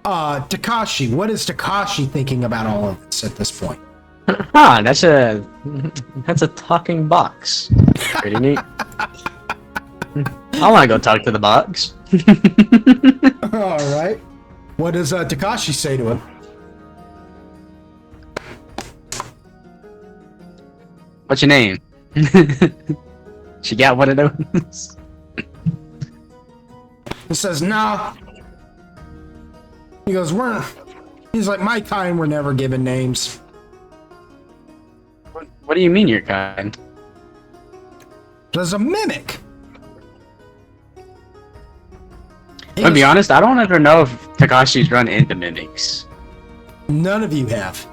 Speaker 3: Takashi, what is Takashi thinking about all of this at this point?
Speaker 8: That's a talking box. Pretty neat. I want to go talk to the box.
Speaker 3: All right. What does Takashi say to him?
Speaker 4: What's your name? She got one of those.
Speaker 3: He says, nah. He goes, he's like, my kind were never given names.
Speaker 4: What do you mean you're kind?
Speaker 3: There's a mimic.
Speaker 4: To be honest, I don't ever know if Takashi's run into mimics.
Speaker 3: None of you have.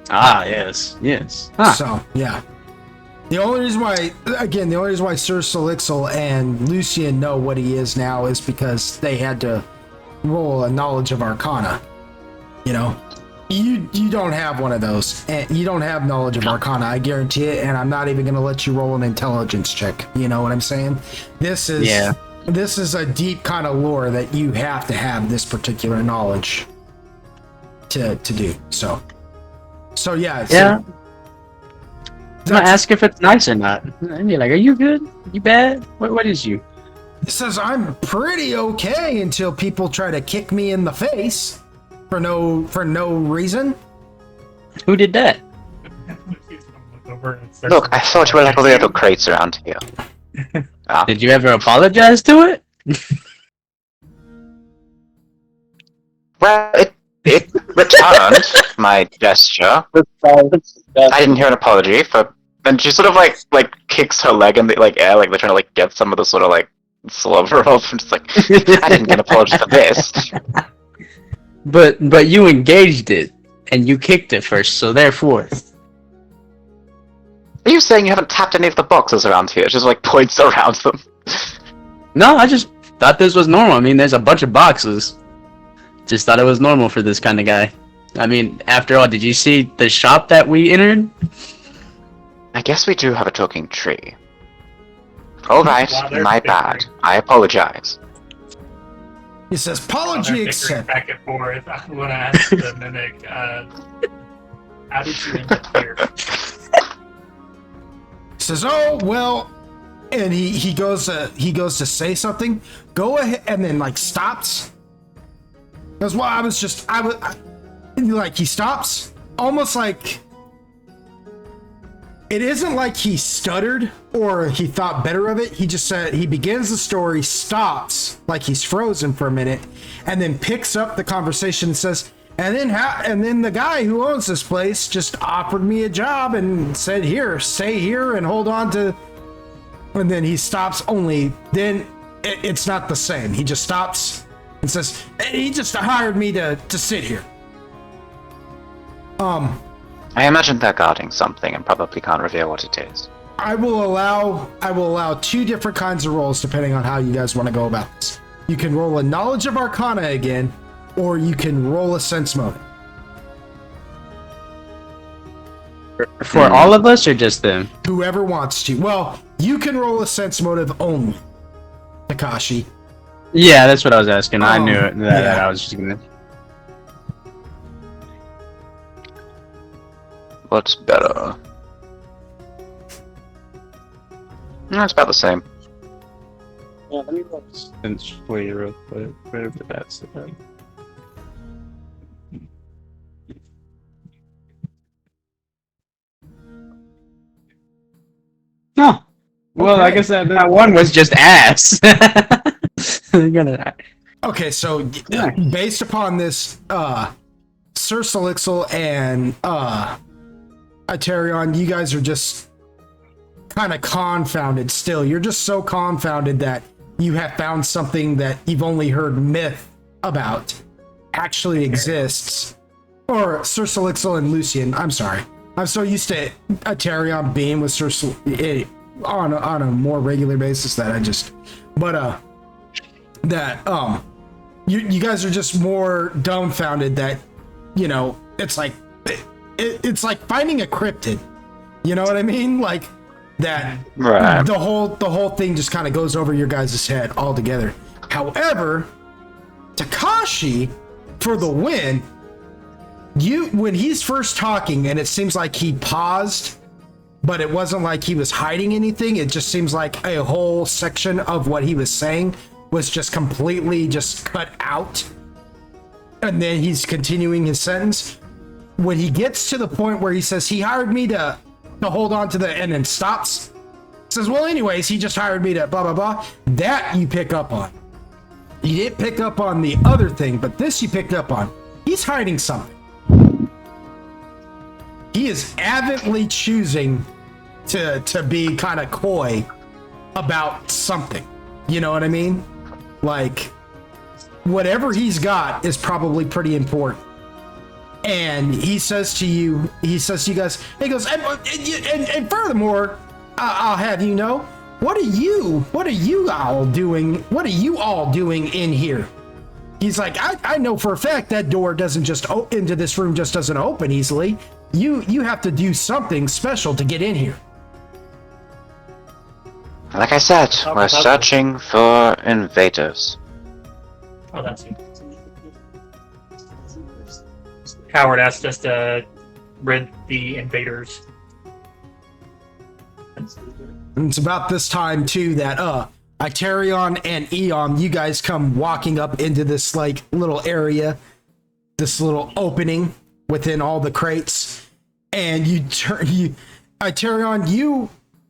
Speaker 4: Ah, yes. Huh.
Speaker 3: So, yeah. The only reason why Sir Solixel and Lucien know what he is now is because they had to roll a knowledge of Arcana. You know? You don't have one of those. And you don't have knowledge of Arcana, I guarantee it, and I'm not even going to let you roll an intelligence check. You know what I'm saying? This is a deep kind of lore that you have to have this particular knowledge to do. So yeah.
Speaker 4: Yeah. I'm gonna ask if it's nice or not. And you're like, are you good? You bad? What is you?
Speaker 3: It says I'm pretty okay until people try to kick me in the face for no reason.
Speaker 4: Who did that?
Speaker 2: Look, I thought you were like all the other crates around here.
Speaker 4: Did you ever apologize to it?
Speaker 2: Well, it returned my gesture. I didn't hear an apology and she sort of like kicks her leg in the air, like they're trying to like get some of the sort of like slobber off, and just like, I didn't get an apology for this.
Speaker 4: But you engaged it and you kicked it first, so therefore.
Speaker 2: Are you saying you haven't tapped any of the boxes around here? It just like points around them.
Speaker 4: No, I just thought this was normal. I mean, there's a bunch of boxes. Just thought it was normal for this kind of guy. I mean, after all, did you see the shop that we entered?
Speaker 2: I guess we do have a talking tree. Alright, my bad. I apologize.
Speaker 3: He says, apology accepted.
Speaker 6: Back and forth. I want to ask the mimic, how did you end up here?
Speaker 3: He says, oh, well, and he goes to say something. Go ahead, and then like stops. Goes, well, I was like, he stops, almost like, it isn't like he stuttered or he thought better of it. He just said, he begins the story, stops, like he's frozen for a minute, and then picks up the conversation and says, and then the guy who owns this place just offered me a job and said, here, stay here and hold on to, and then he stops only, then it's not the same. He just stops and says, he just hired me to sit here.
Speaker 2: I imagine they're guarding something and probably can't reveal what it is.
Speaker 3: I will allow 2 different kinds of rolls depending on how you guys want to go about this. You can roll a knowledge of Arcana again, or you can roll a sense motive.
Speaker 4: For all of us or just them?
Speaker 3: Whoever wants to. Well, you can roll a sense motive only, Takashi.
Speaker 4: Yeah, that's what I was asking. I knew it. That
Speaker 3: yeah.
Speaker 4: I was just gonna.
Speaker 2: What's better? No, it's about the same.
Speaker 4: Yeah, let me roll sense for you real quick. Whatever that's about. No. Well,
Speaker 3: Okay.
Speaker 4: like I said, that one was just ass. You're gonna.
Speaker 3: Okay, so based upon this, Sir Solixel and Aterion, you guys are just kind of confounded still. You're just so confounded that you have found something that you've only heard myth about actually exists. Or Sir Solixel and Lucian, I'm sorry. I'm so used to Aterion being with Sir on a more regular basis that I just... But, you guys are just more dumbfounded that, you know, it's like it's like finding a cryptid. You know what I mean? Like that.
Speaker 2: Right.
Speaker 3: The whole thing just kind of goes over your guys' head altogether. However, Takashi, for the win, when he's first talking, and it seems like he paused, but it wasn't like he was hiding anything. It just seems like a whole section of what he was saying was just completely just cut out. And then he's continuing his sentence. When he gets to the point where he says, he hired me to hold on to and then stops. Says, well, anyways, he just hired me to blah, blah, blah. That you pick up on. You didn't pick up on the other thing, but this you picked up on. He's hiding something. He is avidly choosing to be kind of coy about something. You know what I mean? Like, whatever he's got is probably pretty important. And he says to you guys, he goes, and furthermore, I'll have you know, what are you all doing in here? He's like, I know for a fact that door doesn't just into this room just doesn't open easily. You have to do something special to get in here.
Speaker 2: Like I said, we're searching for invaders.
Speaker 6: Oh, that's it. Howard asked us to rid the invaders.
Speaker 3: And it's about this time too that Iterion and Eon, you guys come walking up into this like little area, this little opening within all the crates, and Iterion,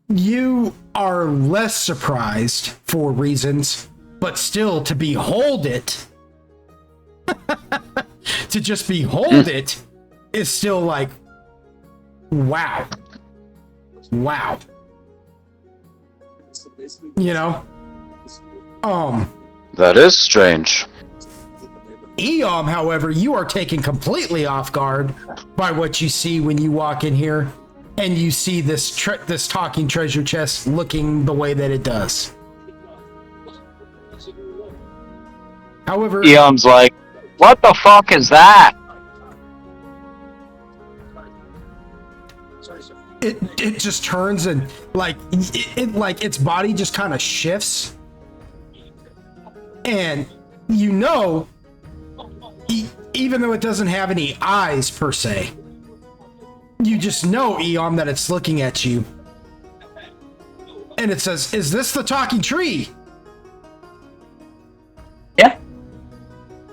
Speaker 3: you are less surprised for reasons, but still to behold it, to just behold it is still like, wow. You know?
Speaker 2: That is strange.
Speaker 3: Eom, however, you are taken completely off guard by what you see when you walk in here, and you see this talking treasure chest looking the way that it does. However,
Speaker 9: Eom's like, what the fuck is that?
Speaker 3: it just turns and like its body just kind of shifts, and you know, even though it doesn't have any eyes per se, you just know, Eom, that it's looking at you, and it says, "Is this the talking tree?"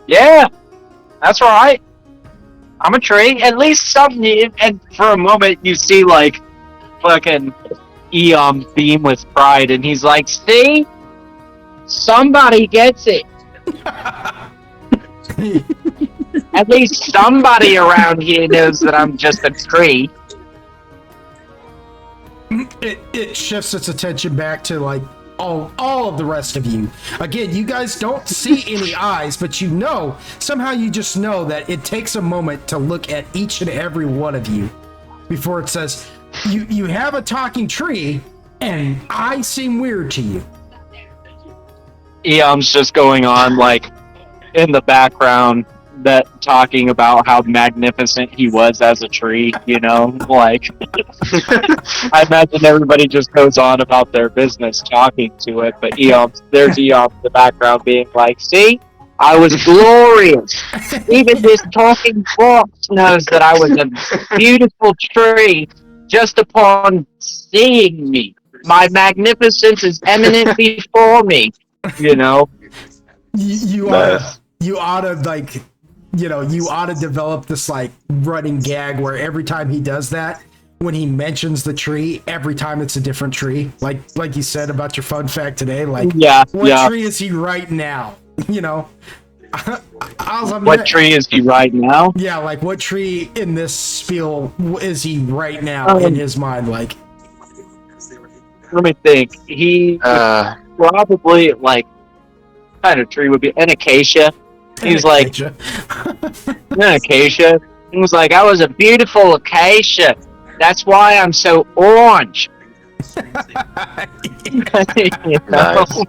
Speaker 9: Yeah, that's right. I'm a tree. At least something. And for a moment, you see like fucking Eom beam with pride, and he's like, "See, somebody gets it. At least somebody around here knows that I'm just a tree."
Speaker 3: It shifts its attention back to like all of the rest of you. Again, you guys don't see any eyes, but you know, somehow you just know that it takes a moment to look at each and every one of you before it says, you have a talking tree and I seem weird to you.
Speaker 9: Eom's just going on like in the background, that talking about how magnificent he was as a tree. You know, like I imagine everybody just goes on about their business talking to it, but there's Eom in the background being like, "See, I was glorious. Even this talking fox knows that I was a beautiful tree just upon seeing me. My magnificence is eminent before me." You know?
Speaker 3: You
Speaker 2: Nice.
Speaker 3: ought to like, you ought to develop this like running gag where every time he does that, when he mentions the tree, every time it's a different tree. Like you said about your fun fact today, like what tree is he right now? You know?
Speaker 9: What tree is he right now?
Speaker 3: Yeah, like what tree in this spiel is he right now in his mind? Like,
Speaker 9: let me think. He probably like kind of tree would be an acacia. He's like an acacia. He was like, "I was a beautiful acacia. That's why I'm so orange." You know?
Speaker 2: Nice.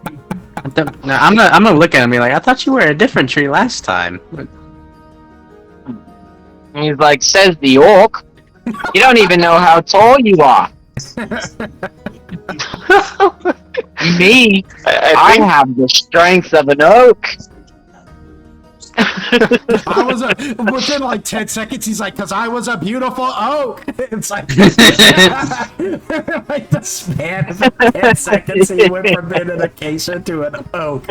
Speaker 4: No, I'm gonna look at him and be like, I thought you were a different tree last time.
Speaker 9: And he's like, "Says the orc. You don't even know how tall you are." Me, I have the strength of an oak.
Speaker 3: I was within like 10 seconds. He's like, "Because I was a beautiful oak." It's like, like the span of 10 seconds, he went from being an acacia to an oak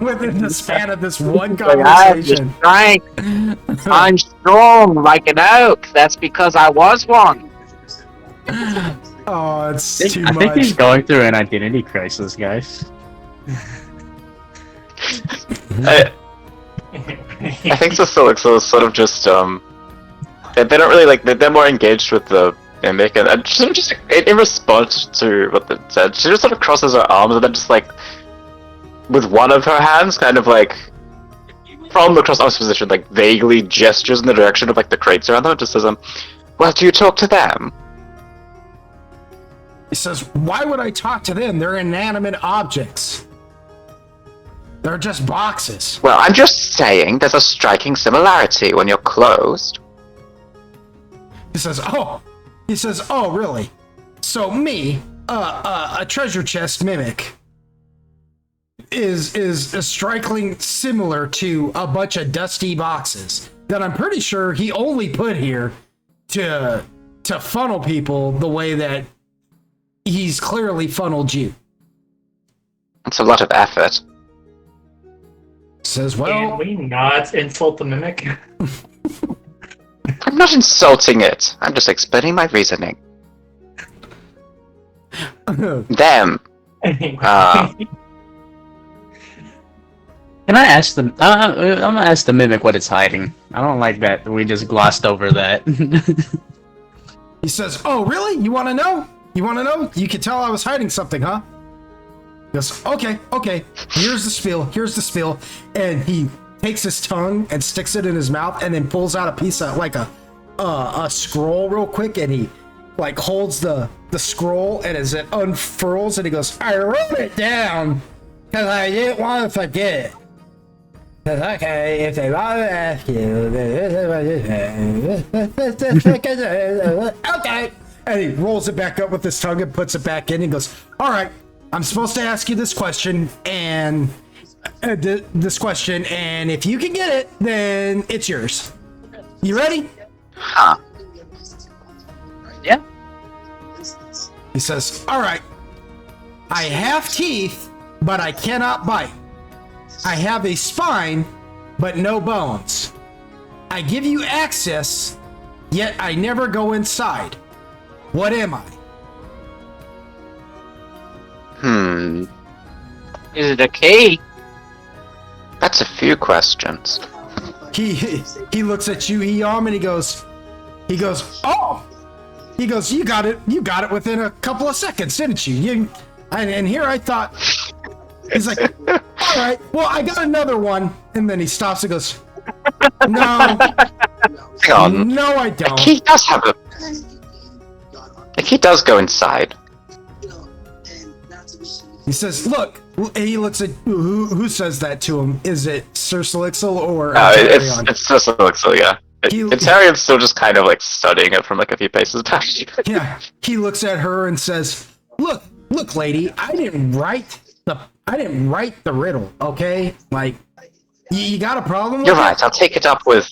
Speaker 3: within the span of this one conversation.
Speaker 9: I have the strength. I'm strong like an oak. That's because I was one.
Speaker 3: Oh, it's too
Speaker 4: I
Speaker 3: much.
Speaker 4: think he's going through an identity crisis, guys.
Speaker 2: I think Silixa is sort of just they don't really like they're more engaged with the mimic, and just in response to what they said, she just sort of crosses her arms and then just like with one of her hands kind of like from the cross arms position like vaguely gestures in the direction of like the crates around them, just says "Well, do you talk to them?"
Speaker 3: He says, "Why would I talk to them? They're inanimate objects. They're just boxes."
Speaker 2: Well, I'm just saying there's a striking similarity when you're closed.
Speaker 3: He says, "Oh, really? So me, a treasure chest mimic, is strikingly similar to a bunch of dusty boxes that I'm pretty sure he only put here to funnel people the way that he's clearly funneled you."
Speaker 2: It's a lot of effort.
Speaker 3: Says,
Speaker 6: Can
Speaker 3: "Well,
Speaker 6: we not insult the mimic?
Speaker 2: I'm not insulting it. I'm just explaining my reasoning. Them.
Speaker 4: Can I ask them? I'm gonna ask the mimic what it's hiding. I don't like that we just glossed over that.
Speaker 3: he says, "Oh, really? You want to know? You want to know? You could tell I was hiding something, huh?" He goes, okay. Here's the spiel. And he takes his tongue and sticks it in his mouth, and then pulls out a piece of like a scroll real quick, and he like holds the scroll, and as it unfurls, and he goes, "I wrote it down because I didn't want to forget. Because okay, if they want to ask you, okay." And he rolls it back up with his tongue and puts it back in. And goes, "All right, I'm supposed to ask you this question, and this question, and if you can get it, then it's yours. You ready?"
Speaker 2: Huh.
Speaker 4: Yeah.
Speaker 3: He says, "All right. I have teeth, but I cannot bite. I have a spine, but no bones. I give you access, yet I never go inside. What am I?"
Speaker 9: Is it a key?
Speaker 2: That's a few questions.
Speaker 3: He looks at you, Eom, and he goes, "Oh!" He goes, you got it within a couple of seconds, didn't you? And here I thought, he's like, "All right, well, I got another one." And then he stops and goes, "No,
Speaker 2: Hang on.
Speaker 3: no, I don't."
Speaker 2: The key does have a... The key does go inside.
Speaker 3: He says, "Look, He looks at who says that to him. Is it Sir Solixil or
Speaker 2: it's just Elixir, yeah. Itarian's still just kind of like studying it from like a few paces back.
Speaker 3: Yeah, he looks at her and says, "Look, lady, I didn't write the riddle, okay? Like, you got a problem with
Speaker 2: You're right, I'll take it up with...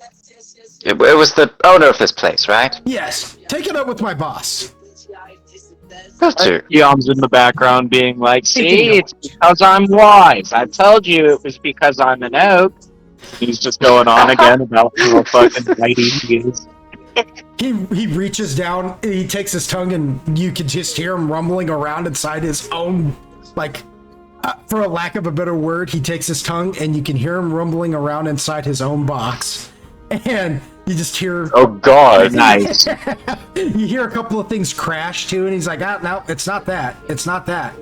Speaker 2: It was the owner of this place, right?
Speaker 3: Yes, take it up with my boss."
Speaker 2: Go to.
Speaker 9: Eon's in the background being like, see, it's because I'm wise. I told you it was because I'm an oak. He's just going on again about how fucking mighty he is.
Speaker 3: He reaches down, he takes his tongue, and you can just hear him rumbling around inside his own, like, for a lack of a better word, he takes his tongue, and you can hear him rumbling around inside his own box. And you just hear...
Speaker 2: Oh god, nice.
Speaker 3: You hear a couple of things crash, too, and he's like, no, it's not that. It's not that.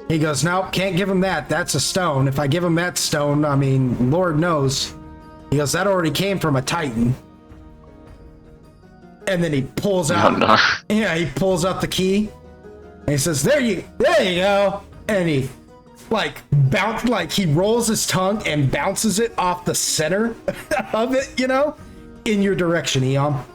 Speaker 3: He goes, no, can't give him that. That's a stone. If I give him that stone, I mean, Lord knows. He goes, that already came from a Titan. And then he pulls out...
Speaker 2: Oh, no.
Speaker 3: Yeah, he pulls out the key. And he says, there you go. And he, he rolls his tongue and bounces it off the center of it, in your direction, Eon.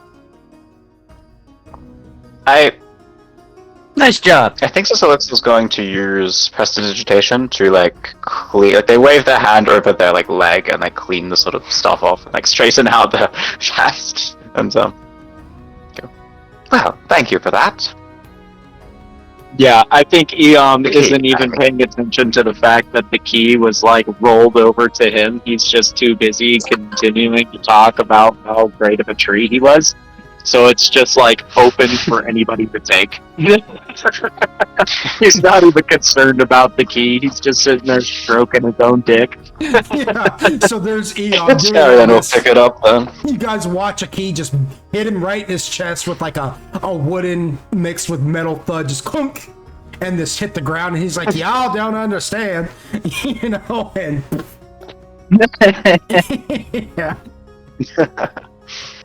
Speaker 8: Nice job.
Speaker 2: I think Sisilix was going to use prestidigitation to clean. Like, they wave their hand over their leg and clean the sort of stuff off and straighten out the chest. And go. Well, thank you for that.
Speaker 9: Yeah, I think Eon isn't even paying attention to the fact that the key was rolled over to him. He's just too busy continuing to talk about how great of a tree he was. So it's just open for anybody to take. He's not even concerned about the key. He's just sitting there stroking his own dick.
Speaker 3: Yeah. So there's Eon doing
Speaker 2: Then we'll
Speaker 3: this.
Speaker 2: pick it up then.
Speaker 3: You guys watch a key just hit him right in his chest with a wooden mixed with metal thud, just clunk, and this hit the ground, and he's like, y'all don't understand, and yeah.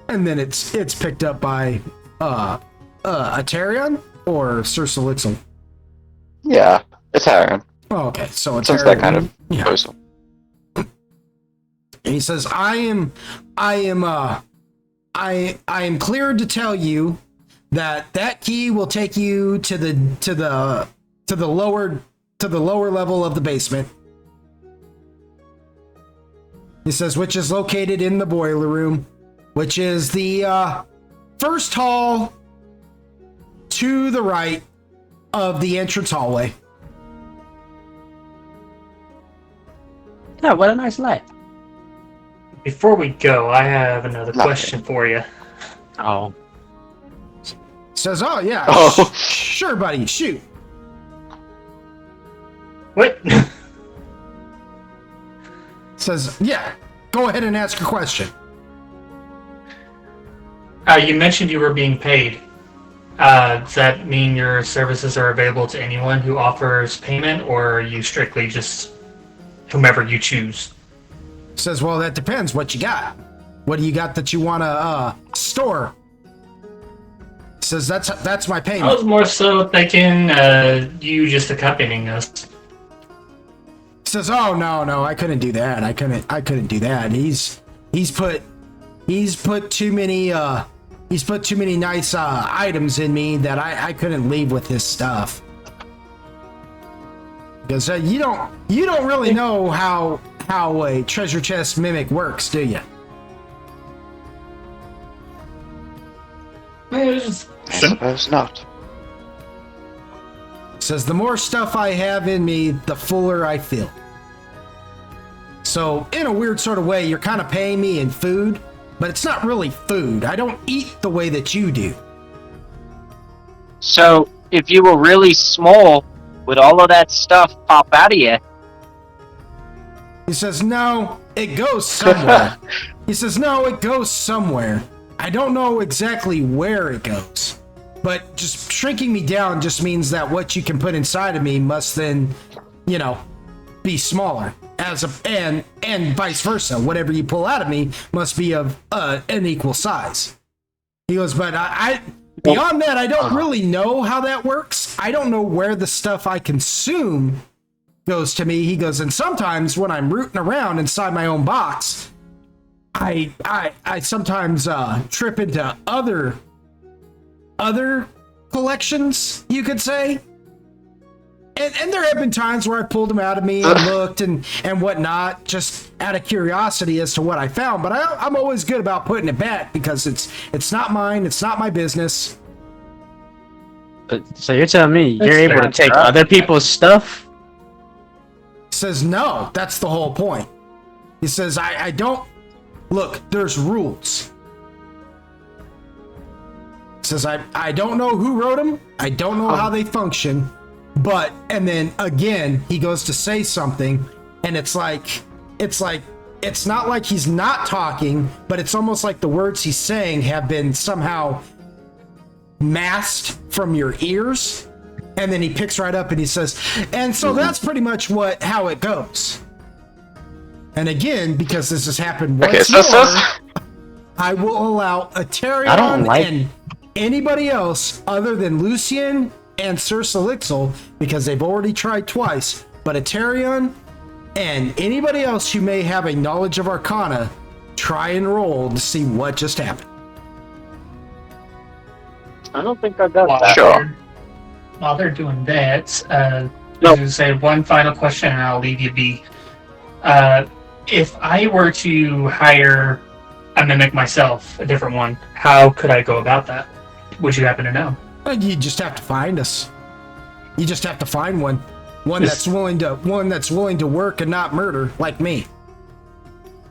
Speaker 3: And then it's picked up by Atarian or Sir Solixil.
Speaker 2: Yeah, Itarian.
Speaker 3: Oh, okay. So Atarian,
Speaker 2: Since that kind of proposal.
Speaker 3: And he says, I am cleared to tell you that key will take you to the lower level of the basement. He says, which is located in the boiler room, which is the first hall to the right of the entrance hallway.
Speaker 8: Yeah, what a nice light.
Speaker 6: Before we go, I have another question for you.
Speaker 8: Oh.
Speaker 3: Says, oh yeah, sure, buddy, shoot.
Speaker 6: What?
Speaker 3: Says, yeah, go ahead and ask your question.
Speaker 6: You mentioned you were being paid. Does that mean your services are available to anyone who offers payment, or are you strictly just whomever you choose?
Speaker 3: Says, well, that depends what you got. What do you got that you want to store? Says, that's my payment.
Speaker 6: I was more so thinking you just accompanying us.
Speaker 3: Says, oh no, I couldn't do that. I couldn't do that. He's put too many nice items in me that I couldn't leave with his stuff. Because you don't really know how a treasure chest mimic works, do you?
Speaker 2: I suppose not.
Speaker 3: Says, the more stuff I have in me, the fuller I feel. So, in a weird sort of way, you're kind of paying me in food, but it's not really food. I don't eat the way that you do.
Speaker 9: So, if you were really small, would all of that stuff pop out of you?
Speaker 3: He says, no, it goes somewhere. He says, no, it goes somewhere. I don't know exactly where it goes. But just shrinking me down just means that what you can put inside of me must then, be smaller. And vice versa. Whatever you pull out of me must be of an equal size. He goes, but beyond that, I don't really know how that works. I don't know where the stuff I consume goes to me, he goes, and sometimes when I'm rooting around inside my own box, I sometimes trip into other collections, you could say. And there have been times where I pulled them out of me and looked and whatnot, just out of curiosity as to what I found. But I'm always good about putting it back because it's not mine, it's not my business.
Speaker 8: So you're telling me you're able to take other people's stuff?
Speaker 3: Says no, that's the whole point. He says I don't look, there's rules. Says I don't know who wrote them, I don't know how they function, but and then again he goes to say something and it's not like he's not talking, but it's almost like the words he's saying have been somehow masked from your ears. And then he picks right up and he says, and so that's pretty much how it goes. And again, because this has happened once more, I will allow Aterion and anybody else other than Lucian and Sir Salixel, because they've already tried twice, but Aterion and anybody else who may have a knowledge of Arcana, try and roll to see what just happened.
Speaker 9: I don't think I got that.
Speaker 2: Sure.
Speaker 6: While they're doing that, I was going to say one final question and I'll leave you be. If I were to hire a mimic myself, a different one, how could I go about that? Would you happen to know?
Speaker 3: You just have to find us. You just have to find one that's willing to work and not murder, like me.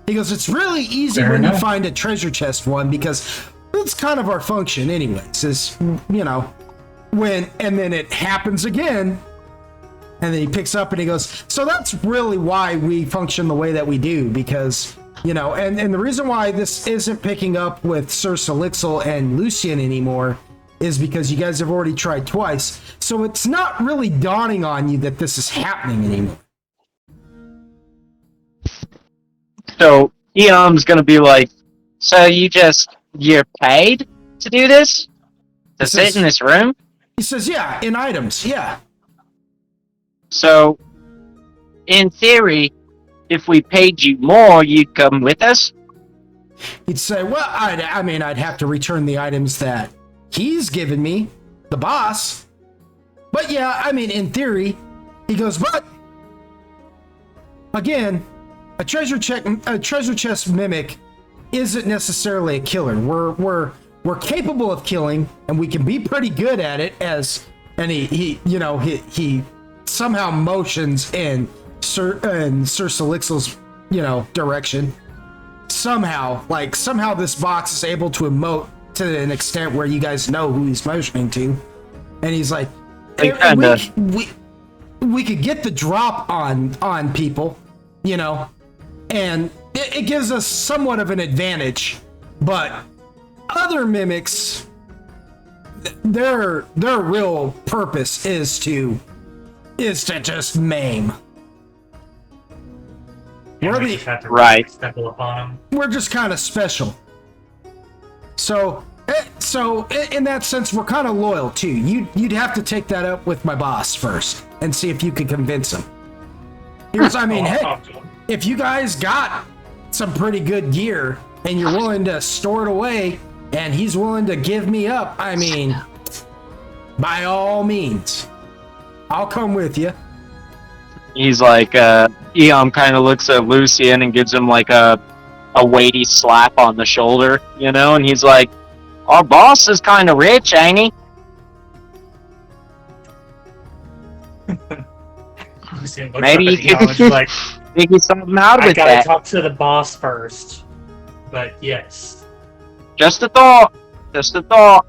Speaker 3: He goes, it's really easy
Speaker 6: Fair
Speaker 3: when
Speaker 6: enough.
Speaker 3: you find a treasure chest one, because that's kind of our function anyways, is, you know, and then it happens again, and then he picks up and he goes, so that's really why we function the way that we do, because, you know, and the reason why this isn't picking up with Sir Salixel and Lucian anymore is because you guys have already tried twice, so it's not really dawning on you that this is happening anymore.
Speaker 9: So Eom's gonna be like, so you're paid to do this? To sit in this room?
Speaker 3: He says, yeah, in items, yeah.
Speaker 9: So, in theory, if we paid you more, you'd come with us?
Speaker 3: He'd say, well, I'd have to return the items that he's given me, the boss. But yeah, I mean, in theory, he goes, but again, a treasure chest mimic isn't necessarily a killer. We're capable of killing, and we can be pretty good at it. And he somehow motions in Sir Salixel's direction. Somehow this box is able to emote to an extent where you guys know who he's motioning to, and he's like, we could get the drop on people, you know, and it gives us somewhat of an advantage, but other mimics, their real purpose is to just maim.
Speaker 6: We just have to
Speaker 9: Right.
Speaker 6: stumble upon them.
Speaker 3: We're just kind of special. So in that sense, we're kind of loyal too. You'd have to take that up with my boss first and see if you could convince him. Here's, I mean,
Speaker 6: I'll
Speaker 3: hey,
Speaker 6: talk to 'em.
Speaker 3: if you guys got some pretty good gear and you're willing to store it away, and he's willing to give me up, I mean, by all means, I'll come with you.
Speaker 9: He's like, Eom kind of looks at Lucian and gives him like a weighty slap on the shoulder, you know, and he's like, our boss is kind of rich, ain't he?
Speaker 6: Lucian looks
Speaker 9: Maybe
Speaker 6: up at
Speaker 9: you
Speaker 6: Eon and is like,
Speaker 9: figure something out
Speaker 6: I
Speaker 9: with
Speaker 6: gotta
Speaker 9: that.
Speaker 6: talk to the boss first. But yes.
Speaker 9: Just a thought. Just a thought.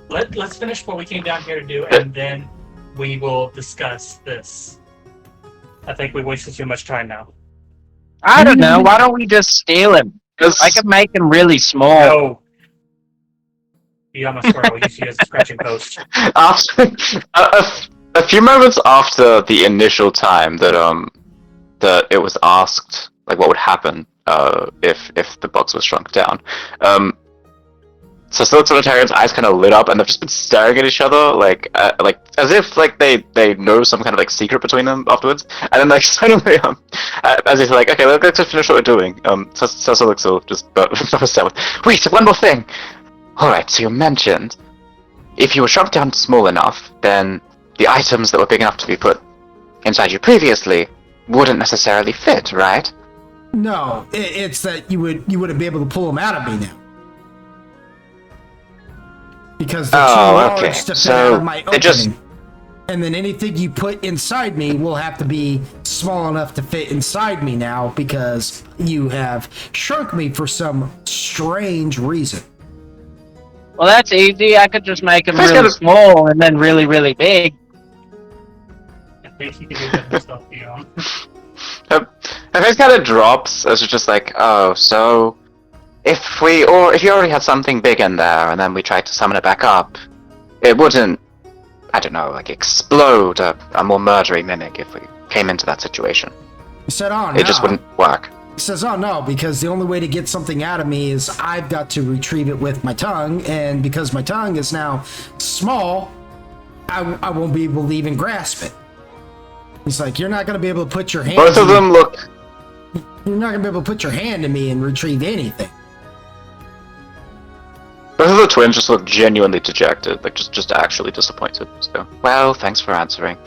Speaker 6: Let's finish what we came down here to do, and then we will discuss this. I think we wasted too much time now.
Speaker 9: I don't know. Why don't we just steal him? I could make him really small.
Speaker 6: No. Be on my square. I'll use you as a scratching post.
Speaker 2: After a few moments after the initial time that it was asked, like, what would happen if the box was shrunk down, So Solitarian's eyes kind of lit up, and they've just been staring at each other, like as if like they know some kind of like secret between them afterwards. And then like suddenly, as if like, okay, let's just finish what we're doing. Solixil just burst out with, wait, one more thing. All right, so you mentioned if you were shrunk down small enough, then the items that were big enough to be put inside you previously wouldn't necessarily fit, right?
Speaker 3: No, it's that you wouldn't be able to pull them out of me now. Because they're too large to fit out of my opening. And then anything you put inside me will have to be small enough to fit inside me now because you have shrunk me for some strange reason.
Speaker 9: Well, that's easy. I could just make him really small and then really, really big.
Speaker 6: I think he can do that himself, you know.
Speaker 2: Her face kind of drops as it's just like, oh, so if you already had something big in there and then we tried to summon it back up, it wouldn't, I don't know, like explode a more murdery mimic if we came into that situation.
Speaker 3: He said, oh, no.
Speaker 2: It just wouldn't work.
Speaker 3: He says, oh no, because the only way to get something out of me is I've got to retrieve it with my tongue, and because my tongue is now small, I won't be able to even grasp it. He's like, you're not going to be able to put your hand...
Speaker 2: Both of them look...
Speaker 3: You're not going to be able to put your hand in me and retrieve anything.
Speaker 2: Both of the twins just look genuinely dejected, like just actually disappointed. So, well, thanks for answering.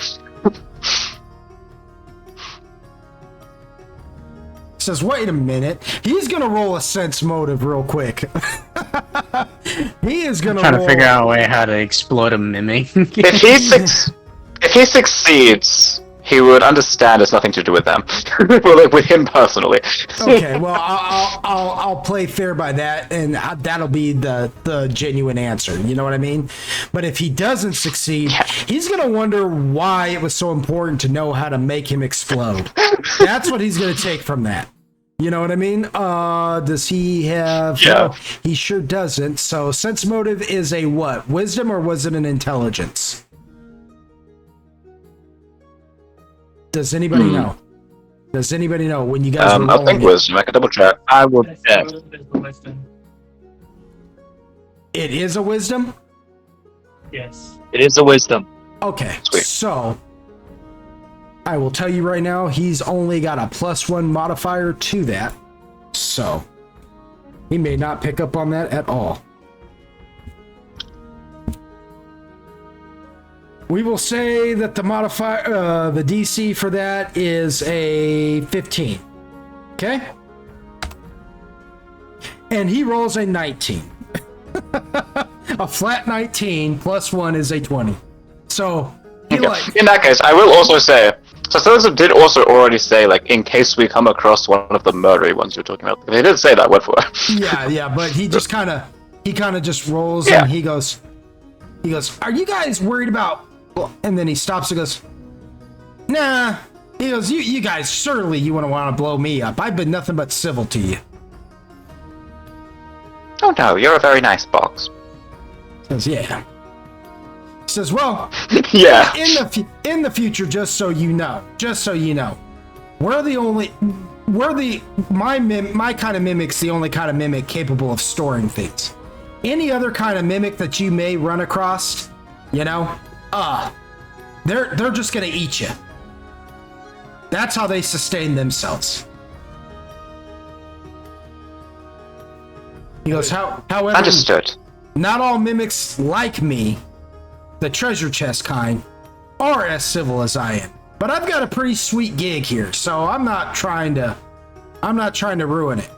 Speaker 3: Says, wait a minute. He's gonna roll a sense motive real quick. He is gonna
Speaker 4: trying to figure out a way how to explode a mimic.
Speaker 2: If he succeeds, he would understand it's nothing to do with them. Well, like, with him personally.
Speaker 3: Okay, well, I'll play fair by that, and that'll be the genuine answer. You know what I mean? But if he doesn't succeed, he's gonna wonder why it was so important to know how to make him explode. That's what he's gonna take from that. You know what I mean? Does he have...
Speaker 2: Yeah.
Speaker 3: No, he sure doesn't. So, sense motive is a what? Wisdom, or was it an intelligence? Does anybody know? Does anybody know when you guys were rolling
Speaker 2: I think wisdom. I can double check.
Speaker 9: I will check.
Speaker 3: It is a wisdom?
Speaker 6: Yes.
Speaker 9: It is a wisdom.
Speaker 3: Okay,
Speaker 2: Sweet.
Speaker 3: so I will tell you right now, he's only got a +1 modifier to that, so he may not pick up on that at all. We will say that the modifier, the DC for that is a 15. Okay? And he rolls a 19. A flat 19 +1 is a 20. So, he
Speaker 2: in that case, I will also say, so Celsius did also already say, like, in case we come across one of the murdery ones you're talking about. They did say that word for it.
Speaker 3: Yeah, but he just kind of just rolls and he goes, are you guys worried about... And then he stops and goes, nah. He goes, you guys, surely you wouldn't want to blow me up. I've been nothing but civil to you.
Speaker 2: Oh no, you're a very nice box.
Speaker 3: Says, yeah. Says, well,
Speaker 2: Yeah.
Speaker 3: in the future, just so you know, my kind of mimic's the only kind of mimic capable of storing things. Any other kind of mimic that you may run across, you know, they're just gonna eat you. That's how they sustain themselves. He goes, however,
Speaker 2: Understood.
Speaker 3: not all mimics like me, the treasure chest kind, are as civil as I am. But I've got a pretty sweet gig here, so I'm not trying to ruin it.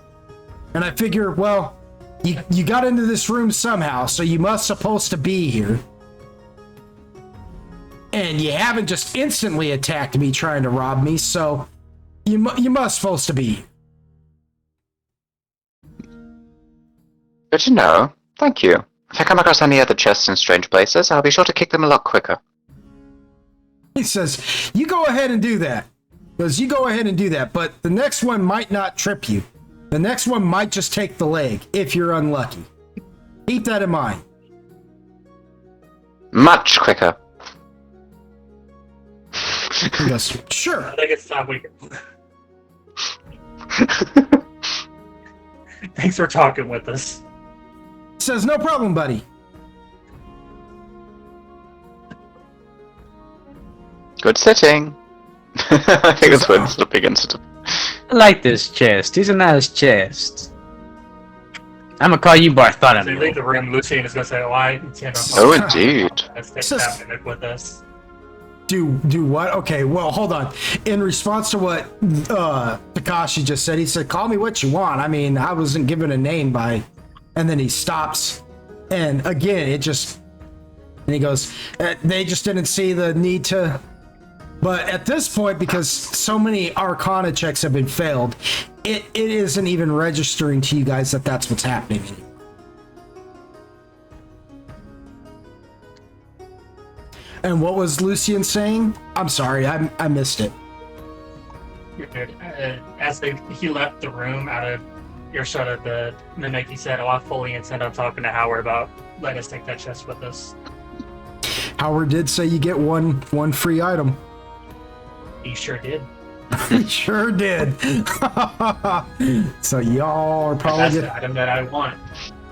Speaker 3: And I figure, well, you got into this room somehow, so you must supposed to be here. And you haven't just instantly attacked me trying to rob me, so you must supposed to be.
Speaker 2: Good to know. Thank you. If I come across any other chests in strange places, I'll be sure to kick them a lot quicker.
Speaker 3: He says, you go ahead and do that. Because you go ahead and do that, but the next one might not trip you. The next one might just take the leg, if you're unlucky. Keep that in mind.
Speaker 2: Much quicker.
Speaker 3: He goes, sure.
Speaker 6: I think it's time we go. Thanks for talking with us.
Speaker 3: says, "No problem, buddy."
Speaker 2: Good sitting. I think that's when it begins to.
Speaker 4: I like this chest. He's a nice chest. I'm gonna call you
Speaker 6: So you
Speaker 4: Bartholomew.
Speaker 6: leave the room, Lucian is gonna say, "Why can't I
Speaker 2: Oh, indeed.
Speaker 6: let's take that mimic with us?"
Speaker 3: Do what? Okay, well, hold on. In response to what Takashi just said, he said, "Call me what you want." I mean, I wasn't given a name by, and then he stops, and again, and he goes, "They just didn't see the need to." But at this point, because so many Arcana checks have been failed, it isn't even registering to you guys that that's what's happening anymore. And what was Lucian saying? I'm sorry, I missed it.
Speaker 6: You're good. As he left the room out of earshot of the mimic, he said, "Oh, I fully intend on talking to Howard about letting us take that chest with us."
Speaker 3: Howard did say you get one free item.
Speaker 6: He sure did.
Speaker 3: He sure did. So y'all are probably
Speaker 6: That's the item that I want.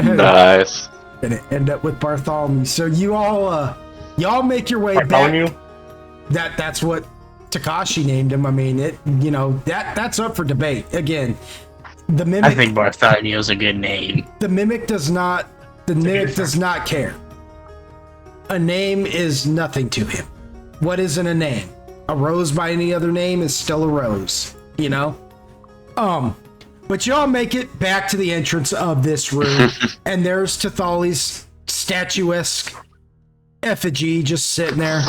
Speaker 2: Nice.
Speaker 3: gonna end up with Bartholomew. So you all make your way
Speaker 6: Bartholomew?
Speaker 3: back. That's what Takashi named him. I mean, that's up for debate. Again, the mimic.
Speaker 4: I think Bartholomew is a good name.
Speaker 3: The mimic does not. The mimic does not care. A name is nothing to him. What isn't a name? A rose by any other name is still a rose, you know? But y'all make it back to the entrance of this room, and there's Tathali's statuesque effigy just sitting there,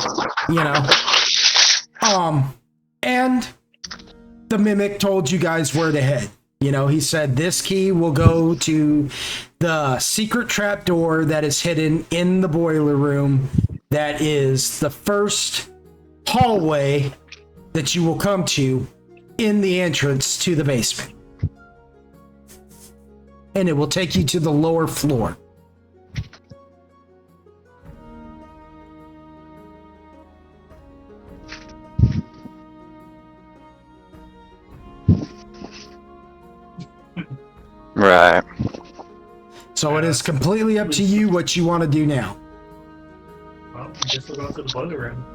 Speaker 3: you know? And the mimic told you guys where to head. You know, he said this key will go to the secret trapdoor that is hidden in the boiler room. That is the first hallway that you will come to in the entrance to the basement. And it will take you to the lower floor.
Speaker 2: Right.
Speaker 3: So it is completely up to you what you want to do now.
Speaker 6: Well, I guess we'll go to the boiler room.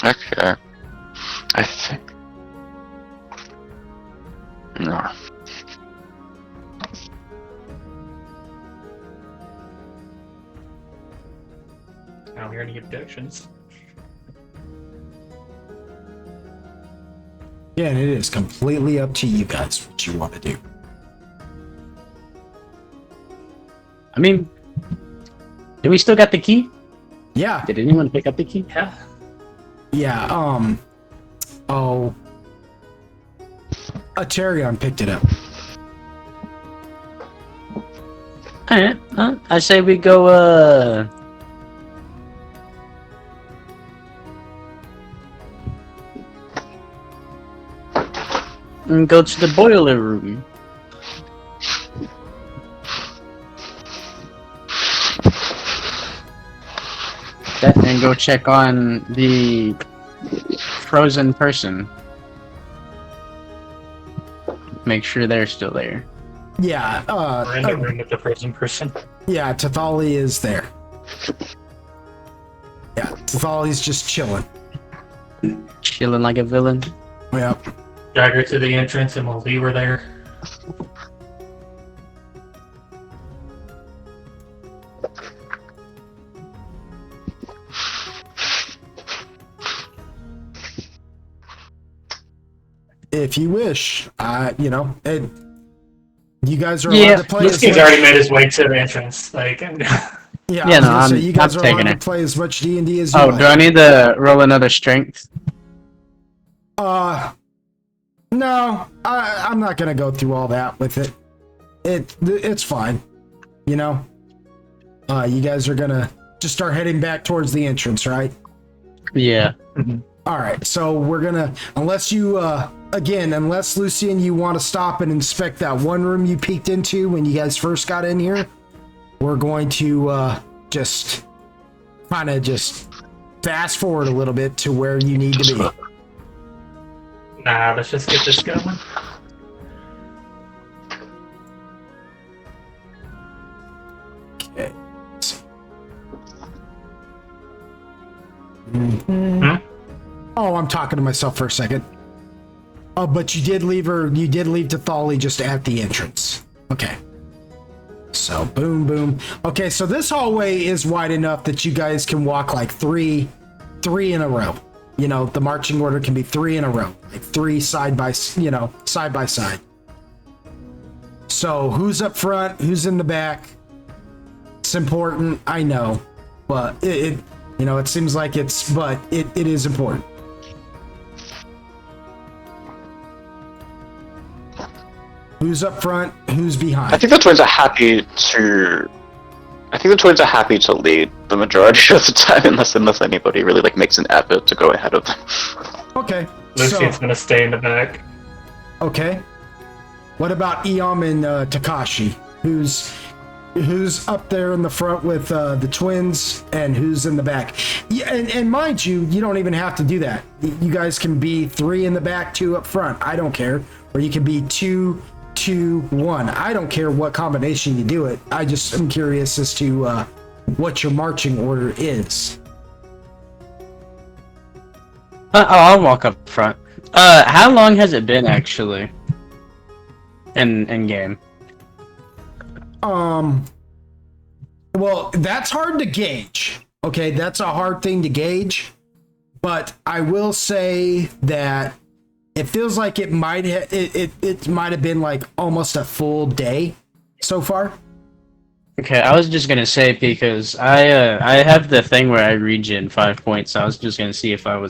Speaker 2: Okay. I think. No.
Speaker 6: I'm here to give predictions.
Speaker 3: Yeah, and it is completely up to you guys what you want to do.
Speaker 4: I mean, do we still got the key?
Speaker 3: Yeah.
Speaker 4: Did anyone pick up the key?
Speaker 6: Yeah.
Speaker 3: Yeah, Aterion picked it up.
Speaker 4: Alright, I say we go, and go to the boiler room. And go check on the frozen person. Make sure they're still there.
Speaker 3: Yeah,
Speaker 6: We're in the room with the frozen person.
Speaker 3: yeah, Tathali is there. Yeah, Tathali's just chilling.
Speaker 4: Chilling like a villain.
Speaker 3: Yep.
Speaker 6: Drag her to the entrance and we'll leave her there.
Speaker 3: If you wish, you guys are allowed to play.
Speaker 6: This kid's already made his way to the entrance. Like,
Speaker 3: Yeah,
Speaker 4: Yeah, no,
Speaker 3: I was gonna say, you guys
Speaker 4: I'm
Speaker 3: are allowed
Speaker 4: taking
Speaker 3: to
Speaker 4: it.
Speaker 3: play as much D&D as you
Speaker 4: Oh,
Speaker 3: like.
Speaker 4: do I need to roll another strength?
Speaker 3: No, I'm not gonna go through all that with it. It's fine, you know. You guys are gonna just start heading back towards the entrance, right?
Speaker 4: Yeah.
Speaker 3: All right, so we're gonna, unless Lucian, you want to stop and inspect that one room you peeked into when you guys first got in here, we're going to just kind of just fast forward a little bit to where you need to be.
Speaker 6: nah, let's just get this going.
Speaker 3: I'm talking to myself for a second. Oh, but you did leave to Thali just at the entrance. Okay. So boom, boom. Okay, so this hallway is wide enough that you guys can walk like three in a row. You know, the marching order can be 3 in a row, like 3 side by side. So who's up front? Who's in the back? It's important, I know, but it seems like it is important. Who's up front? Who's behind?
Speaker 2: I think the twins are happy to lead the majority of the time, unless anybody really like makes an effort to go ahead of them.
Speaker 3: Okay.
Speaker 6: Lucian's gonna stay in the back.
Speaker 3: Okay. What about Eom and Takashi? Who's up there in the front with the twins, and who's in the back? Yeah, and mind you, you don't even have to do that. You guys can be 3 in the back, 2 up front. I don't care. Or you can be 2, 2, 1. I don't care what combination you do it. I just am curious as to what your marching order is.
Speaker 8: I'll walk up front. How long has it been actually? In game.
Speaker 3: Well, that's hard to gauge. Okay, that's a hard thing to gauge. But I will say that it feels like it might have been like almost a full day so far.
Speaker 8: Okay, I was just gonna say because I have the thing where I regen 5 points. So I was just gonna see if I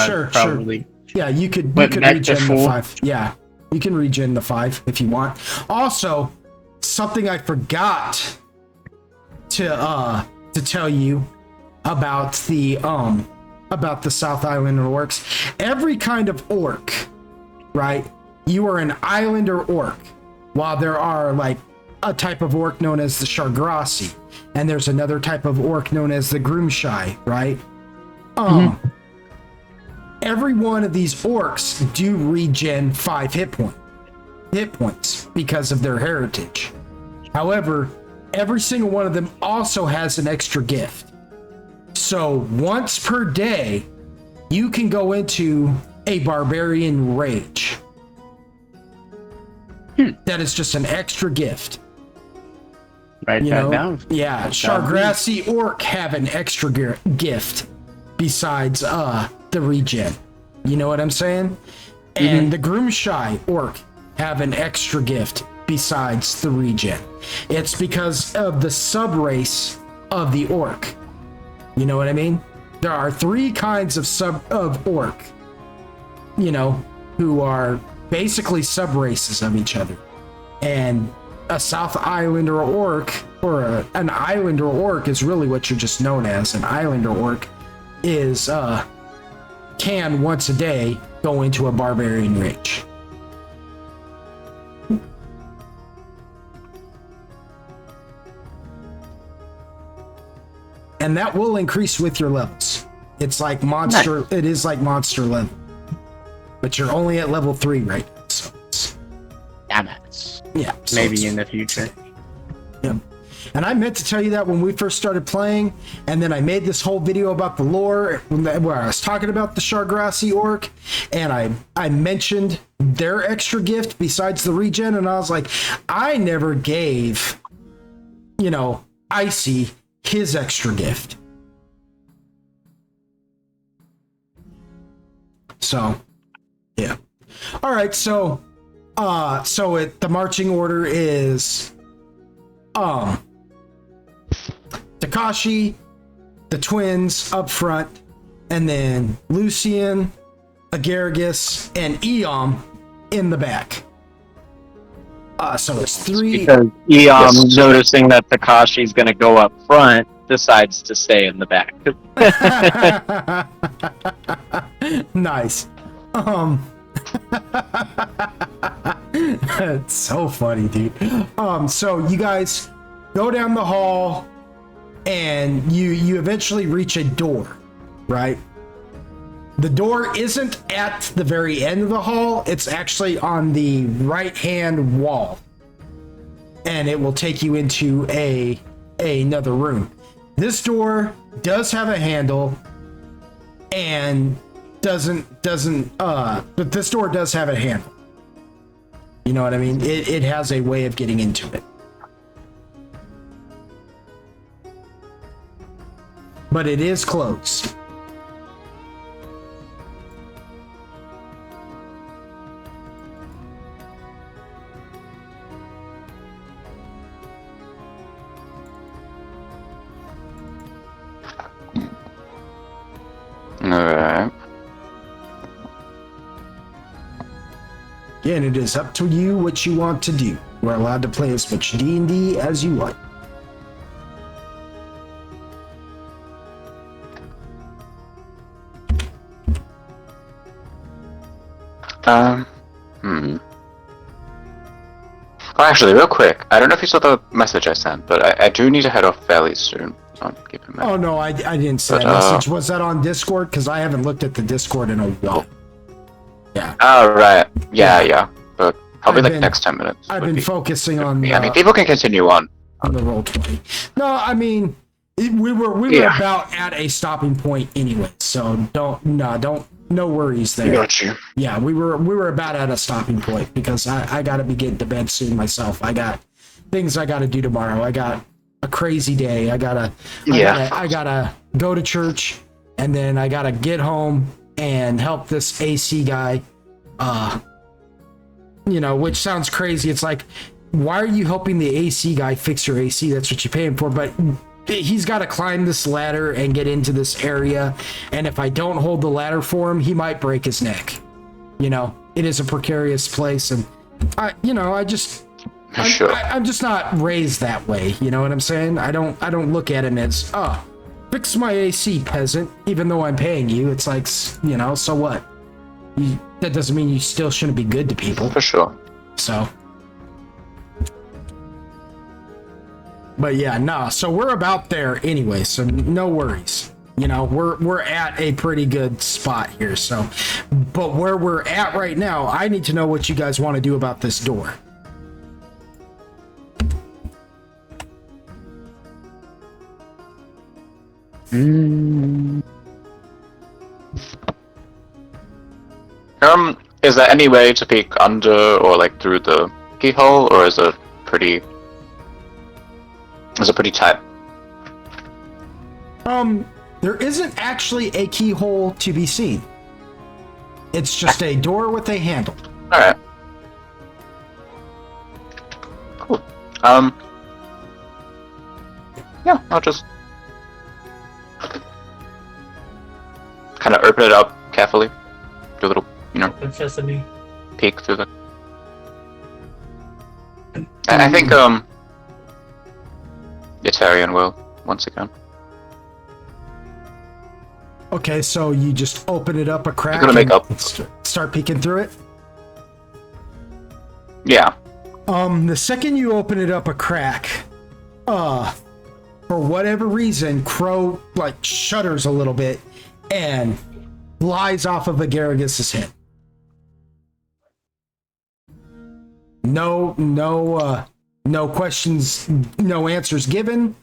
Speaker 3: Sure.
Speaker 8: probably.
Speaker 3: Yeah, you could
Speaker 8: Went back
Speaker 3: regen
Speaker 8: to
Speaker 3: the
Speaker 8: 4.
Speaker 3: 5. Yeah, you can regen the 5 if you want. Also, something I forgot to tell you about the South Islander orcs. Every kind of orc, right? You are an islander orc, while there are like a type of orc known as the Shargrasi, and there's another type of orc known as the Groomshai, right? Every one of these orcs do regen 5 hit points because of their heritage. However, every single one of them also has an extra gift. So once per day, you can go into a barbarian rage. That is just an extra gift.
Speaker 8: Write that down.
Speaker 3: Yeah, Shargrasi orc have an extra gift besides the regen. You know what I'm saying? And the Groomshai orc have an extra gift besides the regen. It's because of the subrace of the orc. You know what I mean? There are 3 kinds of orc, who are basically subraces of each other. And a South Islander orc, or an Islander orc, is really what you're just known as. An Islander orc is can once a day go into a barbarian rage. And that will increase with your levels. It's like monster. Nice. It is like monster level, but you're only at level 3 right now. So
Speaker 8: damn it.
Speaker 3: Yeah. So
Speaker 8: maybe in the future.
Speaker 3: Yeah. And I meant to tell you that when we first started playing, and then I made this whole video about the lore where I was talking about the Shargrasi orc, and I mentioned their extra gift besides the regen, and I was like, I never gave, Icy his extra gift. So, yeah. All right, so the marching order is Takashi, the twins up front, and then Lucian, Agaragis, and Eom in the back. So it's 3.
Speaker 9: Because Eom, noticing that Takashi's going to go up front, decides to stay in the back.
Speaker 3: Nice. It's so funny, dude. So you guys go down the hall, and you eventually reach a door, right? The door isn't at the very end of the hall. It's actually on the right-hand wall. And it will take you into another room. This door does have a handle, and but this door does have a handle. You know what I mean? It has a way of getting into it. But it is closed.
Speaker 2: Alright.
Speaker 3: Again, it is up to you what you want to do. We're allowed to play as much D&D as you like.
Speaker 2: Oh, actually, real quick, I don't know if you saw the message I sent, but I do need to head off fairly soon. So keep in mind.
Speaker 3: Oh no, I didn't see that
Speaker 2: But,
Speaker 3: message. Was that on Discord? Because I haven't looked at the Discord in a while. Yeah.
Speaker 2: Oh, right. Yeah. But probably
Speaker 3: I've
Speaker 2: like
Speaker 3: been-
Speaker 2: next 10 minutes.
Speaker 3: I've
Speaker 2: would
Speaker 3: been
Speaker 2: be-
Speaker 3: focusing on.
Speaker 2: I mean, people can continue on.
Speaker 3: On the Roll20. No, I mean, we were
Speaker 2: Yeah.
Speaker 3: about at a stopping point anyway. So no worries there.
Speaker 2: Got you.
Speaker 3: Yeah, we were about at a stopping point because I gotta be getting to bed soon myself. I got things I gotta do tomorrow. I got a crazy day. I gotta go to church, and then I gotta get home and help this AC guy. Which sounds crazy. It's like, why are you helping the AC guy fix your AC? That's what you pay him for. But he's got to climb this ladder and get into this area. And if I don't hold the ladder for him, he might break his neck. It is a precarious place. And I'm just not raised that way. You know what I'm saying? I don't look at him as, fix my AC, peasant, even though I'm paying you. It's like, so what? That doesn't mean you still shouldn't be good to people.
Speaker 2: For sure.
Speaker 3: So. But yeah, nah. So we're about there anyway. So no worries. We're at a pretty good spot here. So, but where we're at right now, I need to know what you guys want to do about this door.
Speaker 2: Is there any way to peek under or like through the keyhole, or is it pretty tight?
Speaker 3: There isn't actually a keyhole to be seen. It's just a door with a handle.
Speaker 2: Alright. Cool. Yeah, I'll just kind of open it up carefully. Do a little,
Speaker 6: Sesame.
Speaker 2: peek through the... I think, Yetarian will, once again.
Speaker 3: Okay, so you just open it up a crack
Speaker 2: You're gonna make up.
Speaker 3: and start peeking through it?
Speaker 2: Yeah.
Speaker 3: The second you open it up a crack, for whatever reason, Crow, shudders a little bit and flies off of Agaragus's head. No questions, no answers given.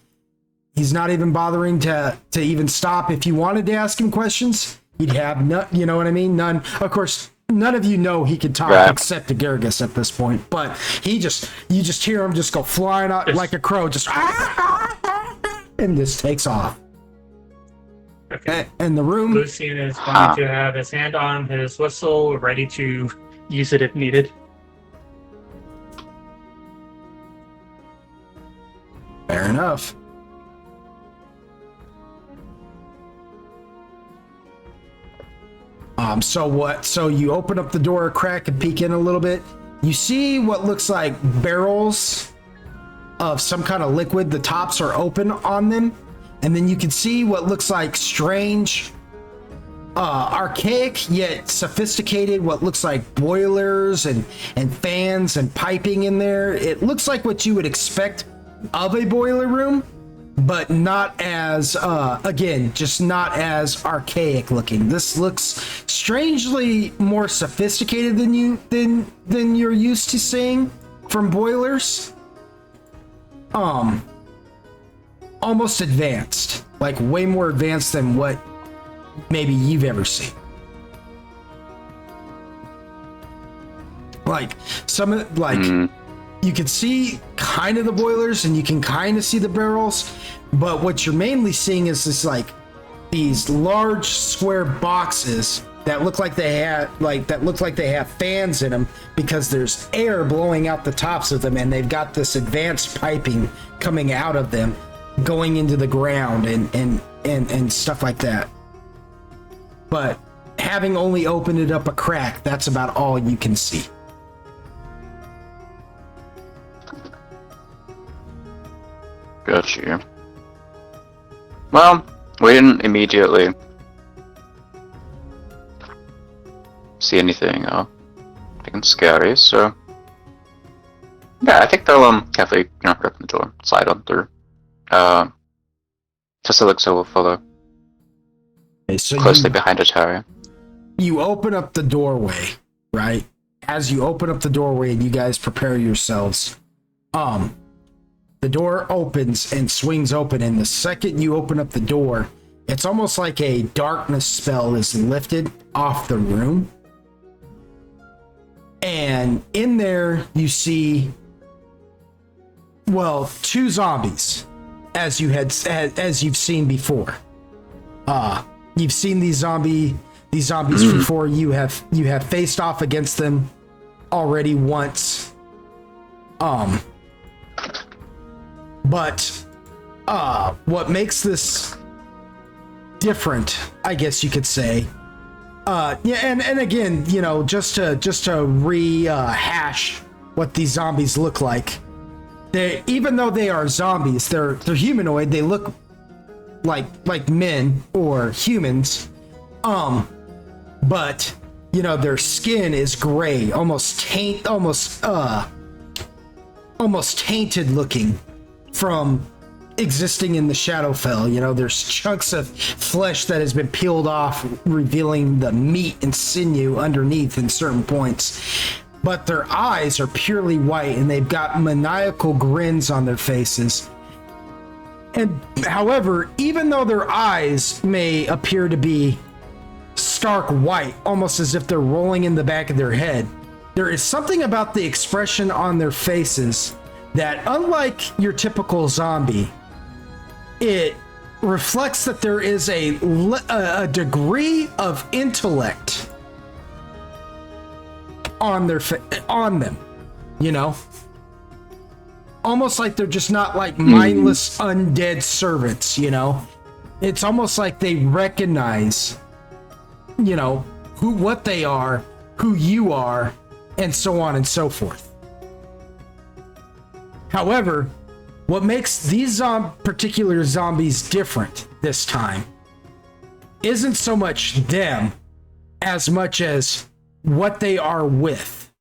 Speaker 3: He's not even bothering to even stop. If you wanted to ask him questions, he'd have none. You know what I mean? None. Of course, none of you know he can talk except Agaragus at this point. But you just hear him just go flying out like a crow, just and just takes off.
Speaker 6: Okay.
Speaker 3: And the room.
Speaker 6: Lucian is going to have his hand on his whistle, ready to use it if needed.
Speaker 3: Fair enough. So you open up the door a crack and peek in a little bit. You see what looks like barrels of some kind of liquid. The tops are open on them. And then you can see what looks like strange, archaic yet sophisticated, what looks like boilers and fans and piping in there. It looks like what you would expect of a boiler room, but not as, just not as archaic looking. This looks strangely more sophisticated than you're used to seeing from boilers. Almost advanced, like way more advanced than what maybe you've ever seen. Like some of you can see kind of the boilers and you can kind of see the barrels, but what you're mainly seeing is this like these large square boxes that look like they have fans in them because there's air blowing out the tops of them, and they've got this advanced piping coming out of them, going into the ground and stuff like that. But having only opened it up a crack, that's about all you can see.
Speaker 2: Got you. Well, we didn't immediately see anything scary, so yeah, I think they'll carefully open the door, slide on through. Tassilixo will follow closely behind Atari.
Speaker 3: You open up the doorway, right? As you open up the doorway and you guys prepare yourselves, the door opens and swings open, and the second you open up the door, it's almost like a darkness spell is lifted off the room. And in there you see, well, two zombies, as you've seen before. You've seen these zombies before. You have faced off against them already once. But what makes this different, I guess you could say, and again, just to rehash what these zombies look like. Even though they are zombies, they're humanoid. They look like men or humans, but their skin is gray, almost tainted looking from existing in the Shadowfell. There's chunks of flesh that has been peeled off, revealing the meat and sinew underneath in certain points. But their eyes are purely white, and they've got maniacal grins on their faces. And however, even though their eyes may appear to be stark white, almost as if they're rolling in the back of their head, there is something about the expression on their faces that, unlike your typical zombie, it reflects that there is a degree of intellect on them, almost like they're just not like mindless undead servants. It's almost like they recognize what they are, who you are, and so on and so forth. However, what makes these particular zombies different this time isn't so much them as much as what they are with.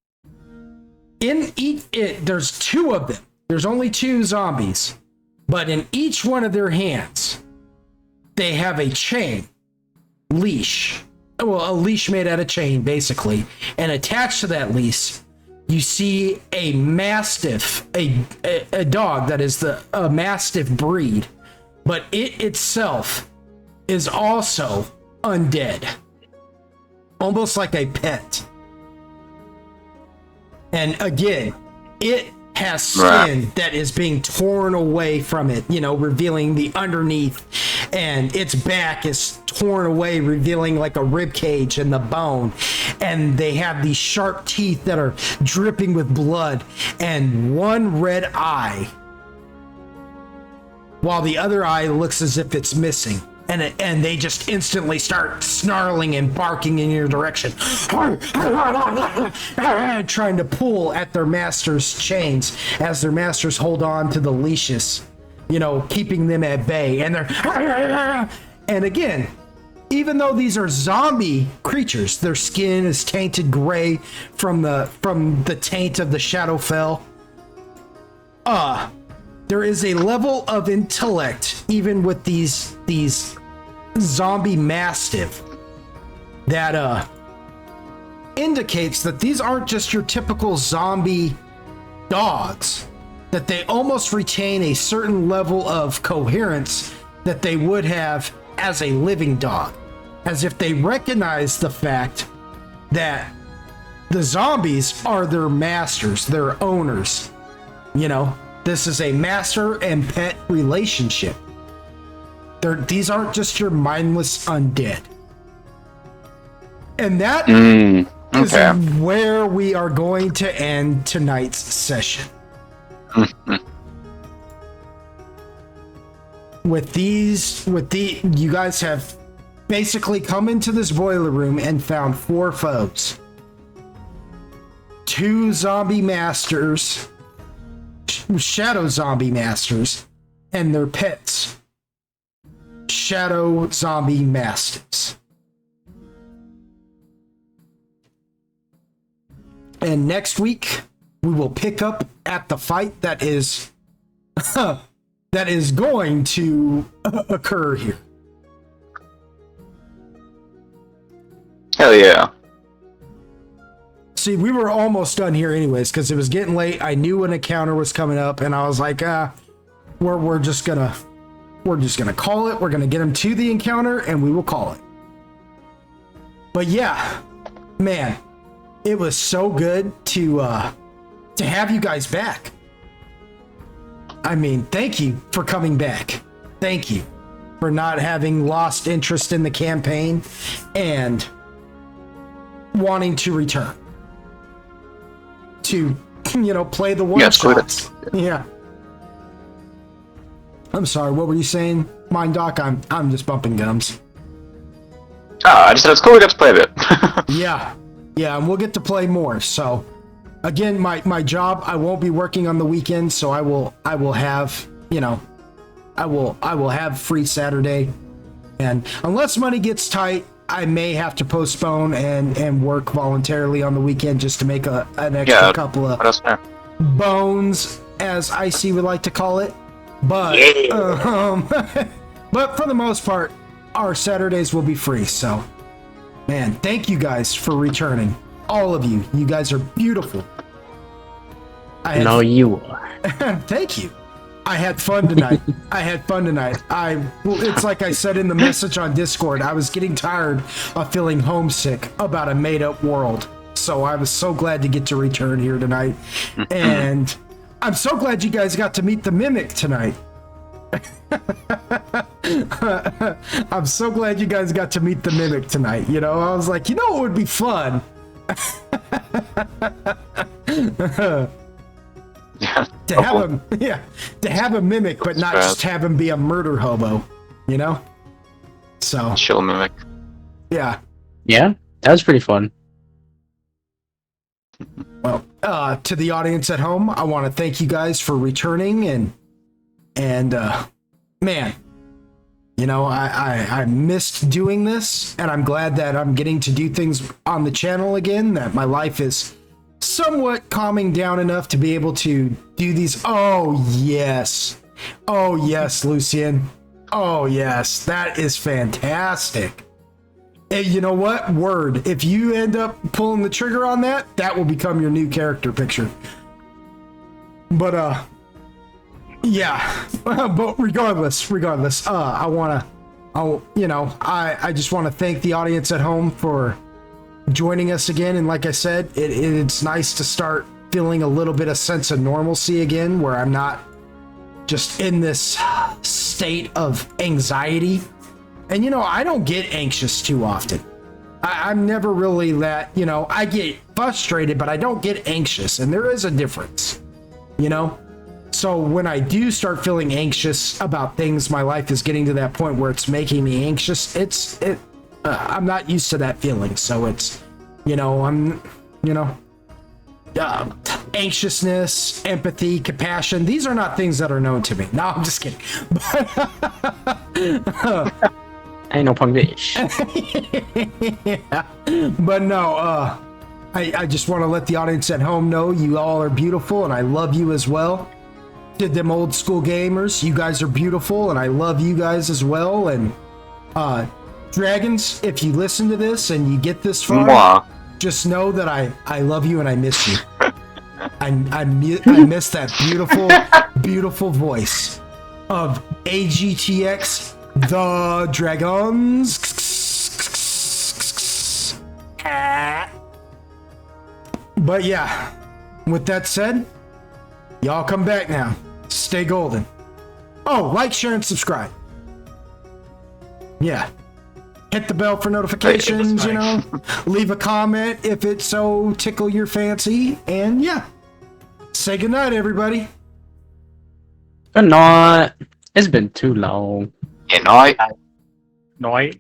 Speaker 3: There's two of them. There's only two zombies, but in each one of their hands, they have a leash. Well, a leash made out of chain, basically. And attached to that leash, you see a mastiff, a dog that is a mastiff breed, but it itself is also undead, almost like a pet. And again, it has skin that is being torn away from it, revealing the underneath, and its back is torn away, revealing like a rib cage and the bone. And they have these sharp teeth that are dripping with blood and one red eye, while the other eye looks as if it's missing. And they just instantly start snarling and barking in your direction, trying to pull at their master's chains as their masters hold on to the leashes, keeping them at bay. And again, even though these are zombie creatures, their skin is tainted gray from the taint of the Shadowfell. There is a level of intellect even with these zombie mastiff that indicates that these aren't just your typical zombie dogs, that they almost retain a certain level of coherence that they would have as a living dog, as if they recognize the fact that The zombies are their masters, their owners. You know, this is a master and pet relationship. These aren't just your mindless undead. And that is where we are going to end tonight's session. You guys have basically come into this boiler room and found 4 foes. 2 zombie masters, shadow zombie masters, and their pets, shadow zombie mastiffs. And next week, we will pick up at the fight that is going to occur here.
Speaker 2: Hell yeah.
Speaker 3: See, we were almost done here anyways, because it was getting late. I knew an encounter was coming up, and I was like, we're just gonna call it. We're gonna get him to the encounter, and we will call it. But yeah, man, it was so good to have you guys back. I mean, thank you for coming back. Thank you for not having lost interest in the campaign and wanting to return to, play the one shots. Yeah. I'm sorry, what were you saying, Mind Doc? I'm just bumping gums.
Speaker 2: I just said it's cool we got to play a bit.
Speaker 3: Yeah, and we'll get to play more. So, again, my job, I won't be working on the weekend, so I will have, I will have free Saturday, and unless money gets tight, I may have to postpone and work voluntarily on the weekend just to make an extra couple of bones, as Icy would like to call it. But but for the most part, our Saturdays will be free. So, man, thank you guys for returning. All of you. You guys are beautiful.
Speaker 8: You are.
Speaker 3: Thank you. I had fun tonight. It's like I said in the message on Discord, I was getting tired of feeling homesick about a made-up world. So I was so glad to get to return here tonight. And I'm so glad you guys got to meet the Mimic tonight. I'm so glad you guys got to meet the Mimic tonight. I was like, it would be fun. To have a mimic, but not just have him be a murder hobo, So
Speaker 2: chill mimic.
Speaker 3: Yeah,
Speaker 8: that was pretty fun.
Speaker 3: Well, to the audience at home, I want to thank you guys for returning and man, I missed doing this, and I'm glad that I'm getting to do things on the channel again. That my life is somewhat calming down enough to be able to do these. Oh yes, Lucian. Oh yes, that is fantastic. And you know what? Word. If you end up pulling the trigger on that, that will become your new character picture. But yeah. But regardless, I just want to thank the audience at home for joining us again. And like I said, it's nice to start feeling a little bit of sense of normalcy again, where I'm not just in this state of anxiety. And I don't get anxious too often. I'm never really that, I get frustrated, but I don't get anxious, and there is a difference, So when I do start feeling anxious about things, my life is getting to that point where it's making me anxious. I'm not used to that feeling, so it's, anxiousness, empathy, compassion. These are not things that are known to me. No, I'm just kidding.
Speaker 8: Ain't no pungish.
Speaker 3: Yeah. But no, I just want to let the audience at home know you all are beautiful, and I love you as well. To Dem Ol School Gamers, you guys are beautiful, and I love you guys as well. And Dragons, if you listen to this and you get this far, just know that I love you and I miss you. I miss that beautiful voice of AGTX, the Dragons. But yeah, with that said, y'all come back now. Stay golden. Oh, like, share, and subscribe. Yeah. Hit the bell for notifications, you know. Leave a comment if it so tickle your fancy. And yeah. Say goodnight, everybody.
Speaker 8: Good night. It's been too long.
Speaker 2: Good night.
Speaker 6: Noi.